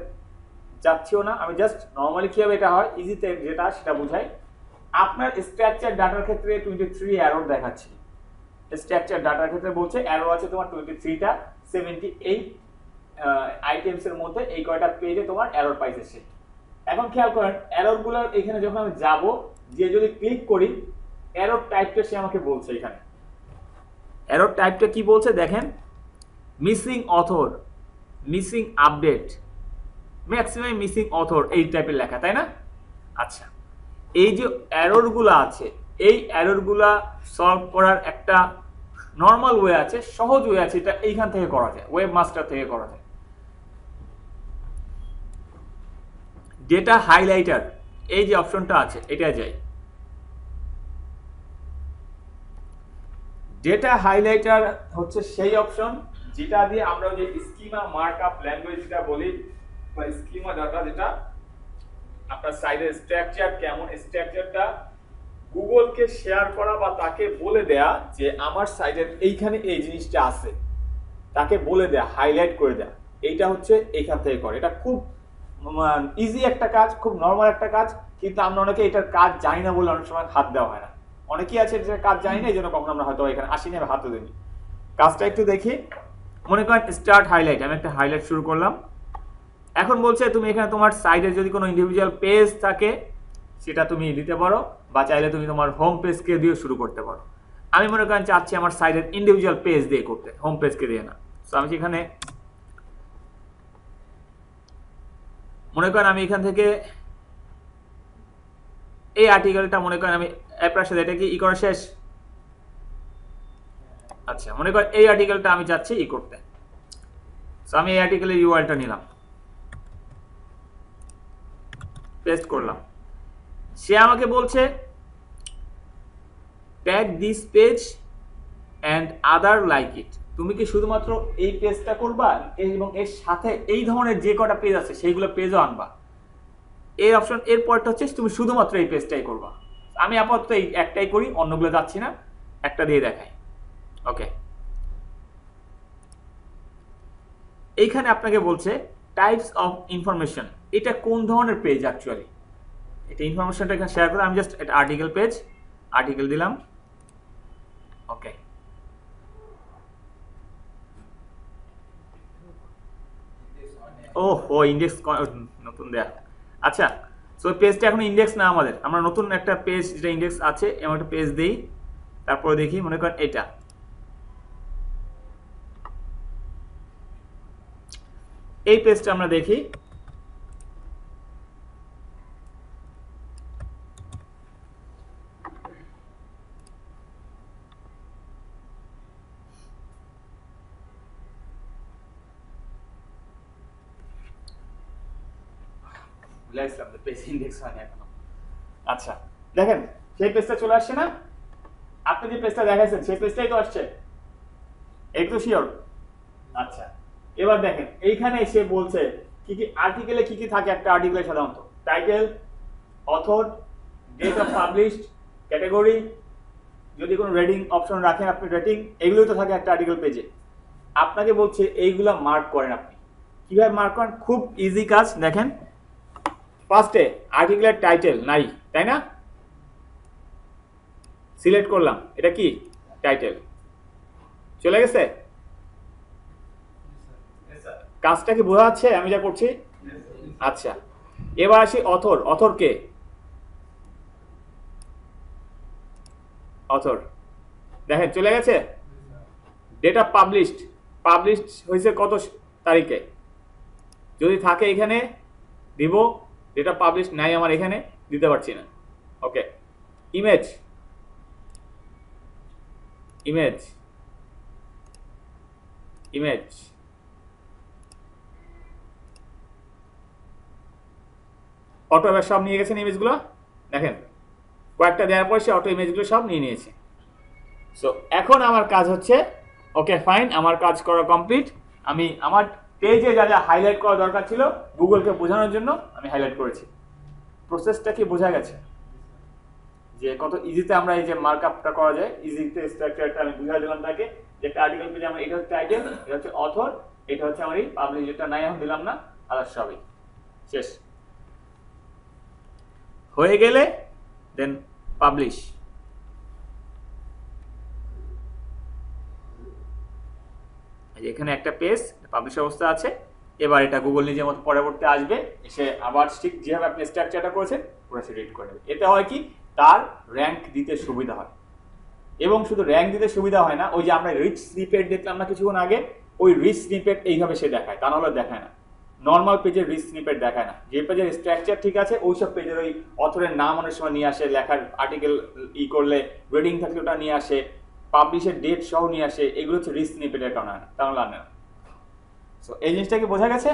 যাচ্ছিও না, আমি জাস্ট নর্মালি কিভাবে এটা হয় ইজিতে যেটা সেটা বুঝাই। আপনার স্ট্রাকচার ডাটার ক্ষেত্রে 23 এরর দেখাচ্ছে। স্ট্রাকচার ডাটার ক্ষেত্রে বলছে এরর আছে তোমার 23টা, 78 আইটেমস এর মধ্যে এই কয়টা পেজে তোমার এরর পাইছে সে। এখন খেয়াল করেন এররগুলোর এখানে যখন আমি যাব, যে যদি ক্লিক করি, এরর টাইপটা সে আমাকে বলছে। এখানে এরর টাইপটা কি বলছে দেখেন, missing author, missing update, maximum missing author, এই টাইপের লেখা, তাই না? আচ্ছা, এই যে এররগুলো আছে, এই এররগুলা সলভ করার একটা নর্মাল ওয়ে আছে, সহজ ওয়ে আছে, এটা এইখান থেকে করা যায়, ওয়েব মাস্টার থেকে করা যায়। ডেটা হাইলাইটার, এই যে অপশনটা আছে এটা যাই। ডেটা হাইলাইটার হচ্ছে সেই অপশন যেটা দিয়ে আমরা যে স্কিমা মার্কআপ ল্যাঙ্গুয়েজ যেটা বলি, বা স্কিমা ডাটা, যেটা আপনার সাইডের স্ট্রাকচার কেমন, স্ট্রাকচারটা গুগলকে শেয়ার করা বা তাকে বলে দেয়া যে আমার সাইডের এইখানে এই জিনিসটা আছে, তাকে বলে দেয়া, হাইলাইট করে দেয়া, এইটা হচ্ছে এইখান থেকে করে। এটা খুব ইজি একটা কাজ, খুব নর্মাল একটা কাজ, কিন্তু আমরা অনেকে এটার কাজ জানি না বলে অনেক সময় হাত দেওয়া হয় না। অনেকেই আছে যে কাজ জানি না, এই জন্য কখনো আমরা হয়তো এখানে আসিনি, আমি হাতও দিইনি। কাজটা একটু দেখি। মনে করেন স্টার্ট হাইলাইট, আমি একটা হাইলাইট শুরু করলাম। এখন বলছে তুমি এখানে তোমার সাইডের যদি কোনো ইন্ডিভিজুয়াল পেজ থাকে সেটা তুমি দিতে পারো, বা চাইলে তুমি তোমার হোম পেজকে দিয়ে শুরু করতে পারো। আমি মনে করেন চাচ্ছি আমার সাইডের ইন্ডিভিজুয়াল পেজ দিয়ে করতে, হোম পেজকে দিয়ে না। তো আমি সেখানে মনে করেন আমি এখান থেকে এই আর্টিকেলটা মনে করেন আমি অ্যাপ্রার সাথে এটা কি ই করা শেষ? আচ্ছা, মনে করেন এই আর্টিকেলটা আমি চাচ্ছি ই করতে। তো আমি এই আর্টিকেলের ইউআরএলটা নিলাম, পেস্ট করলাম। সে আমাকে বলছে tag this page and other like it. তুমি কি শুধুমাত্র এই পেজটা করবা এবং এর সাথে এই ধরনের যে কটা পেজ আছে সেইগুলো পেজও আনবা? এই অপশন, এর পরটা হচ্ছে তুমি শুধুমাত্র এই পেজটাই করবা। আমি আপাতত এই একটাই করি, অন্যগুলো যাচ্ছি না, একটা দিয়ে দেখাই। ওকে, এইখানে আপনাকে বলছে টাইপস অফ ইনফরমেশন, এটা কোন ধরনের পেজ অ্যাকচুয়ালি, এটা ইনফরমেশনটা এখানে শেয়ার করে। আমি জাস্ট এটা আর্টিকেল পেজ, আর্টিকেল দিলাম। ওকে, ও ইন্ডেক্স নতুন দেয়া। আচ্ছা, সো পেজটা এখন ইন্ডেক্স না আমাদের, আমরা নতুন একটা পেজ যেটা ইন্ডেক্স আছে এমন একটা পেজ দেই। তারপরে দেখি, মনে করেন এটা, এই পেজটা আমরা দেখি। আচ্ছা, দেখেন সেই পেজটা চলে আসছে না? আপনি যে পেজটা দেখাইছেন সেই পেজটাই তো আসছে, এই তো শিওর। আচ্ছা, এবার দেখেন এইখানে এসে বলছে কি কি আর্টিকেলে কি কি থাকে। একটা আর্টিকেলে সাধারণত title, author, date of published, category, যদি কোনো রেটিং অপশন রাখেন আপনি রেটিং, এগুলোই তো থাকে একটা আর্টিকেল পেজে। আপনাকে বলছে এইগুলা মার্ক করেন। আপনি কিভাবে মার্ক করেন? খুব ইজি কাজ। দেখেন ফার্স্টে আর্টিকেলের টাইটেল নাই, তাই না? সিলেক্ট করলাম, এটা কি টাইটেল, চলে গেছে। কাজটা কি বোঝা যাচ্ছে আমি যা করছি? আচ্ছা, এবার আসি অথর। অথর কে? অথর দেখেন চলে গেছে। ডেটা পাবলিশড হয়েছে কত তারিখে, যদি থাকে এখানে দিব, ডেটা পাবলিশ নাই আমার এখানে দিতে পারছি না। ওকে, ইমেজ ইমেজ ইমেজ অটো এবার সব নিয়ে গেছেন ইমেজগুলো, দেখেন কয়েকটা দেওয়ার পর সে অটো ইমেজগুলো সব নিয়ে নিয়েছে। সো এখন আমার কাজ হচ্ছে, ওকে ফাইন, আমার কাজ করা কমপ্লিট। আমি আমার পেজে যা যা হাইলাইট করা দরকার ছিল গুগলকে বোঝানোর জন্য আমি হাইলাইট করেছি। প্রসেসটা কি বোঝা গেছে যে কত ইজিতে আমরা এই যে মার্কআপটা করা যায়, ইজিতে স্ট্রাকচারটা আমি বুঝাই দিলাম তাকে যে একটা আর্টিকেল পেজে আমরা এটা হচ্ছে টাইটেল, এটা হচ্ছে অথর, এটা হচ্ছে আমার এই পাবলিশ, যেটা নাই এখন দিলাম না, আলাদা সবই শেষ হয়ে গেলে দেন পাবলিশ। এখানে একটা পেজ পাবলিশ অবস্থা আছে। এবার এটা গুগল নিজের মতো পরবর্তী আসবে, এসে আবার ঠিক যেভাবে আপনি স্ট্রাকচারটা করেছেন পুরো সে রিড করে নেবে। এতে হয় কি, তার র্যাঙ্ক দিতে সুবিধা হয়। এবং শুধু র্যাঙ্ক দিতে সুবিধা হয় না, ওই যে আমরা রিচ স্নিপেট দেখলাম না কিছুক্ষণ আগে, ওই রিচ স্নিপেট এইভাবে সে দেখায়, তা নাহলে দেখায় না। নর্মাল পেজের রিচ স্নিপেট দেখায় না। যে পেজের স্ট্রাকচার ঠিক আছে ওই সব পেজের ওই অথরের নাম অনেক সময় নিয়ে আসে, লেখার আর্টিকেল করলে রেডিং থাকলে ওটা নিয়ে আসে, পাবলিশের ডেট সহ নিয়ে আসে, এগুলো হচ্ছে রিচ স্নিপেটের কারণে হয় না, তা নাহলে আনে না। সো এই জিনিসটা কি বোঝা গেছে?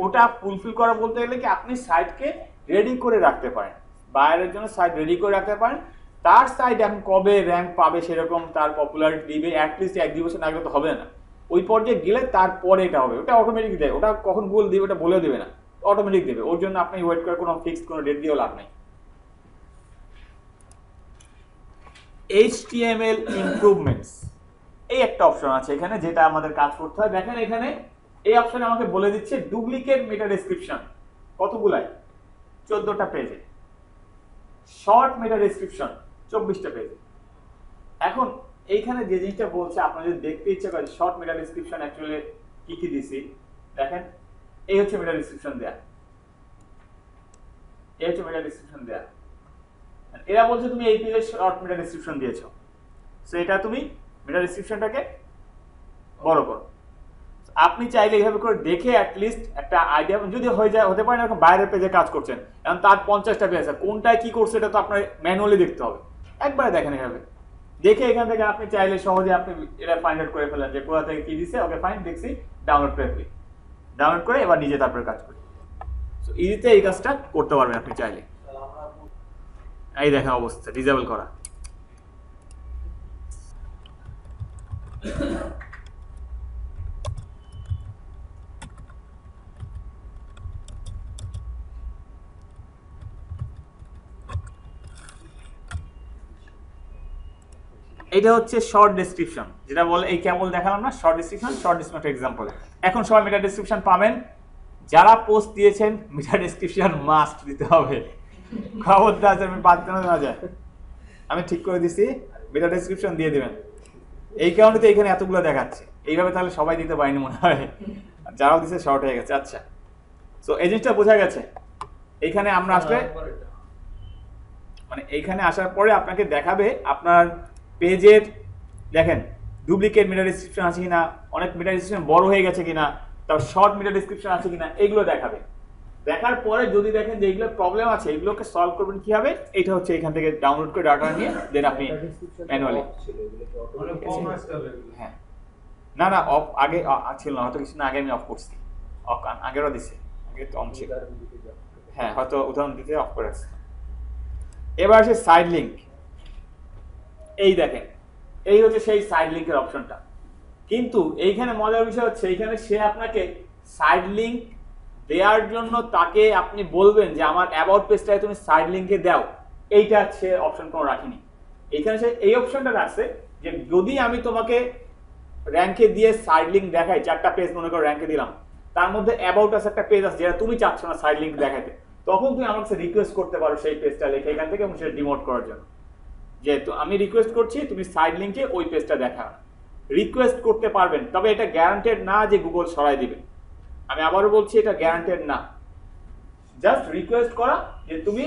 ওটা ফুলফিল করা বলতে গেলে কি আপনি সাইটকে রেডি করে রাখতে পারেন, বাইরের জন্য সাইট রেডি করে রাখতে পারেন। তার সাইট এখন কবে র্যাঙ্ক পাবে সেরকম তার পপুলারিটি দিবে, অ্যাটলিস্ট 1-2 বছর আগে তো হবে না, ওই পর্যায়ে গেলে তারপরে এটা হবে। ওটা অটোমেটিক দেয়, ওটা কখন গুগল দিবে ওটা বলেও দেবে না, অটোমেটিক দেবে। ওর জন্য আপনি ওয়েট করে কোনো ফিক্সড কোনো ডেট দিয়েও লাভ নেই। HTML ইমপ্রুভমেন্টস এই একটা অপশন আছে এখানে, যেটা আমাদের কাজ করতে হয়। দেখেন এখানে এই অপশনে আমাকে বলে দিচ্ছে ডুপ্লিকেট মেটা ডেসক্রিপশন কতগুলাই, 14টা পেজে, শর্ট মেটা ডেসক্রিপশন 24টা পেজে। এখন এইখানে যে জিনিসটা বলছে, আপনার যদি দেখতে ইচ্ছা করে শর্ট মেটা ডেসক্রিপশন অ্যাকচুয়ালি কি কি দিছি, দেখেন এই হচ্ছে মেটা ডেসক্রিপশন দেয়া, এই হচ্ছে মেটা ডেসক্রিপশন দেয়া। এরা বলছে তুমি এই পেজে শর্ট মেটা ডেসক্রিপশন দিয়েছো, সো এটা তুমি মেটা ডেসক্রিপশনটাকে বড় করো। আপনি চাইলে এইভাবে করে দেখে অ্যাটলিস্ট একটা আইডিয়া যদি হয়ে যায়, হতে পারে না এরকম বাইরের পেজে কাজ করছেন, এখন তার 50টা পেজ আছে, কোনটায় কি করছে এটা তো আপনার ম্যানুয়ালি দেখতে হবে। একবারে দেখেন এভাবে দেখে এখান থেকে আপনি চাইলে সহজে আপনি এটা ফাইন্ড আউট করে ফেলেন যে কোথা থেকে কি দিছে, ওকে ফাইন দেখছি, ডাউনলোড করে ফেলি, ডাউনলোড করে এবার নিজে তারপরে কাজ করি। সো ইজিতে এই কাজটা করতে পারবেন আপনি চাইলে। এই দেখেন অবস্থা ডিসেবল করা। এটা হচ্ছে শর্ট ডেসক্রিপশন, যেটা বলে এই কেবল দেখালাম না, শর্ট ডেসক্রিপশন এক্সাম্পল। এখন সবাই মেটা ডেসক্রিপশন পাবেন, যারা পোস্ট দিয়েছেন মেটা ডেসক্রিপশন মাস্ট দিতে হবে, খবরদার আমি বাদ দেওয়া না যায়। আমি ঠিক করে দিছি, মেটা ডেসক্রিপশন দিয়ে দিবেন। এই কারণে তো এখানে এতগুলো দেখাচ্ছে, এইভাবে তাহলে সবাই দিতে পারেনি মনে হয়, যারাও দিছে শর্ট হয়ে গেছে। আচ্ছা, সো এই জিনিসটা বোঝা গেছে। এইখানে আমরা আসলে মানে এইখানে আসার পরে আপনাকে দেখাবে আপনার পেজের, দেখেন ডুপ্লিকেট মেটা ডেসক্রিপশন আছে কিনা, অনেক মেটা ডেসক্রিপশন বড় হয়ে গেছে কিনা, তারপর শর্ট মেটা ডেসক্রিপশন আছে কিনা, এগুলো দেখাবে। দেখার পরে যদি দেখেন যে এগুলো প্রবলেম আছে, এগুলোকে সলভ করবেন কিভাবে, এটা হচ্ছে এখান থেকে ডাউনলোড করে ডাটা নিয়ে দেন আপনি ম্যানুয়ালি। হ্যাঁ, না না অফ আগে ছিল না, হয়তো কিছুদিন আগে আমি অফ করছি, অফ আগেরও দিছি, আগে তো অন ছিল। হ্যাঁ, হয়তো উদাহরণ দিতে অফ করে আছে। এবার আসে সাইড লিঙ্ক। এই দেখেন এই হচ্ছে সেই সাইড লিঙ্কের অপশনটা, কিন্তু এইখানে মজার বিষয় হচ্ছে এইখানে সে আপনাকে সাইড লিঙ্ক দেওয়ার জন্য তাকে আপনি বলবেন যে আমার অ্যাবাউট পেজটায় তুমি সাইড লিঙ্কে দাও, এইটা সে অপশন কোনো রাখিনি। এইখানে সে এই অপশনটা রাখছে যে যদি আমি তোমাকে র্যাঙ্কে দিয়ে সাইড লিঙ্ক দেখাই, 4টা পেজ মনে করো র্যাঙ্কে দিলাম, তার মধ্যে অ্যাবাউট আছে একটা পেজ আছে যেটা তুমি চাচ্ছ না সাইড লিঙ্ক দেখাতে, তখন তুমি আমার কাছে রিকোয়েস্ট করতে পারো সেই পেজটা লিখে এখান থেকে এবং সেটা ডিমোট করার জন্য, যেহেতু আমি রিকোয়েস্ট করছি তুমি সাইড লিঙ্কে ওই পেজটা দেখা। রিকোয়েস্ট করতে পারবেন, তবে এটা গ্যারান্টেড না যে গুগল সরাই দিবে। আমি আবারও বলছি এটা গ্যারান্টেড না, জাস্ট রিকোয়েস্ট করা যে তুমি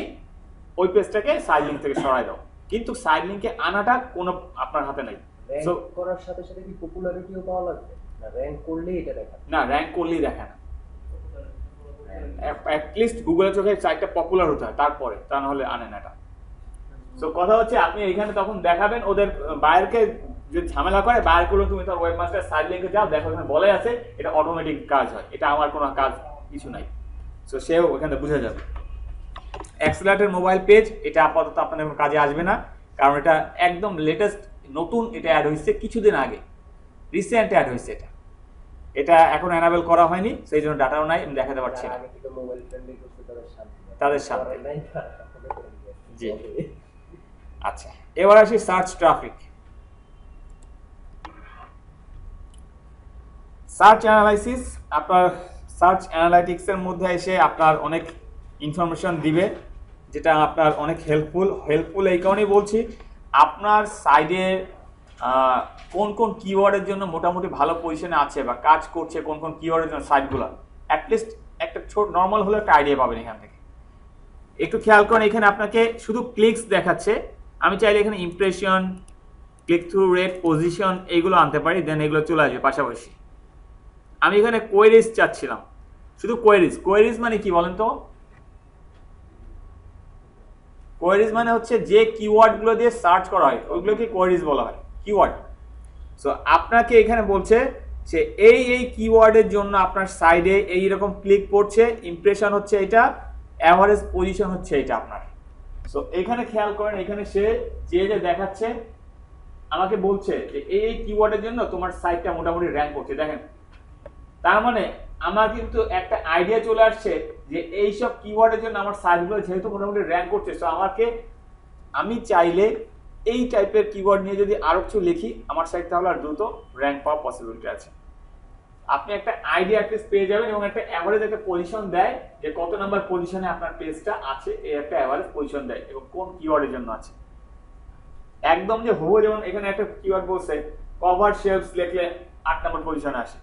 ওই পেজটাকে সাইড লিঙ্ক থেকে সরাই দাও, কিন্তু সাইড লিঙ্কে আনাটা কোনো আপনার হাতে নাই। সো র্যাঙ্ক করার সাথে সাথে কি পপুলারিটিও পাওয়া লাগবে, না র্যাঙ্ক করলেই এটা দেখা? না, র্যাঙ্ক করলেই দেখে না, অ্যাটলিস্ট গুগলের চোখে সাইটটা পপুলার হতে হয় তারপরে, তা না হলে আনে না এটা। সো কথা হচ্ছে আপনি এখানে তখন দেখাবেন ওদের বায়ারকে, যদি ঝামেলা করে বায়ার করলে তুমি তোর ওয়েবমাস্টার সাইড লিঙ্কে যাও, দেখো এখানে বলে আছে, এটা অটোমেটিক কাজ হয়, এটা আমার কোনো কাজ কিছু নাই। সো সেও ওখানে বুঝে যাবে। অ্যাক্সেলারেটর মোবাইল পেজ, এটা আপাতত আপনাদের কোনো কাজে আসবে না, কারণ এটা একদম লেটেস্ট, নতুন, এটা অ্যাড হয়েছে কিছুদিন আগে, রিসেন্ট অ্যাড হয়েছে এটা। এটা এখন এনাবেল করা হয়নি, সেই জন্য ডাটাও নাই, আমি দেখাতে পারছি না। আগে থেকে মোবাইল ফ্রেন্ডলি করতে তাদের সাথে। নাই জি। আচ্ছা, এবার আসি সার্চ ট্রাফিক। সার্চ অ্যানালাইসিস, আপনার সার্চ অ্যানালাইটিক্সের মধ্যে এসে আপনার অনেক ইনফরমেশন দিবে, যেটা আপনার অনেক হেল্পফুল এই কারণেই বলছি, আপনার সাইডে কোন কোন কিওয়ার্ডের জন্য মোটামুটি ভালো পজিশনে আছে বা কাজ করছে, কোন কোন কিওয়ার্ডের জন্য সাইটগুলো, অ্যাটলিস্ট একটা ছোট নর্মাল হলে একটা আইডিয়া পাবেন এখান থেকে। একটু খেয়াল করেন, এখানে আপনাকে শুধু ক্লিকস দেখাচ্ছে, আমি চাইলে এখানে impression, click through rate, position এইগুলো আনতে পারি, দেন এগুলো চলে আসবে পাশাপাশি। আমি এখানে কোয়েরিজ চাচ্ছিলাম, শুধু কোয়েরিজ মানে কি বলেন তো? কোয়েরিজ মানে হচ্ছে যে কিওয়ার্ডগুলো দিয়ে সার্চ করা হয় ওইগুলোকে কোয়েরিজ বলা হয়, কিওয়ার্ড। সো আপনাকে এখানে বলছে যে এই কিওয়ার্ডের জন্য আপনার সাইডে এইরকম ক্লিক পড়ছে, ইমপ্রেশন হচ্ছে এটা, অ্যাভারেজ পজিশন হচ্ছে এটা আপনার। সো এখানে খেয়াল করেন, এখানে সে যে দেখাচ্ছে আমাকে বলছে যে এই কিওয়ার্ডের জন্য তোমার সাইটটা মোটামুটি র্যাঙ্ক করছে। দেখেন, তার মানে আমার কিন্তু একটা আইডিয়া চলে আসছে যে এইসব কিওয়ার্ডের জন্য আমার সাইটগুলো যেহেতু মোটামুটি র্যাঙ্ক করছে, সো আমি চাইলে এই টাইপের কিওয়ার্ড নিয়ে যদি আরো কিছু লিখি, আমার সাইট তাহলে আর দ্রুত র্যাঙ্ক পাওয়ার পসিবিলিটি আছে। আপনি একটা আইডিয়া অ্যাটলিস্ট পেয়ে যাবেন, এবং একটা অ্যাভারেজ একটা পজিশন দেয় যে কত নাম্বার পজিশনে আপনার পেজটা আছে, এই একটা অ্যাভারেজ পজিশন দেয় এবং কোন কিওয়ার্ডের জন্য আছে। একদম যে হবো, যেমন এখানে একটা কিওয়ার্ড বলছে কভার শেলফস, লিখলে 8 নম্বর পজিশনে আসে।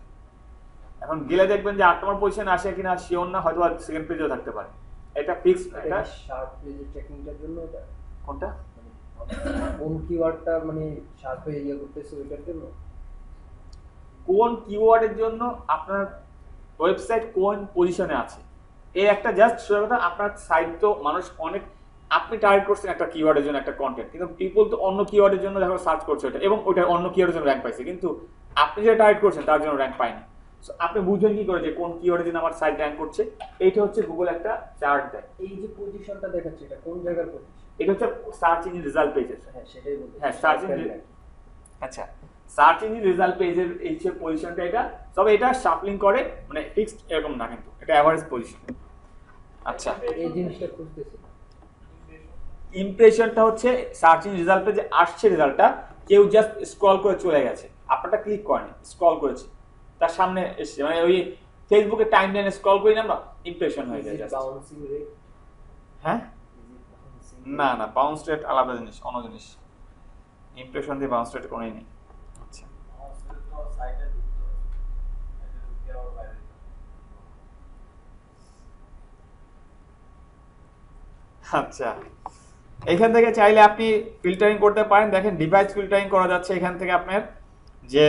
এখন গেলে দেখবেন যে 8 নম্বর পজিশনে আসে কিনা শিওর না, হয়তো সেকেন্ড পেজেও থাকতে পারে। এটা ফিক্সড। এটা শার্প পেজের চেকিংটার জন্য, এটা কোনটা কোন কিওয়ার্ডটা মানে শার্প হয়ে ইয়ে করতেছে ওইটার জন্য, কোন কিওয়ার্ডের জন্য আপনার ওয়েবসাইট কোন পজিশনে আছে, এই একটা জাস্ট কথা। আপনার সাইট তো মানুষ অনেক, আপনি টার্গেট করছেন একটা কিওয়ার্ডের জন্য একটা কন্টেন্ট, কিন্তু পিপল তো অন্য কিওয়ার্ডের জন্য দেখো সার্চ করছে ওটা, এবং ওইটা অন্য কিওয়ার্ডের জন্য র্যাঙ্ক পাইছে, কিন্তু আপনি যেটা টার্গেট করছেন তার জন্য র্যাঙ্ক পায়নি। সো আপনি বুঝবেন কি করে যে কোন কিওয়ার্ডের জন্য আমার সাইট র্যাঙ্ক করছে? এইটা হচ্ছে গুগল একটা চার্ট দেয়। এই যে পজিশনটা দেখাচ্ছে এটা কোন জায়গার পজিশন? এটা হচ্ছে সার্চ ইঞ্জিন রেজাল্ট পেজের। হ্যাঁ সেটাই বলতে। হ্যাঁ, সার্চ ইঞ্জিন, আচ্ছা, সার্চ ইঞ্জিন রেজাল্ট পেজের এই যে পজিশনটা, এটা তবে এটা শাফলিং করে, মানে ফিক্সড এরকম না, কিন্তু এটা অ্যাভারেজ পজিশন। আচ্ছা, এই জিনিসটা খুঁজতেছি। ইমপ্রেশনটা হচ্ছে সার্চ ইঞ্জিন রেজাল্ট পেজে আসছে রেজাল্টটা, কেউ জাস্ট স্ক্রল করে চলে গেছে, আপনারটা ক্লিক করেনি, স্ক্রল করেছে, তার সামনে এসেছে, মানে ওই ফেসবুকে টাইমলাইনে স্ক্রল করি না আমরা, ইমপ্রেশন হয়ে যায় জাস্ট। Bouncing rate? হ্যাঁ, না না, বাউন্স রেট আলাদা জিনিস, অন্য জিনিস। ইমপ্রেশন দিয়ে বাউন্স রেট কোনোই নেই। আচ্ছা, আচ্ছা, এখান থেকে চাইলে আপনি ফিল্টারিং করতে পারেন। দেখেন, ডিভাইস ফিল্টারিং করা যাচ্ছে এখান থেকে আপনার, যে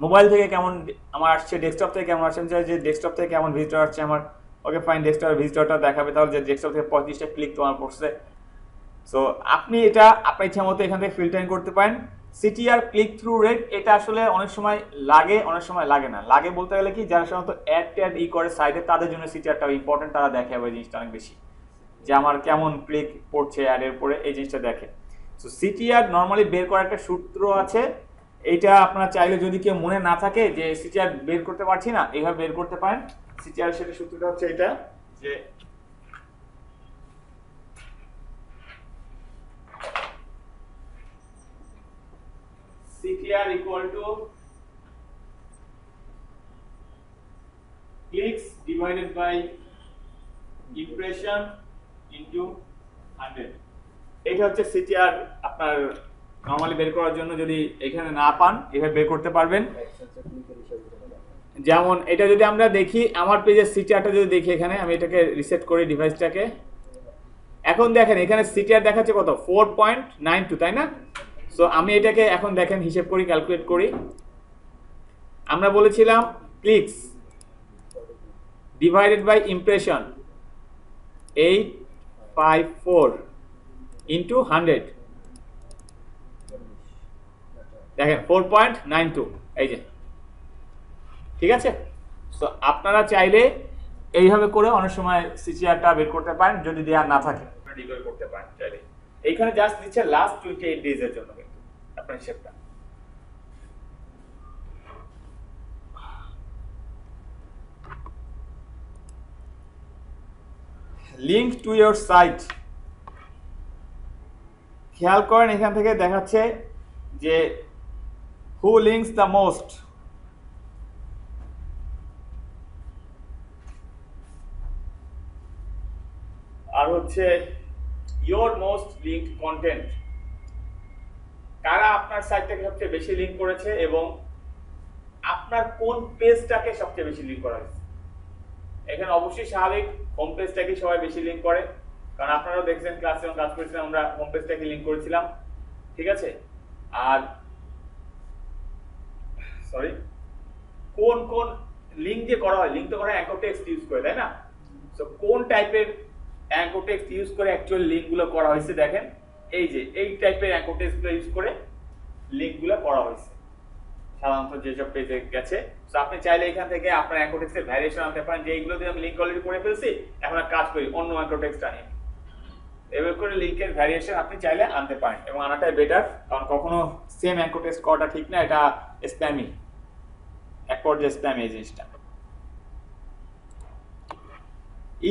মোবাইল থেকে কেমন আমার আসছে, ডেস্কটপ থেকে কেমন আসছে, যে ডেস্কটপ থেকে কেমন ভিজিটর আসছে আমার, ওকে ফাইন, ডেস্কটপের ভিজিটরটা দেখাবে, তাহলে যে ডেস্কটপ থেকে 35টা ক্লিক তোমার পড়ছে। সো আপনি এটা আপনার ইচ্ছা মতো এখান থেকে ফিল্টারিং করতে পারেন। সিটিআর, ক্লিক থ্রু রেট, এটা আসলে অনেক সময় লাগে, অনেক সময় লাগে না। লাগে বলতে গেলে কি, যারা সাধারণত অ্যাড করে সাইডে, তাদের জন্য সিটিআরটা ইম্পর্টেন্ট, তারা দেখে ওই জিনিসটা অনেক বেশি, যে আমার কেমন ক্লিক পড়ছে অ্যাডের পরে, এই জিনিসটা দেখে। সো সিটিআর নর্মালি বের করার একটা সূত্র আছে, এইটা আপনারা চাইলে যদি কেউ মনে না থাকে যে সিটিআর বের করতে পারছি না, এইভাবে বের করতে পারেন। সিটিআর সেটা সূত্রটা হচ্ছে এটা, যে CTR equal to clicks divided by impression into 100। এটা হচ্ছে CTR আপনার নরমালি বের করার জন্য, যদি এখানে না পান এভাবে বের করতে পারবেন। যেমন এটা যদি আমরা দেখি, আমার পেজের CTRটা যদি দেখি, এখানে আমি এটাকে রিসেট করি ডিভাইসটাকে, এখন দেখেন এখানে সিটিআর দেখাচ্ছে কত 4.92, তাই না? সো আমি এটাকে এখন দেখেন হিসেব করি, ক্যালকুলেট করি। আমরা বলেছিলাম clicks divided by impression 854 into 100, দেখেন 4.92, এই যে, ঠিক আছে? সো আপনারা চাইলে এইভাবে করে অনেক সময় সিটিআরটা বের করতে পারেন, যদি দেওয়া না থাকে ডিভাইড করতে পারেন চাইলে। এইখানে জাস্ট দিচ্ছে লাস্ট 28 ডেজ এর জন্য কিন্তু আপনার হিসেবটা। লিংক টু ইয়োর সাইট, খেয়াল করেন এখান থেকে দেখাচ্ছে যে হু লিঙ্কস দ্য মোস্ট, আর হচ্ছে ইয়োর মোস্ট লিঙ্কড কন্টেন্ট, কারা আপনার সাইটটাকে সবচেয়ে বেশি লিঙ্ক করেছে এবং আপনার কোন পেজটাকে সবচেয়ে বেশি লিঙ্ক করা হয়েছে। এখানে অবশ্যই স্বাভাবিক হোম পেজটাকে সবাই বেশি লিঙ্ক করে, কারণ আপনারাও দেখছেন ক্লাসে যখন কাজ করেছিলাম আমরা হোম পেজটাকে লিঙ্ক করেছিলাম, ঠিক আছে? আর সরি, কোন কোন লিঙ্ক যে করা হয়, লিঙ্ক তো করা হয় অ্যাঙ্কর টেক্সট ইউজ করে, তাই না? সো কোন টাইপের অ্যাঙ্কর টেক্সট ইউজ করে অ্যাকচুয়াল লিঙ্কগুলো করা হয়েছে, দেখেন এই যে এই টাইপের অ্যাঙ্কর টেক্সটগুলো ইউজ করে লিঙ্কগুলো করা হয়েছে সাধারণত যেসব পেজে গেছে। সো আপনি চাইলে এখান থেকে আপনার অ্যাঙ্কর টেক্সটের ভ্যারিয়েশন আনতে পারেন, যে এইগুলো দিয়ে আমি লিঙ্ক অলরেডি করে ফেলছি, এখন আর কাজ করি অন্য অ্যাঙ্কর টেক্সট আনি, এভাবে করে লিঙ্কের ভ্যারিয়েশন আপনি চাইলে আনতে পারেন এবং আনাটাই বেটার, কারণ কখনো সেম অ্যাঙ্কর টেক্সট করাটা ঠিক না, এটা স্প্যামি, এক পর্যায়ে স্প্যামি এই জিনিসটা।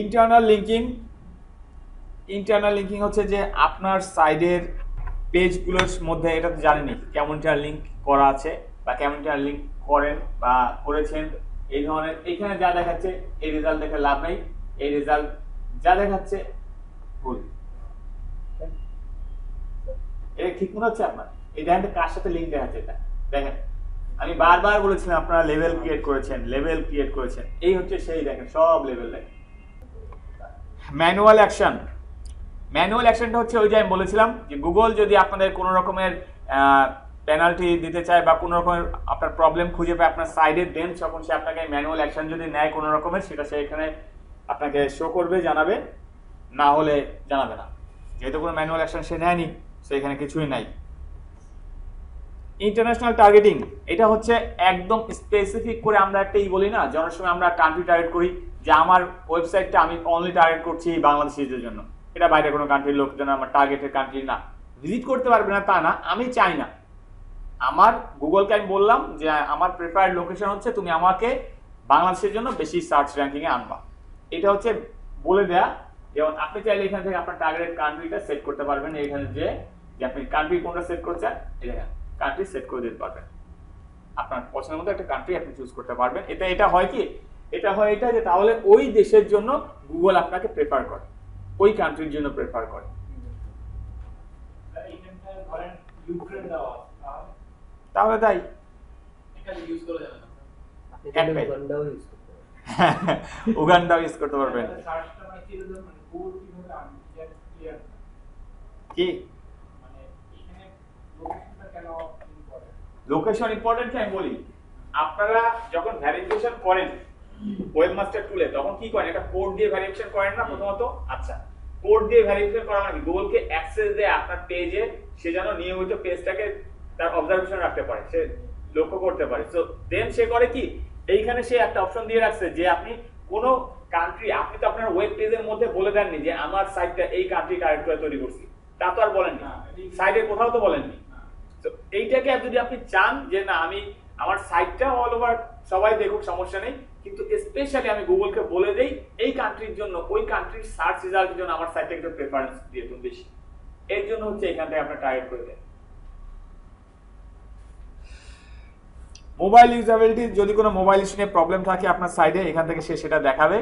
ইন্টারনাল লিঙ্কিং, ইন্টারনাল লিঙ্কিং হচ্ছে যে আপনার সাইডের পেজগুলোর মধ্যে, এটা তো জানেনই কেমন লিঙ্ক করা আছে বা কেমন লিঙ্ক করেন বা করেছেন, এই ধরনের। এইখানে যা দেখাচ্ছে এই রেজাল্ট দেখে লাভ নেই, এই রেজাল্ট যা দেখাচ্ছে ভুল। এটা ঠিক মনে হচ্ছে আপনার? এই দেখেন কার সাথে লিঙ্ক দেখাচ্ছে, এটা দেখেন আমি বারবার বলেছিলাম আপনারা লেভেল ক্রিয়েট করেছেন, লেভেল ক্রিয়েট করেছেন, এই হচ্ছে সেই, দেখেন সব লেভেল দেখেন। ম্যানুয়াল অ্যাকশন, ম্যানুয়াল অ্যাকশনটা হচ্ছে ওই যে আমি বলেছিলাম যে গুগল যদি আপনাদের কোনো রকমের পেনাল্টি দিতে চায় বা কোনো রকমের আপনার প্রবলেম খুঁজে পায় আপনার সাইডে, দেন তখন সে আপনাকে ম্যানুয়াল অ্যাকশন যদি নেয় কোনো রকমের, সেটা সে এখানে আপনাকে শো করবে, জানাবে, না হলে জানাবে না। যেহেতু কোনো ম্যানুয়াল অ্যাকশন সে নেয়নি, সে এখানে কিছুই নাই। ইন্টারন্যাশনাল টার্গেটিং, এটা হচ্ছে একদম স্পেসিফিক করে আমরা একটাই বলি না, যে অনেক সময় আমরা কান্ট্রি টার্গেট করি, যে আমার ওয়েবসাইটটা আমি অনলি টার্গেট করছি বাংলাদেশিদের জন্য, এটা বাইরে কোনো কান্ট্রির লোকজন আমার টার্গেটের কান্ট্রি না, ভিজিট করতে পারবে না তা না, আমি চাই না। আমার গুগলকে আমি বললাম যে আমার প্রেফার্ড লোকেশন হচ্ছে তুমি আমাকে বাংলাদেশের জন্য বেশি সার্চ র্যাঙ্কিংয়ে আনবা, এটা হচ্ছে বলে দেয়া। যেমন আপনি চাইলে এখান থেকে আপনার টার্গেট কান্ট্রিটা সেট করতে পারবেন, এখানে যে আপনি কান্ট্রি কোনটা সেট করছেন, এটা কান্ট্রি সেট করে দিতে পারবেন, আপনার পছন্দের মতো একটা কান্ট্রি আপনি চুজ করতে পারবেন। এটা হয় কি, এটা হয় এটা যে তাহলে ওই দেশের জন্য গুগল আপনাকে প্রেফার করে, ওই কান্ট্রির জন্য প্রেফার করে। তাহলে তাই উগান্ডাও ইউজ করতে পারবেন। কি লোকেশন ইম্পর্টেন্ট আমি বলি, আপনারা যখন ভেরিফিকেশন করেন ওয়েবমাস্টার টুলে, তখন কি করেন, একটা কোড দিয়ে ভেরিফিকেশন করেন না প্রথমত। আচ্ছা, কোড দিয়ে ভেরিফিকেশন করা মানে গুগলকে অ্যাক্সেস দেয় আপনার পেজে, সে যেন নিয়মিত পেজটাকে তার অবজারভেশন রাখতে পারে, সে লক্ষ্য করতে পারে। সো দেন সে করে কি, এইখানে সে একটা অপশন দিয়ে রাখছে যে আপনি কোনো কান্ট্রি, আপনি তো আপনার ওয়েব পেজের মধ্যে বলে দেননি যে আমার সাইটটা এই কান্ট্রি টার্গেট করে তৈরি করছি, তা তো আর বলেননি, সাইটে কোথাও তো বলেননি। তো এইটাকে যদি আপনি চান যে না আমি আমার সাইটটা অল ওভার সবাই দেখুক, সমস্যা নেই, কিন্তু স্পেশালি আমি গুগলকে বলে দেই এই কান্ট্রির জন্য, ওই কান্ট্রির সার্চ রেজাল্টের জন্য আমার সাইটটা একটু প্রেফারেন্স দিয়ে তুমি বেশি, এর জন্য হচ্ছে এখান থেকে আপনার টার্গেট করে দেন। মোবাইল ইউজাবিলিটি, যদি কোনো মোবাইল ইস্যু নিয়ে প্রবলেম থাকে আপনার সাইডে, এখান থেকে সে সেটা দেখাবে।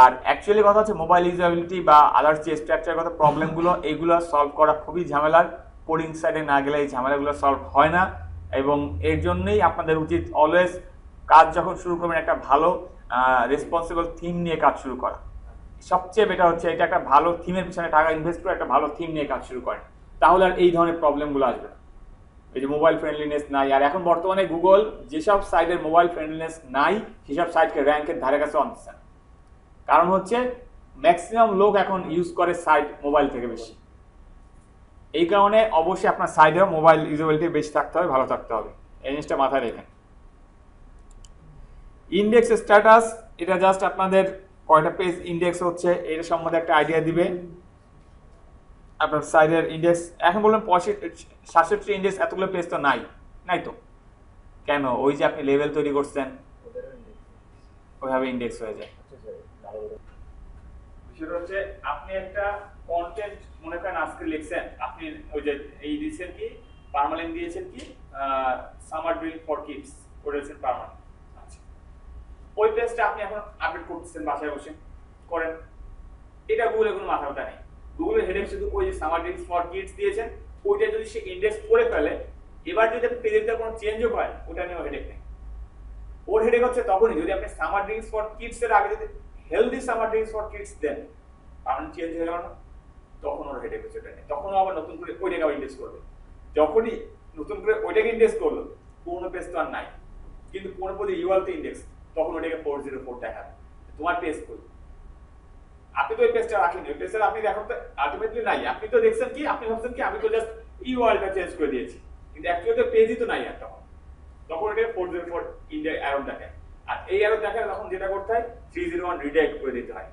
আর অ্যাকচুয়ালি কথা হচ্ছে মোবাইল ইউজাবিলিটি বা আদার্স যে স্ট্রাকচারগত প্রবলেমগুলো, এইগুলো সলভ করা খুবই ঝামেলার, কোডিং সাইডে না গেলে এই ঝামেলাগুলো সলভ হয় না, এবং এর জন্যই আপনাদের উচিত অলওয়েজ কাজ যখন শুরু করবেন একটা ভালো রেসপন্সিবল থিম নিয়ে কাজ শুরু করা। সবচেয়ে বেটার হচ্ছে এটা একটা ভালো থিমের পিছনে টাকা ইনভেস্ট করে একটা ভালো থিম নিয়ে কাজ শুরু করেন, তাহলে আর এই ধরনের প্রবলেমগুলো আসবে না। এই যে মোবাইল ফ্রেন্ডলিনেস নাই, আর এখন বর্তমানে গুগল যেসব সাইটের মোবাইল ফ্রেন্ডলিনেস নাই সেসব সাইটকে র্যাঙ্কের ধারে কাছে আনতেছে না। কারণ হচ্ছে ম্যাক্সিমাম লোক এখন ইউজ করে সাইট মোবাইল থেকে বেশি। এই কারণে অবশ্যই আপনার সাইডেও মোবাইল ইউজেবিলিটি বেশি থাকতে হবে, ভালো থাকতে হবে, এই জিনিসটা মাথায় রেখেন। ইন্ডেক্স স্ট্যাটাস, এটা জাস্ট আপনাদের কয়টা পেজ ইন্ডেক্স হচ্ছে এটা সম্বন্ধে একটা আইডিয়া দিবে। আপনার সাইডের ইন্ডেক্স এখন বললাম 67 ইন্ডেক্স, এতগুলো পেজ তো নাই, নাই তো কেন? ওই যে আপনি লেভেল তৈরি করছেন ওইভাবে ইন্ডেক্স হয়ে যায়। বিষয়টা হচ্ছে আপনি একটা কন্টেন্ট মনে করেন আজকে লিখছেন, আপনি ওই যে এই দিয়েছেন কি পার্মালিন দিয়েছেন কি সামার ড্রিল ফর কিডস করেছেন পার্মালিন। আচ্ছা, ওই পেজটা আপনি এখন আপডেট করতেছেন বাসায় বসে করেন, এটা গুগলে কোনো মাথা ব্যথা নেই। গুগলের হেডেক শুধু ওই যে সামার ড্রিল ফর কিডস দিয়েছেন ওইটা যদি সে ইন্ডেক্স করে ফেলে, এবার যদি পেজের কোনো চেঞ্জও করেন ওটা নিয়ে হেডেক নেই। ওর হেডেক হচ্ছে তখনই যদি আপনি সামার ড্রিঙ্কস ফর কিডস এর আগে যদি healthy summer drinks for kids দেন, কারণ চেঞ্জ হয়ে গেল না, তখন ওর হেডেক হচ্ছে ওটা নিয়ে। তখনও আবার নতুন করে ওইটাকে আবার ইন্ডেক্স করবে। যখনই নতুন করে ওইটাকে ইন্ডেক্স করলো, পুরোনো পেজ তো আর নাই, কিন্তু পুরোনো পেজে ইউআরএল তে ইন্ডেক্স, তখন ওটাকে 404 দেখাবে তোমার পেজ খুলবে। আপনি তো ওই পেজটা রাখেন, ওই পেজটা আপনি এখন তো আলটিমেটলি নাই, আপনি তো দেখছেন কি, আপনি ভাবছেন কি আমি তো জাস্ট ইউআরএলটা চেঞ্জ করে দিয়েছি, কিন্তু অ্যাকচুয়ালি তো পেজই তো নাই আর তখন এটা 404 ইন্ডিয়া অ্যারো দেখায়। আর এই অ্যারো দেখালে তখন যেটা করতে হয় 301 রিডাইরেক্ট করে দিতে হয়।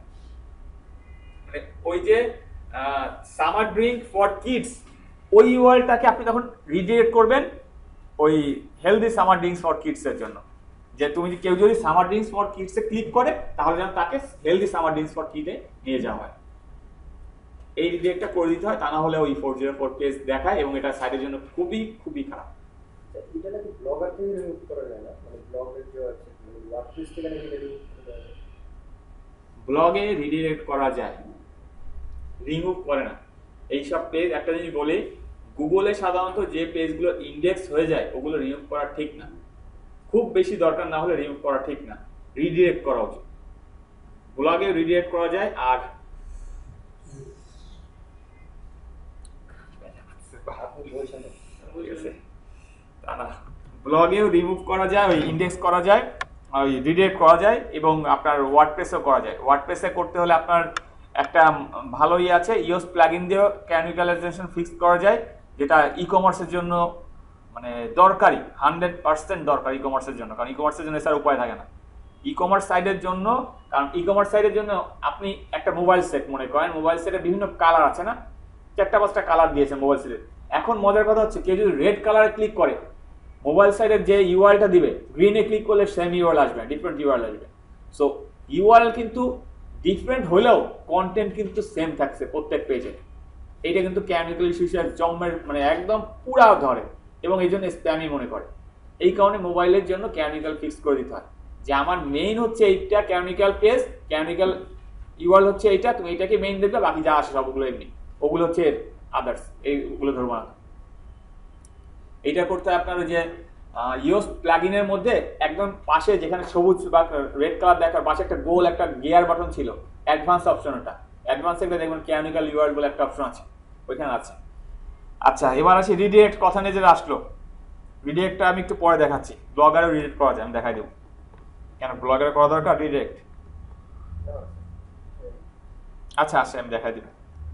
মানে ওই যে সামার ড্রিঙ্ক ফর কিডস ওই ইউআরএলটাকে আপনি তখন রিডাইরেক্ট করবেন ওই healthy summer drinks for kids এর জন্য, যে তুমি কেউ যদি সামার ড্রিঙ্কস ফর কিডস এ ক্লিক করে তাহলে যেন তাকে হেলদি সামার ড্রিঙ্কস ফর কিডে নিয়ে যাওয়া হয়। এই রিডাইরেক্টটা করে দিতে হয়, তা না হলে ওই 404 পেজ দেখায় এবং এটা সাইটের জন্য খুবই খুবই খারাপ। এটা নাকি ব্লগার থেকে রিমুভ করা যায় না, মানে ব্লগের যে আছে ওয়ার্ডপ্রেস থেকে নাকি রিমুভ করা যায়? ব্লগে রিডাইরেক্ট করা যায়, রিমুভ করে না। এইসব পেজ একটা জিনিস বলি, গুগলে সাধারণত যে পেজগুলো ইন্ডেক্স হয়ে যায় ওগুলো রিমুভ করা ঠিক না, খুব বেশি দরকার না হলে রিমুভ করা ঠিক না, রিডাইরেক্ট করা উচিত। ব্লগে রিডাইরেক্ট করা যায়, আর আপনি বলছেন না। ঠিক আছে তা না, ব্লগেও রিমুভ করা যায়, ওই ইন্ডেক্স করা যায়, ওই রিডাইরেক্ট করা যায়, এবং আপনার ওয়ার্ডপ্রেসও করা যায়। ওয়ার্ডপ্রেসে করতে হলে আপনার একটা ভালো ইয়ে আছে, ইওস প্লাগইন দিয়েও ক্যানিকালাইজেশন ফিক্স করা যায়, যেটা ই কমার্সের জন্য মানে দরকারি, 100% দরকার ই কমার্সের জন্য, কারণ ই কমার্সের জন্য এছাড়া উপায় থাকে না। ই কমার্স সাইটের জন্য, কারণ ই কমার্স সাইটের জন্য আপনি একটা মোবাইল সেট মনে করেন, মোবাইল সেটের বিভিন্ন কালার আছে না, 4-5টা কালার দিয়েছে মোবাইল সেটে। এখন মজার কথা হচ্ছে কেউ যদি রেড কালারে ক্লিক করে, মোবাইল সাইটের যে ইউআরএলটা দিবে গ্রিনে ক্লিক করলে সেম ইউআরএল আসবে, ডিফারেন্ট ইউআরএল আসবে। সো ইউআরএল কিন্তু ডিফারেন্ট হলেও কন্টেন্ট কিন্তু সেম থাকছে প্রত্যেক পেজে। এইটা কিন্তু ক্যানিক্যাল ইস্যুসের জম্মের মানে একদম পুরা ধরে, এবং এই জন্য স্প্যামি মনে করে। এই কারণে মোবাইলের জন্য ক্যানিক্যাল ফিক্স করে দিতে হয় যে আমার মেইন হচ্ছে এইটা ক্যানিক্যাল পেজ, ক্যানিক্যাল ইউআরএল হচ্ছে এইটা, তুমি এইটাকে মেইন দেখবে, বাকি যা আসে সবগুলো এমনি, ওগুলো হচ্ছে আদার্স, এইগুলো ধরবো না। এইটা করতে হয় আপনার ওই যে ইওস প্লাগইনের মধ্যে একদম পাশে যেখানে সবুজ বা রেড কালার দেখার পাশে একটা গোল একটা গিয়ার বাটন ছিল, অ্যাডভান্স অপশন, ওটা অ্যাডভান্সে একটা দেখবেন ক্যানিক্যাল ইউআরএল বলে একটা অপশন আছে, ওইখানে আছে। আচ্ছা, এবার আসি রিডাইরেক্ট কথা নিয়ে যেটা আসলো, রিডাইরেক্টটা আমি একটু পরে দেখাচ্ছি। ব্লগারও রিডাইরেক্ট করা যায়, আমি দেখাই দেবো কেন ব্লগারে করা দরকার রিডাইরেক্ট। আচ্ছা আসে, আমি দেখাই দিব,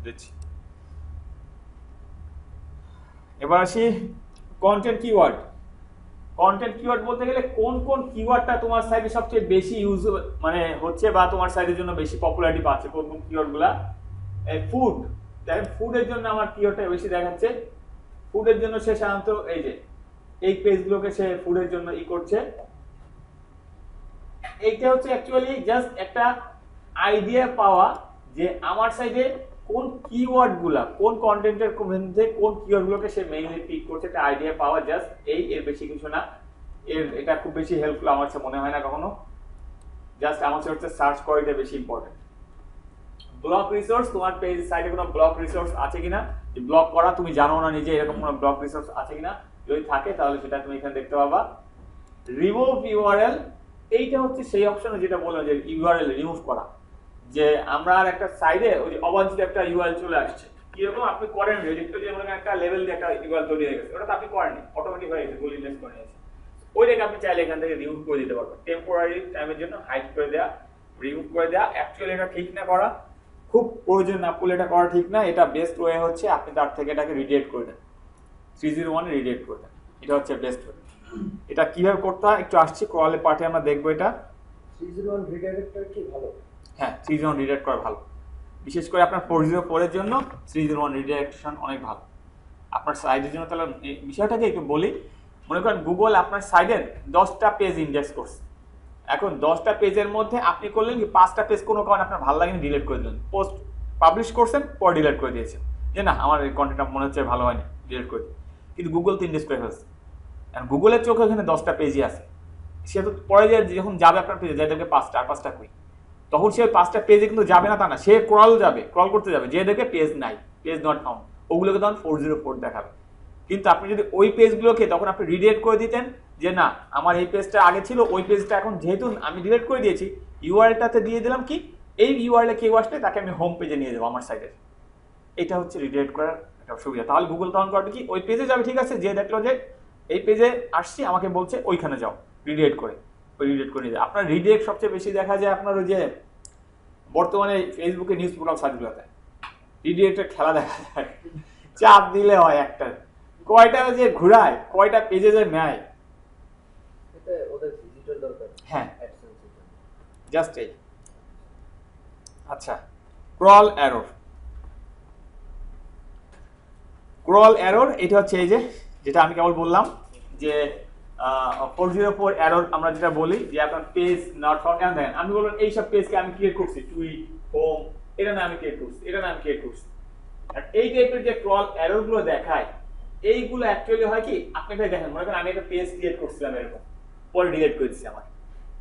দিচ্ছি। এবার আসি কন্টেন্ট কিওয়ার্ড। কন্টেন্ট কিওয়ার্ড বলতে গেলে কোন কোন কিওয়ার্ডটা তোমার সাইটে সবচেয়ে বেশি ইউজ মানে হচ্ছে বা তোমার সাইটের জন্য বেশি পপুলারিটি পাচ্ছে, কোন কোন কিওয়ার্ডগুলা। ফুড, দেখেন ফুডের জন্য আমার কিওয়ার্ডটা বেশি দেখাচ্ছে। ফুডের জন্য সে সাধারণত এই যে এই পেজগুলোকে সে ফুডের জন্য ই করছে। এইটা হচ্ছে অ্যাকচুয়ালি জাস্ট একটা আইডিয়া পাওয়া যে আমার সাইডে কোন কিওয়ার্ডগুলা, কোন কন্টেন্টের মধ্যে কোন কিওয়ার্ডগুলোকে সে মেইনলি পিক করছে, একটা আইডিয়া পাওয়া, জাস্ট এর বেশি কিছু না। এটা খুব বেশি হেল্পফুল আমার কাছে মনে হয় না কখনো, জাস্ট আমার কাছে হচ্ছে সার্চ করা এটা বেশি ইম্পর্টেন্ট। ব্লক রিসোর্স, তোমার পেজ সাইডে কোনো ব্লক রিসোর্স আছে কিনা, ব্লক করা তুমি জানো না নিজে, এরকম কোনো ব্লক রিসোর্স আছে কিনা, যদি থাকে তাহলে সেটা তুমি এখানে দেখতে পাবা। রিমুভ ইউআরএল, এইটা হচ্ছে সেই অপশন যেটা বললাম যে ইউআরএল রিমুভ করা, যে আমরা আর একটা সাইডে ওই যে অবাঞ্ছিত একটা ইউআরএল চলে আসছে, কিরকম আপনি করেন রেজিস্টার যে মনে একটা লেভেল দিয়ে একটা ইউআরএল তৈরি হয়ে গেছে, ওটা তো আপনি করেননি, অটোমেটিক হয়ে গেছে, গুগল ইন্ডেক্স করে নিয়েছে। ওইটাকে আপনি চাইলে এখান থেকে রিমুভ করে দিতে পারবেন, টেম্পোরারি টাইমের জন্য হাইড করে দেওয়া, রিমুভ করে দেওয়া। অ্যাকচুয়ালি এটা ঠিক না করা, খুব প্রয়োজন না পড়লে এটা করা ঠিক না। এটা বেস্ট ওয়ে হচ্ছে আপনি তার থেকে এটাকে রিডিরেক্ট করে দেন, 301 রিডিরেক্ট করে দেন, এটা হচ্ছে বেস্ট ওয়ে। এটা কিভাবে করতে হয় একটু আসছি, ক্রলের পার্টে আমরা দেখবো এটা। 301 রিডাইরেক্টর কি ভালো? হ্যাঁ, 301 রিডিরেক্ট করা ভালো, বিশেষ করে আপনার 404 এর জন্য 301 রিডিরেকশন অনেক ভালো। আপনার সাইডের জন্য তাহলে এই বিষয়টাকে একটু বলি। মনে করেন গুগল আপনার সাইডের 10টা পেজ ইন্ডেক্স করছে, এখন 10টা পেজের মধ্যে আপনি করলেন কি 5টা পেজ কোনো কারণে আপনার ভালো লাগেনি, ডিলিট করে দিলেন, পোস্ট পাবলিশ করছেন, পর ডিলিট করে দিয়েছেন, যে না আমার এই কন্টেন্টটা মনে হচ্ছে ভালো হয়নি, ডিলিট করে দিন। কিন্তু গুগল তো ইন্ডেক্স করে ফেলছে, কারণ গুগলের চোখে এখানে 10টা পেজই আছে, সে তো পরে যখন যাবে আপনার পেজে যাই দেখবে 5টা আর 5টা কই, তখন সে 5টা পেজে কিন্তু যাবে না তা না, সে ক্রল করতে যাবে, যে দেখবে পেজ নাই, পেজ নট ফাউন্ড, ওগুলোকে তখন 404 দেখাবে। কিন্তু আপনি যদি ওই পেজগুলোকে তখন আপনি রিডিরেক্ট করে দিতেন, যে না আমার এই পেজটা আগে ছিল, ওই পেজটা এখন যেহেতু আমি ডিলিট করে দিয়েছি, ইউআরএলটাতে দিয়ে দিলাম কি এই ইউআরএলে কেউ আসলে তাকে আমি হোম পেজে নিয়ে যাবো আমার সাইডে। এটা হচ্ছে রিডিরেক্ট করার একটা সুবিধা। তাহলে গুগল তখন করবে কি ওই পেজে যাবে, ঠিক আছে, যে দেখলো যে এই পেজে আসছি আমাকে বলছে ওইখানে যাও, রিডিরেক্ট করে, ওই রিডিরেক্ট করে নিয়ে যায়। আপনার রিডিরেক্ট সবচেয়ে বেশি দেখা যায় আপনার ওই যে বর্তমানে ফেসবুকে নিউজ পোর্টাল সাইটগুলোতে রিডিরেক্টের খেলা দেখা যায়, চাপ দিলে হয় একটা, কয়টা যে ঘুরায়, কয়টা পেজে যে নেয়, এটা ওদের ভিজিটর দরকার। হ্যাঁ অ্যাডসেন্সের জন্য। জাস্ট এই। আচ্ছা, ক্রল এরর। ক্রল এরর এটা হচ্ছে এই যে যেটা আমি কেবল বললাম যে 404 এরর আমরা যেটা বলি যে আপনার page not found. And then আমি বললাম এই সব পেজকে আমি ক্রিয়েট করছি, টুইট, হোম, এটা না আমি ক্রিয়েট করছি, এটা না আমি ক্রিয়েট করছি। আর এই টাইপের যে ক্রল এরর গুলো দেখায়, এইগুলো অ্যাকচুয়ালি হয় কি আপনি এটা দেখেন, মনে করেন আমি একটা পেজ ক্রিয়েট করছিলাম এরকম, পরে ডিলিট করে দিচ্ছি আমার,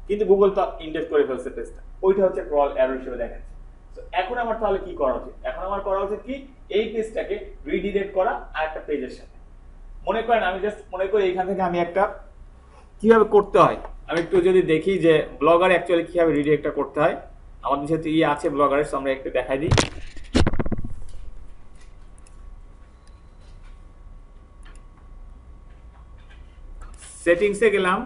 কিন্তু গুগল তো ইন্ডেক্স করে ফেলছে পেজটা, ওইটা হচ্ছে ক্রল এরর হিসেবে দেখাচ্ছে। তো এখন আমার তাহলে কি করা উচিত? এখন আমার করা উচিত কি এই পেজটাকে রিডিরেক্ট করা আর একটা পেজের সাথে। মনে করেন আমি জাস্ট মনে করি এখান থেকে আমি একটা কিভাবে করতে হয় আমি একটু যদি দেখি যে ব্লগার অ্যাকচুয়ালি কিভাবে রিডিরেক্টটা করতে হয়। আমাদের সাথে আছে ব্লগারের, আমরা একটু দেখাই দিই। সেটিংসে গেলাম,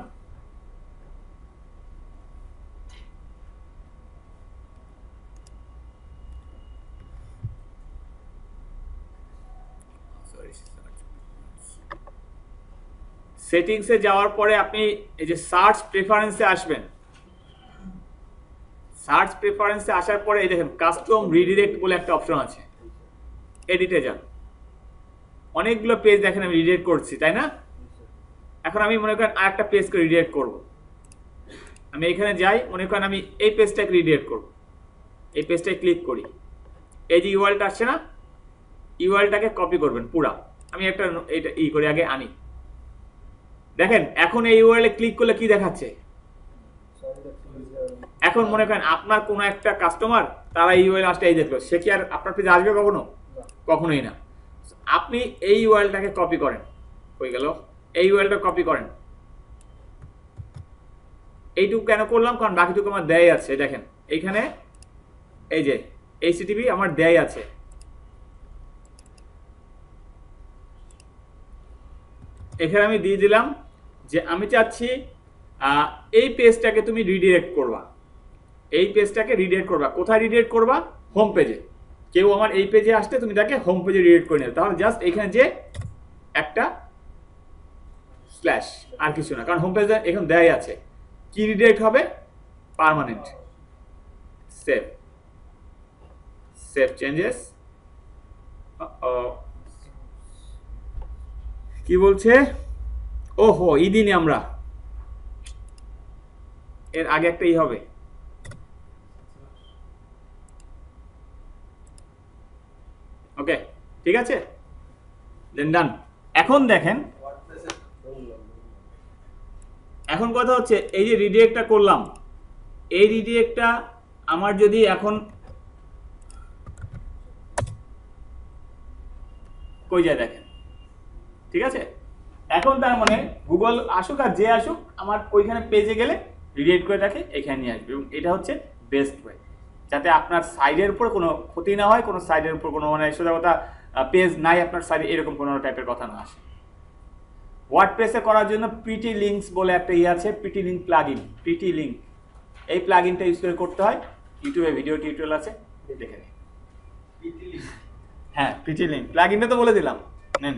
সেটিংসে যাওয়ার পরে আপনি এই যে সার্চ প্রেফারেন্সে আসবেন। সার্চ প্রেফারেন্সে আসার পরে এই দেখেন কাস্টম রিডিরেক্ট বলে একটা অপশন আছে, এডিটে যান। অনেকগুলো পেজ দেখেন আমি রিডিরেক্ট করছি, তাই না? এখন আমি মনে করেন আরেকটা পেজকে রিডিরেক্ট করব, আমি এখানে যাই, মনে করেন আমি এই পেজটাকে রিডিরেক্ট করব, এই পেজটায় ক্লিক করি, এই যে ইউআরএলটা আসছে না, ইউআরএলটাকে কপি করবেন পুরা। আমি একটা এইটা করে আগে আনি, দেখেন এখন এই ইউআরএলে ক্লিক করলে কি দেখাচ্ছে। এখন মনে করেন আপনার কোনো একটা কাস্টমার তারা ইউআরএল আসলে এই দেখলো, সে কি আর আপনার পেজে আসবে কখনো? কখনোই না। আপনি এই ইউআরএলটাকে কপি করেন, হয়ে গেল, এই ইউআরএলটা কপি করেন। এইটুকু কেন করলাম? কারণ বাকিটুকু আমার দেয় আছে, দেখেন এইখানে এই যে এইচটিটিপি আমার দেয় আছে। এখানে আমি দিয়ে দিলাম যে আমি চাচ্ছি এই পেজটাকে তুমি রিডিরেক্ট করবা, এই পেজটাকে রিডিরেক্ট করবা। কোথায় রিডিরেক্ট করবা? হোম পেজে। কেউ আমার এই পেজে আসতে তুমি তাকে হোম পেজে রিডিরেক্ট করে নেবে। তাহলে জাস্ট এখানে যে একটা স্ল্যাশ, আর কিছু না, কারণ হোম পেজে এখন দেয় আছে। কি রিডিরেক্ট হবে? পার্মানেন্ট। Save, save changes. কি বলছে? ওহো, ইদিনে আমরা এর আগে একটা ই হবে। ওকে, ঠিক আছে, দেন ডান। এখন দেখেন, এখন কথা হচ্ছে এই যে রিডিরেক্টটা করলাম, এই রিডিরেক্টটা আমার যদি এখন কই যায় দেখেন, ঠিক আছে। এখন তার মানে গুগল আসুক আর যে আসুক, আমার ওইখানে পেজে গেলে রিডিরেক্ট করে তাকে এখানে নিয়ে আসবে, এবং এটা হচ্ছে বেস্ট ওয়ে। যাতে আপনার সাইডের উপর কোনো ক্ষতি না হয়, কোনো সাইডের উপর কোনো মানে সোজা কথা পেজ নাই আপনার সাইডে, এরকম কোনো টাইপের কথা না আসে। ওয়ার্ডপ্রেসে করার জন্য প্রিটি লিঙ্কস বলে একটা আছে, pretty link plugin, pretty link, এই প্লাগইনটা ইউজ করে করতে হয়। ইউটিউবে ভিডিও টিউটোরিয়াল আছে, দেখে নিন। হ্যাঁ, প্রিটি লিঙ্ক প্লাগইনটা তো বলে দিলাম, নেন।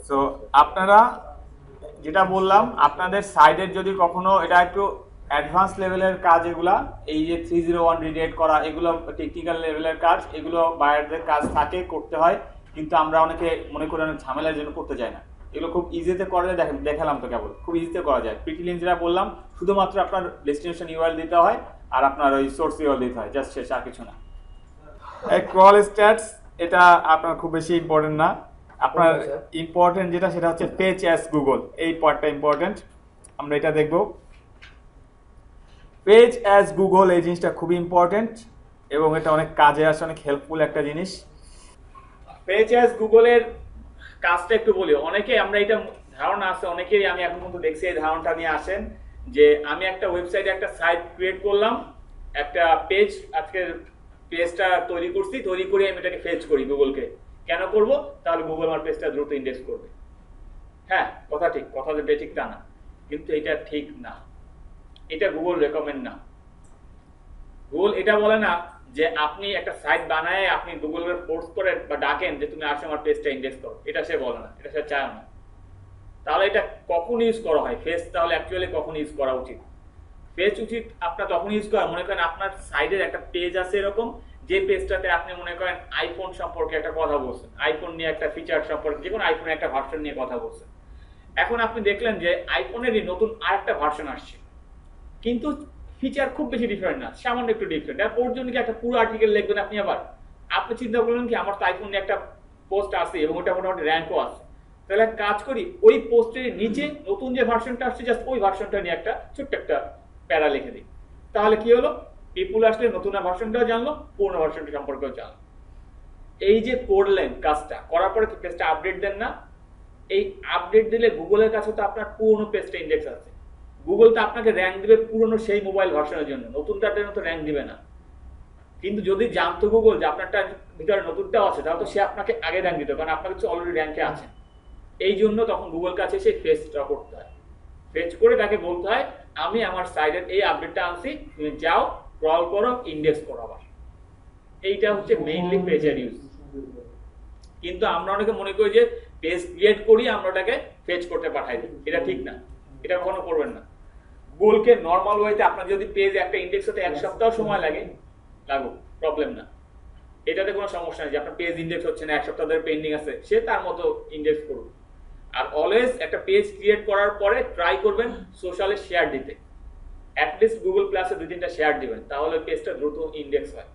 সো আপনারা যেটা বললাম, আপনাদের সাইডের যদি কখনো এটা একটু অ্যাডভান্স লেভেলের কাজ, এগুলা এই যে 301 রিডাইরেক্ট করা, এগুলো টেকনিক্যাল লেভেলের কাজ, এগুলো বায়ারদের কাজ থাকে, করতে হয়, কিন্তু আমরা অনেকে মনে করি অনেক ঝামেলার জন্য করতে চাই না। এগুলো খুব ইজিতে করা যায়, দেখালাম তো কেবল, খুব ইজিতে করা যায়। প্রিটি লিঙ্ক যেটা বললাম, শুধুমাত্র আপনার ডেস্টিনেশন ইউআরএল দিতে হয় আর আপনার ওই সোর্স ইউআরএল দিতে হয়, জাস্ট শেষ, আর কিছু না। ক্রল স্ট্যাটস এটা আপনার খুব বেশি ইম্পর্টেন্ট না, আপনার ইম্পর্টেন্ট যেটা সেটা হচ্ছে পেজ অ্যাজ গুগল, এই পার্টটা ইম্পর্টেন্ট, আমরা এটা দেখব। পেজ অ্যাজ গুগল এই জিনিসটা খুবই ইম্পর্টেন্ট এবং এটা অনেক কাজে আসে, অনেক হেল্পফুল একটা জিনিস। পেজ অ্যাজ গুগলের কাজটা একটু বলি। অনেকে আমরা এটা ধারণা আছে অনেকেরই, আমি এখন পর্যন্ত দেখছি এই ধারণাটা নিয়ে আসেন যে আমি একটা ওয়েবসাইটে একটা সাইট ক্রিয়েট করলাম, একটা পেজ, আজকে পেজটা তৈরি করছি, তৈরি করে আমি এটাকে ফেচ করি গুগলকে। কেন করব? তাহলে গুগল আমার পেজটা দ্রুত ইন্ডেক্স করবে। হ্যাঁ, কথা ঠিক, কথা যে বেঠিক তা না, কিন্তু এটা ঠিক না, এটা গুগল রেকমেন্ড না। গুগল এটা বলে না যে আপনি একটা সাইট বানায় আপনি গুগলের ফোর্স করেন বা ডাকেন যে তুমি আসো আমার পেজটা ইন্ডেক্স করো, এটা সে বলে না, এটা সে চায় না। তাহলে এটা কখন ইউজ করা হয় ফেস? তাহলে অ্যাকচুয়ালি কখন ইউজ করা উচিত? পেজ উচিত আপনার তখন ইউজ করা, মনে করেন আপনার সাইডের একটা পেজ আছে এরকম, যে পেজটাতে আপনি মনে করেন আইফোন সম্পর্কে একটা কথা বলছেন, আইফোন নিয়ে একটা ফিচার সম্পর্কে, যে কোনো আইফোনের একটা ভার্সন নিয়ে কথা বলছেন। এখন আপনি দেখলেন যে আইফোনেরই নতুন আরেকটা ভার্সন আসছে, কিন্তু ফিচার খুব বেশি ডিফারেন্ট না, সামান্য একটু ডিফারেন্ট। আর ওর জন্য কি একটা পুরো আর্টিকেল লিখবেন আপনি? আবার আপনি চিন্তা করলেন কি আমার তো আইফোন নিয়ে একটা পোস্ট আছে এবং ওটা মোটামুটি র্যাঙ্কও আছে, তাহলে কাজ করি ওই পোস্টের নিচে নতুন যে ভার্সনটা আসছে জাস্ট ওই ভার্সনটা নিয়ে একটা ছোট্ট একটা প্যারা লিখে দিই। তাহলে কি হলো? পিপুল আসলে নতুন ভার্সনটাও জানলো, পুরনো ভার্সনটা সম্পর্কেও জানলো। এই যে করলেন কাজটা, করার পরে কি পেজটা আপডেট দেন না? এই আপডেট দিলে গুগলের কাছে তো আপনার পুরনো পেজটা ইন্ডেক্স আছে, গুগল তো আপনাকে র্যাঙ্ক দিবে পুরনো সেই মোবাইল ভার্সনের জন্য, নতুনটার জন্য তো র্যাঙ্ক দিবে না। কিন্তু যদি জানতো গুগল যে আপনারটার ভিতরে নতুনটাও আছে, তাহলে তো সে আপনাকে আগে র্যাঙ্ক দিত, কারণ আপনার কাছে অলরেডি র্যাঙ্কে আছে। এই জন্য তখন গুগল কাছে সেই ফেচটা করতে হয়, ফেচ করে তাকে বলতে হয় আমি আমার সাইডের এই আপডেটটা আনছি, তুমি যাও ক্রল করো, ইন্ডেক্স করো আবার। এইটা হচ্ছে মেইনলি পেজের ইউজ। কিন্তু আমরা অনেকে মনে করি যে পেজ ক্রিয়েট করি আমরা ওটাকে ফেচ করতে পাঠাই দিই, এটা ঠিক না, এটা কখনো করবেন না। গুগলকে নর্মাল ওয়েতে আপনার যদি পেজ একটা ইন্ডেক্স হতে 1 সপ্তাহ সময় লাগে, লাগুক, প্রবলেম না, এটাতে কোনো সমস্যা নেই যে আপনার পেজ ইন্ডেক্স হচ্ছে না, 1 সপ্তাহ ধরে পেন্ডিং আছে, সে তার মতো ইন্ডেক্স করুন। আর অলওয়েজ একটা পেজ ক্রিয়েট করার পরে ট্রাই করবেন সোশ্যালে শেয়ার দিতে, অ্যাটলিস্ট গুগল প্লাসে 2-3টা শেয়ার দিবেন, তাহলে পেজটা দ্রুত ইন্ডেক্স হয়।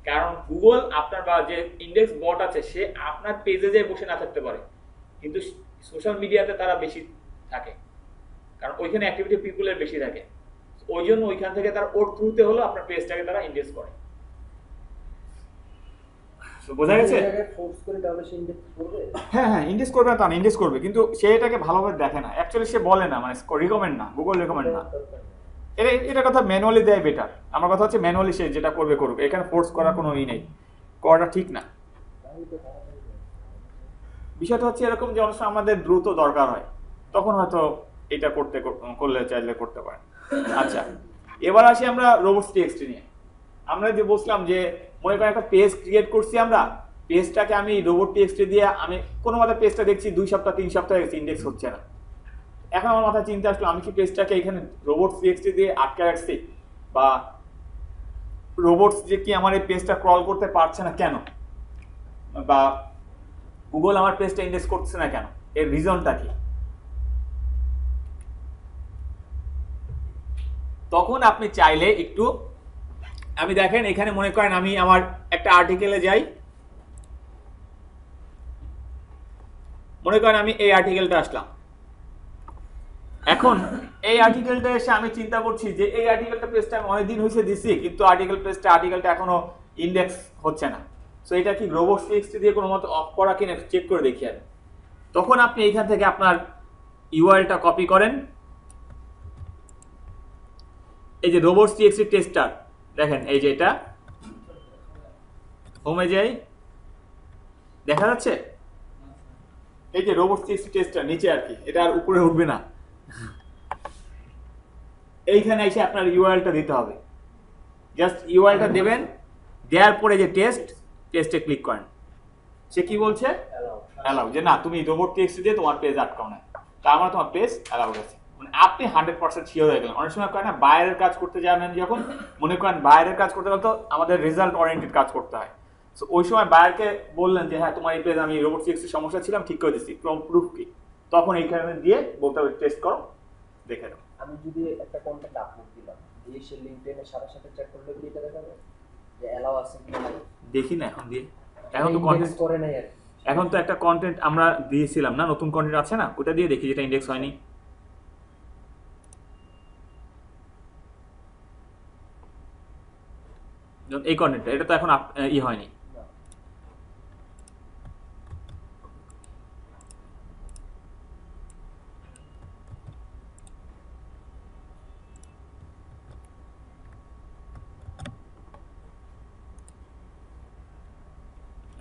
কারণ গুগল আপনার বা যে ইন্ডেক্স বট আছে সে আপনার পেজে যে বসে না থাকতে পারে, কিন্তু সোশ্যাল মিডিয়াতে তারা বেশি থাকে, কারণ ওইখানে অ্যাক্টিভিটি পিপুলের বেশি থাকে, ওই জন্য ওইখান থেকে তার ওর থ্রুতে হলো আপনার পেজটাকে তারা ইন্ডেক্স করে। বোঝা গেছে? ফোর্স করে তাহলে সে ইন্ডেক্স করবে। হ্যাঁ হ্যাঁ, ইন্ডেক্স করবে না তা না, ইন্ডেক্স করবে, কিন্তু সে এটাকে ভালোভাবে দেখে না, অ্যাকচুয়ালি সে বলে না, মানে রিকমেন্ড না, গুগল রিকমেন্ড না। এটা কথা ম্যানুয়ালি দেয় বেটার। আমার কথা হচ্ছে ম্যানুয়ালি সে যেটা করবে করুক, এখানে ফোর্স করার কোনো ই নেই, করাটা ঠিক না। বিষয়টা হচ্ছে এরকম যে অনেক সময় আমাদের দ্রুত দরকার হয়, তখন হয়তো এটা করলে চাইলে করতে পারেন। আচ্ছা, এবার আসি আমরা robots.txt নিয়ে। আমরা যে বলছিলাম যে মনে করেন একটা পেজ ক্রিয়েট করছি, আমরা পেজটাকে আমি robots.txt দিয়ে আমি কোনো মতে পেজটা দেখছি 2 সপ্তাহ 3 সপ্তাহ গেছে, ইন্ডেক্স হচ্ছে না। এখন আমার মাথায় চিন্তা আসলো আমি কি পেজটাকে এখানে robots.txt দিয়ে আটকে রাখছি, বা রোবটস যে কি আমার এই পেজটা ক্রল করতে পারছে না কেন, বা গুগল আমার পেজটা ইন্ডেক্স করছে না কেন, এর রিজনটা কি? তখন আপনি চাইলে একটু, আমি দেখেন এখানে মনে করেন আমি আমার একটা আর্টিকেলে যাই, মনে করেন আমি এই আর্টিকেলটা আসলাম, এখন এই আর্টিকেলটা এসে আমি চিন্তা করছি যে এই আর্টিকেলটা পেজটা আমি অনেকদিন হয়েছে দিছি, কিন্তু আর্টিকেলটা এখনো ইন্ডেক্স হচ্ছে না। সো এটা কি robots.txt দিয়ে কোনো মতো অফ করা কিনা চেক করে দেখি আমি। তখন আপনি এইখান থেকে আপনার ইউআরএলটা কপি করেন, এই যে রোবটস টিএক্সটি টেস্টার দেখেন, এই যে এটা হোমে যাই, দেখা যাচ্ছে এই যে রোবটস টিএক্সটি টেস্টার নিচে আর কি, এটা আর উপরে উঠবে না। এইখানে এসে আপনার ইউআরএলটা দিতে হবে, জাস্ট ইউআরএলটা দেবেন, দেওয়ার পরে যে টেস্টে ক্লিক করেন, সে কি বলছে অ্যালাউ, যে না তুমি রোবট টিএক্সটি দিয়ে তোমার পেজ আটকাও না, তার মানে তোমার পেজ অ্যালাউড আছে। মানে আপনি 100% শিওর হয়ে গেলেন। অনেক সময় কয় না বাইরের কাজ করতে যাবেন, যখন মনে করেন বাইরের কাজ করতে গেলে তো আমাদের রেজাল্ট ওরিয়েন্টেড কাজ করতে হয়। সো ওই সময় বাইরকে বললেন যে হ্যাঁ তোমার এই পেজ আমি রোবট টিএক্সটি সমস্যা ছিলাম ঠিক করে দিচ্ছি, প্রুফ কি, তখন এইখানে দিয়ে বলতে হবে টেস্ট করো, দেখে দাও। আমি যদি একটা কন্টেন্ট আপলোড দিলাম দিয়ে সে লিঙ্কডইনের সাথে সাথে চেক করলে কি এটা দেখাবে যে অ্যালাউ আছে কি না? দেখি না এখন দিয়ে, এখন তো ইনডেক্স কন্টেন্ট, করে নাই আর কি। এখন তো একটা কন্টেন্ট আমরা দিয়েছিলাম না, নতুন কন্টেন্ট আছে না, ওটা দিয়ে দেখি যেটা ইন্ডেক্স হয়নি। যেমন এই কন্টেন্টটা, এটা তো এখন ই হয়নি।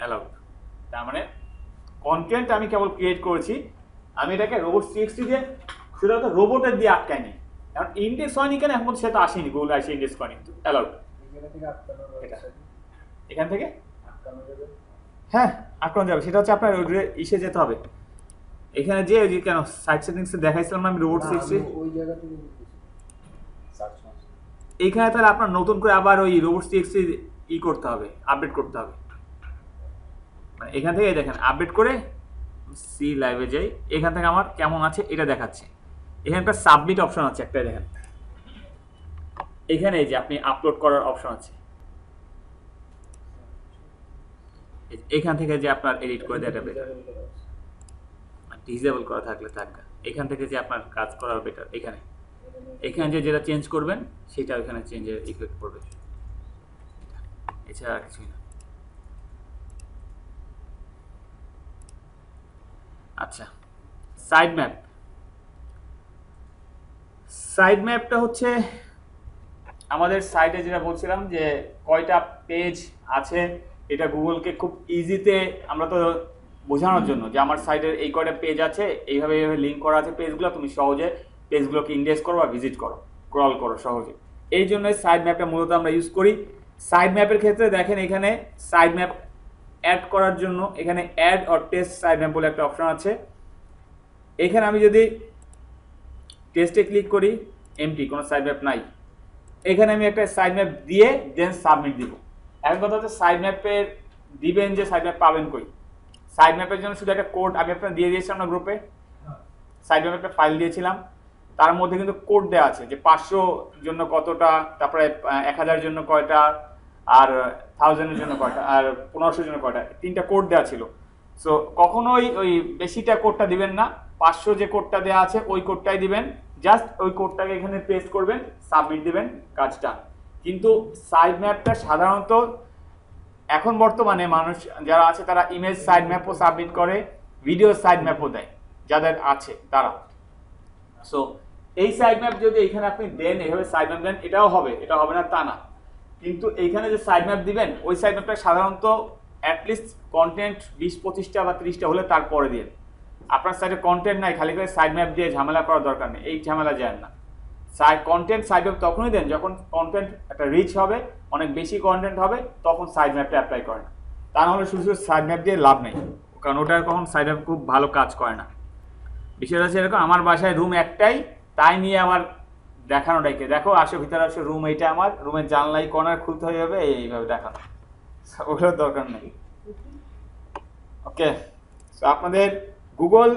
অ্যালাউড, তার মানে কন্টেন্ট আমি কেবল ক্রিয়েট করেছি, আমি এটাকে রোবট টিএক্সটি দিয়ে শুধুমাত্র রোবটের দিয়ে আটকাইনি। এখন ইন্ডেক্স হয়নি কেন, এখন সেটা আসেনি, গুগল আসে ইন্ডেক্স করেনি, অ্যালাউড। এই জায়গা থেকে আটকানো এটা। রয়েছে, এখান থেকে আটকানো যাবে। হ্যাঁ আটকানো যাবে, সেটা হচ্ছে আপনার ইসে যেতে হবে, এখানে যে ওই যে কেন সাইট সেটিংসে দেখাইছিলাম না আমি রোবট না, টিএক্সটি, আমি ওই জায়গা থেকে সার্চ মারছি। এইখানে তাহলে আপনার নতুন করে আবার ওই রোবট টিএক্সটি ই করতে হবে, আপডেট করতে হবে। মানে এখান থেকে দেখেন আপডেট করে সি লাইভে যাই, এখান থেকে আমার কেমন আছে এটা দেখাচ্ছে। এখানকার সাবমিট অপশন আছে একটা, দেখেন এখানে এই যে আপনি আপলোড করার অপশন আছে, এখান থেকে যে আপনার এডিট করে দেওয়াটা বেটার, ডিসেবল করা থাকলে থাকবে, এখান থেকে যে আপনার কাজ করা বেটার। এখানে এখানে যে যেটা চেঞ্জ করবেন সেটা ওইখানে চেঞ্জের ইফেক্ট পড়বে, এছাড়া আর কিছুই না। আচ্ছা, সাইড ম্যাপ, সাইড ম্যাপটা হচ্ছে আমাদের সাইটে যেটা বলছিলাম যে কয়টা পেজ আছে, এটা গুগলকে খুব ইজিতে আমরা তো বোঝানোর জন্য যে আমার সাইটের এই কয়টা পেজ আছে, এইভাবে এইভাবে লিঙ্ক করা আছে পেজগুলো, তুমি সহজে পেজগুলোকে ইন্ডেক্স করো বা ভিজিট করো, ক্রল করো সহজে। এই জন্য সাইড ম্যাপটা মূলত আমরা ইউজ করি। সাইড ম্যাপের ক্ষেত্রে দেখেন এখানে সাইড ম্যাপ অ্যাড করার জন্য এখানে add or test sitemap বলে একটা অপশন আছে। এখানে আমি যদি টেস্টে ক্লিক করি, এমটি, কোনো সাইড ম্যাপ নাই, এখানে আমি একটা সাইড ম্যাপ দিয়ে দেন সাবমিট দিব। এখন কথা হচ্ছে সাইড ম্যাপের দিবেন যে সাইড ম্যাপ পাবেন কই, সাইড ম্যাপের জন্য শুধু একটা কোড আমি আপনার দিয়ে দিয়েছিলাম না গ্রুপে, সাইড ম্যাপে একটা ফাইল দিয়েছিলাম, তার মধ্যে কিন্তু কোড দেওয়া আছে যে 500 জন্য কতটা, তারপরে 1000 জন্য কয়টা, আর 1000-এর জন্য কয়টা, আর 1500 জন্য কয়টা, 3টা কোড দেওয়া ছিল। সো কখনোই ওই বেশিটা কোডটা দিবেন না, 500 যে কোডটা দেওয়া আছে ওই কোডটাই দিবেন, জাস্ট ওই কোডটাকে এখানে পেস্ট করবেন, সাবমিট দিবেন, কাজটা। কিন্তু সাইড ম্যাপটা সাধারণত এখন বর্তমানে মানুষ যারা আছে তারা ইমেজ সাইড ম্যাপও সাবমিট করে, ভিডিও সাইড ম্যাপও দেয় যাদের আছে তারা। সো এই সাইড ম্যাপ যদি এখানে আপনি দেন, এইভাবে সাইড ম্যাপ দেন, এটাও হবে, এটা হবে না তা না, কিন্তু এইখানে যে সাইড ম্যাপ দিবেন ওই সাইড ম্যাপটা সাধারণত অ্যাটলিস্ট কন্টেন্ট 20-25টা বা 30টা হলে তারপরে দিন। আপনার সাইডে কন্টেন্ট নাই, খালি করে সাইড ম্যাপ দিয়ে ঝামেলা করার দরকার নেই, এই ঝামেলা যায় না। কন্টেন্ট সাইড ম্যাপ তখনই দেন যখন কন্টেন্ট একটা রিচ হবে, অনেক বেশি কন্টেন্ট হবে, তখন সাইড ম্যাপটা অ্যাপ্লাই করেন। তা নাহলে শুধু শুধু সাইড ম্যাপ দিয়ে লাভ নেই, কারণ ওটার কখন সাইড ম্যাপ খুব ভালো কাজ করে না। বিষয়টা হচ্ছে এরকম, আমার বাসায় রুম একটাই, তাই নিয়ে আমার দেখানোটাকে দেখো, আসো ভিতরে আসো, রুম এইটা আমার, রুমের জানলাই কর্নার খুলতে হয়ে যাবে, এইভাবে দেখানো, ওগুলোর দরকার নেই। ওকে, তো আপনাদের গুগল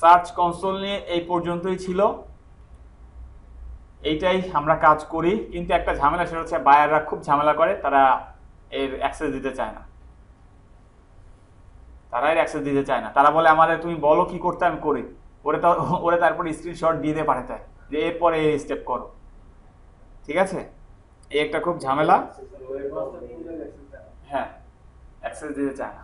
সার্চ কনসোল নিয়ে এই পর্যন্তই ছিল, এইটাই আমরা কাজ করি। কিন্তু একটা ঝামেলা, সেটা হচ্ছে বায়াররা খুব ঝামেলা করে, তারা এর অ্যাক্সেস দিতে চায় না, তারা এর অ্যাক্সেস দিতে চায় না, তারা বলে আমাদের তুমি বলো কি করতে আমি করি, ওরে তারপর স্ক্রিনশট দিয়ে দিয়ে পাঠাতে হয় যে এরপরে এই স্টেপ করো, ঠিক আছে, এই একটা খুব ঝামেলা। হ্যাঁ, অ্যাক্সেস দিতে চায় না।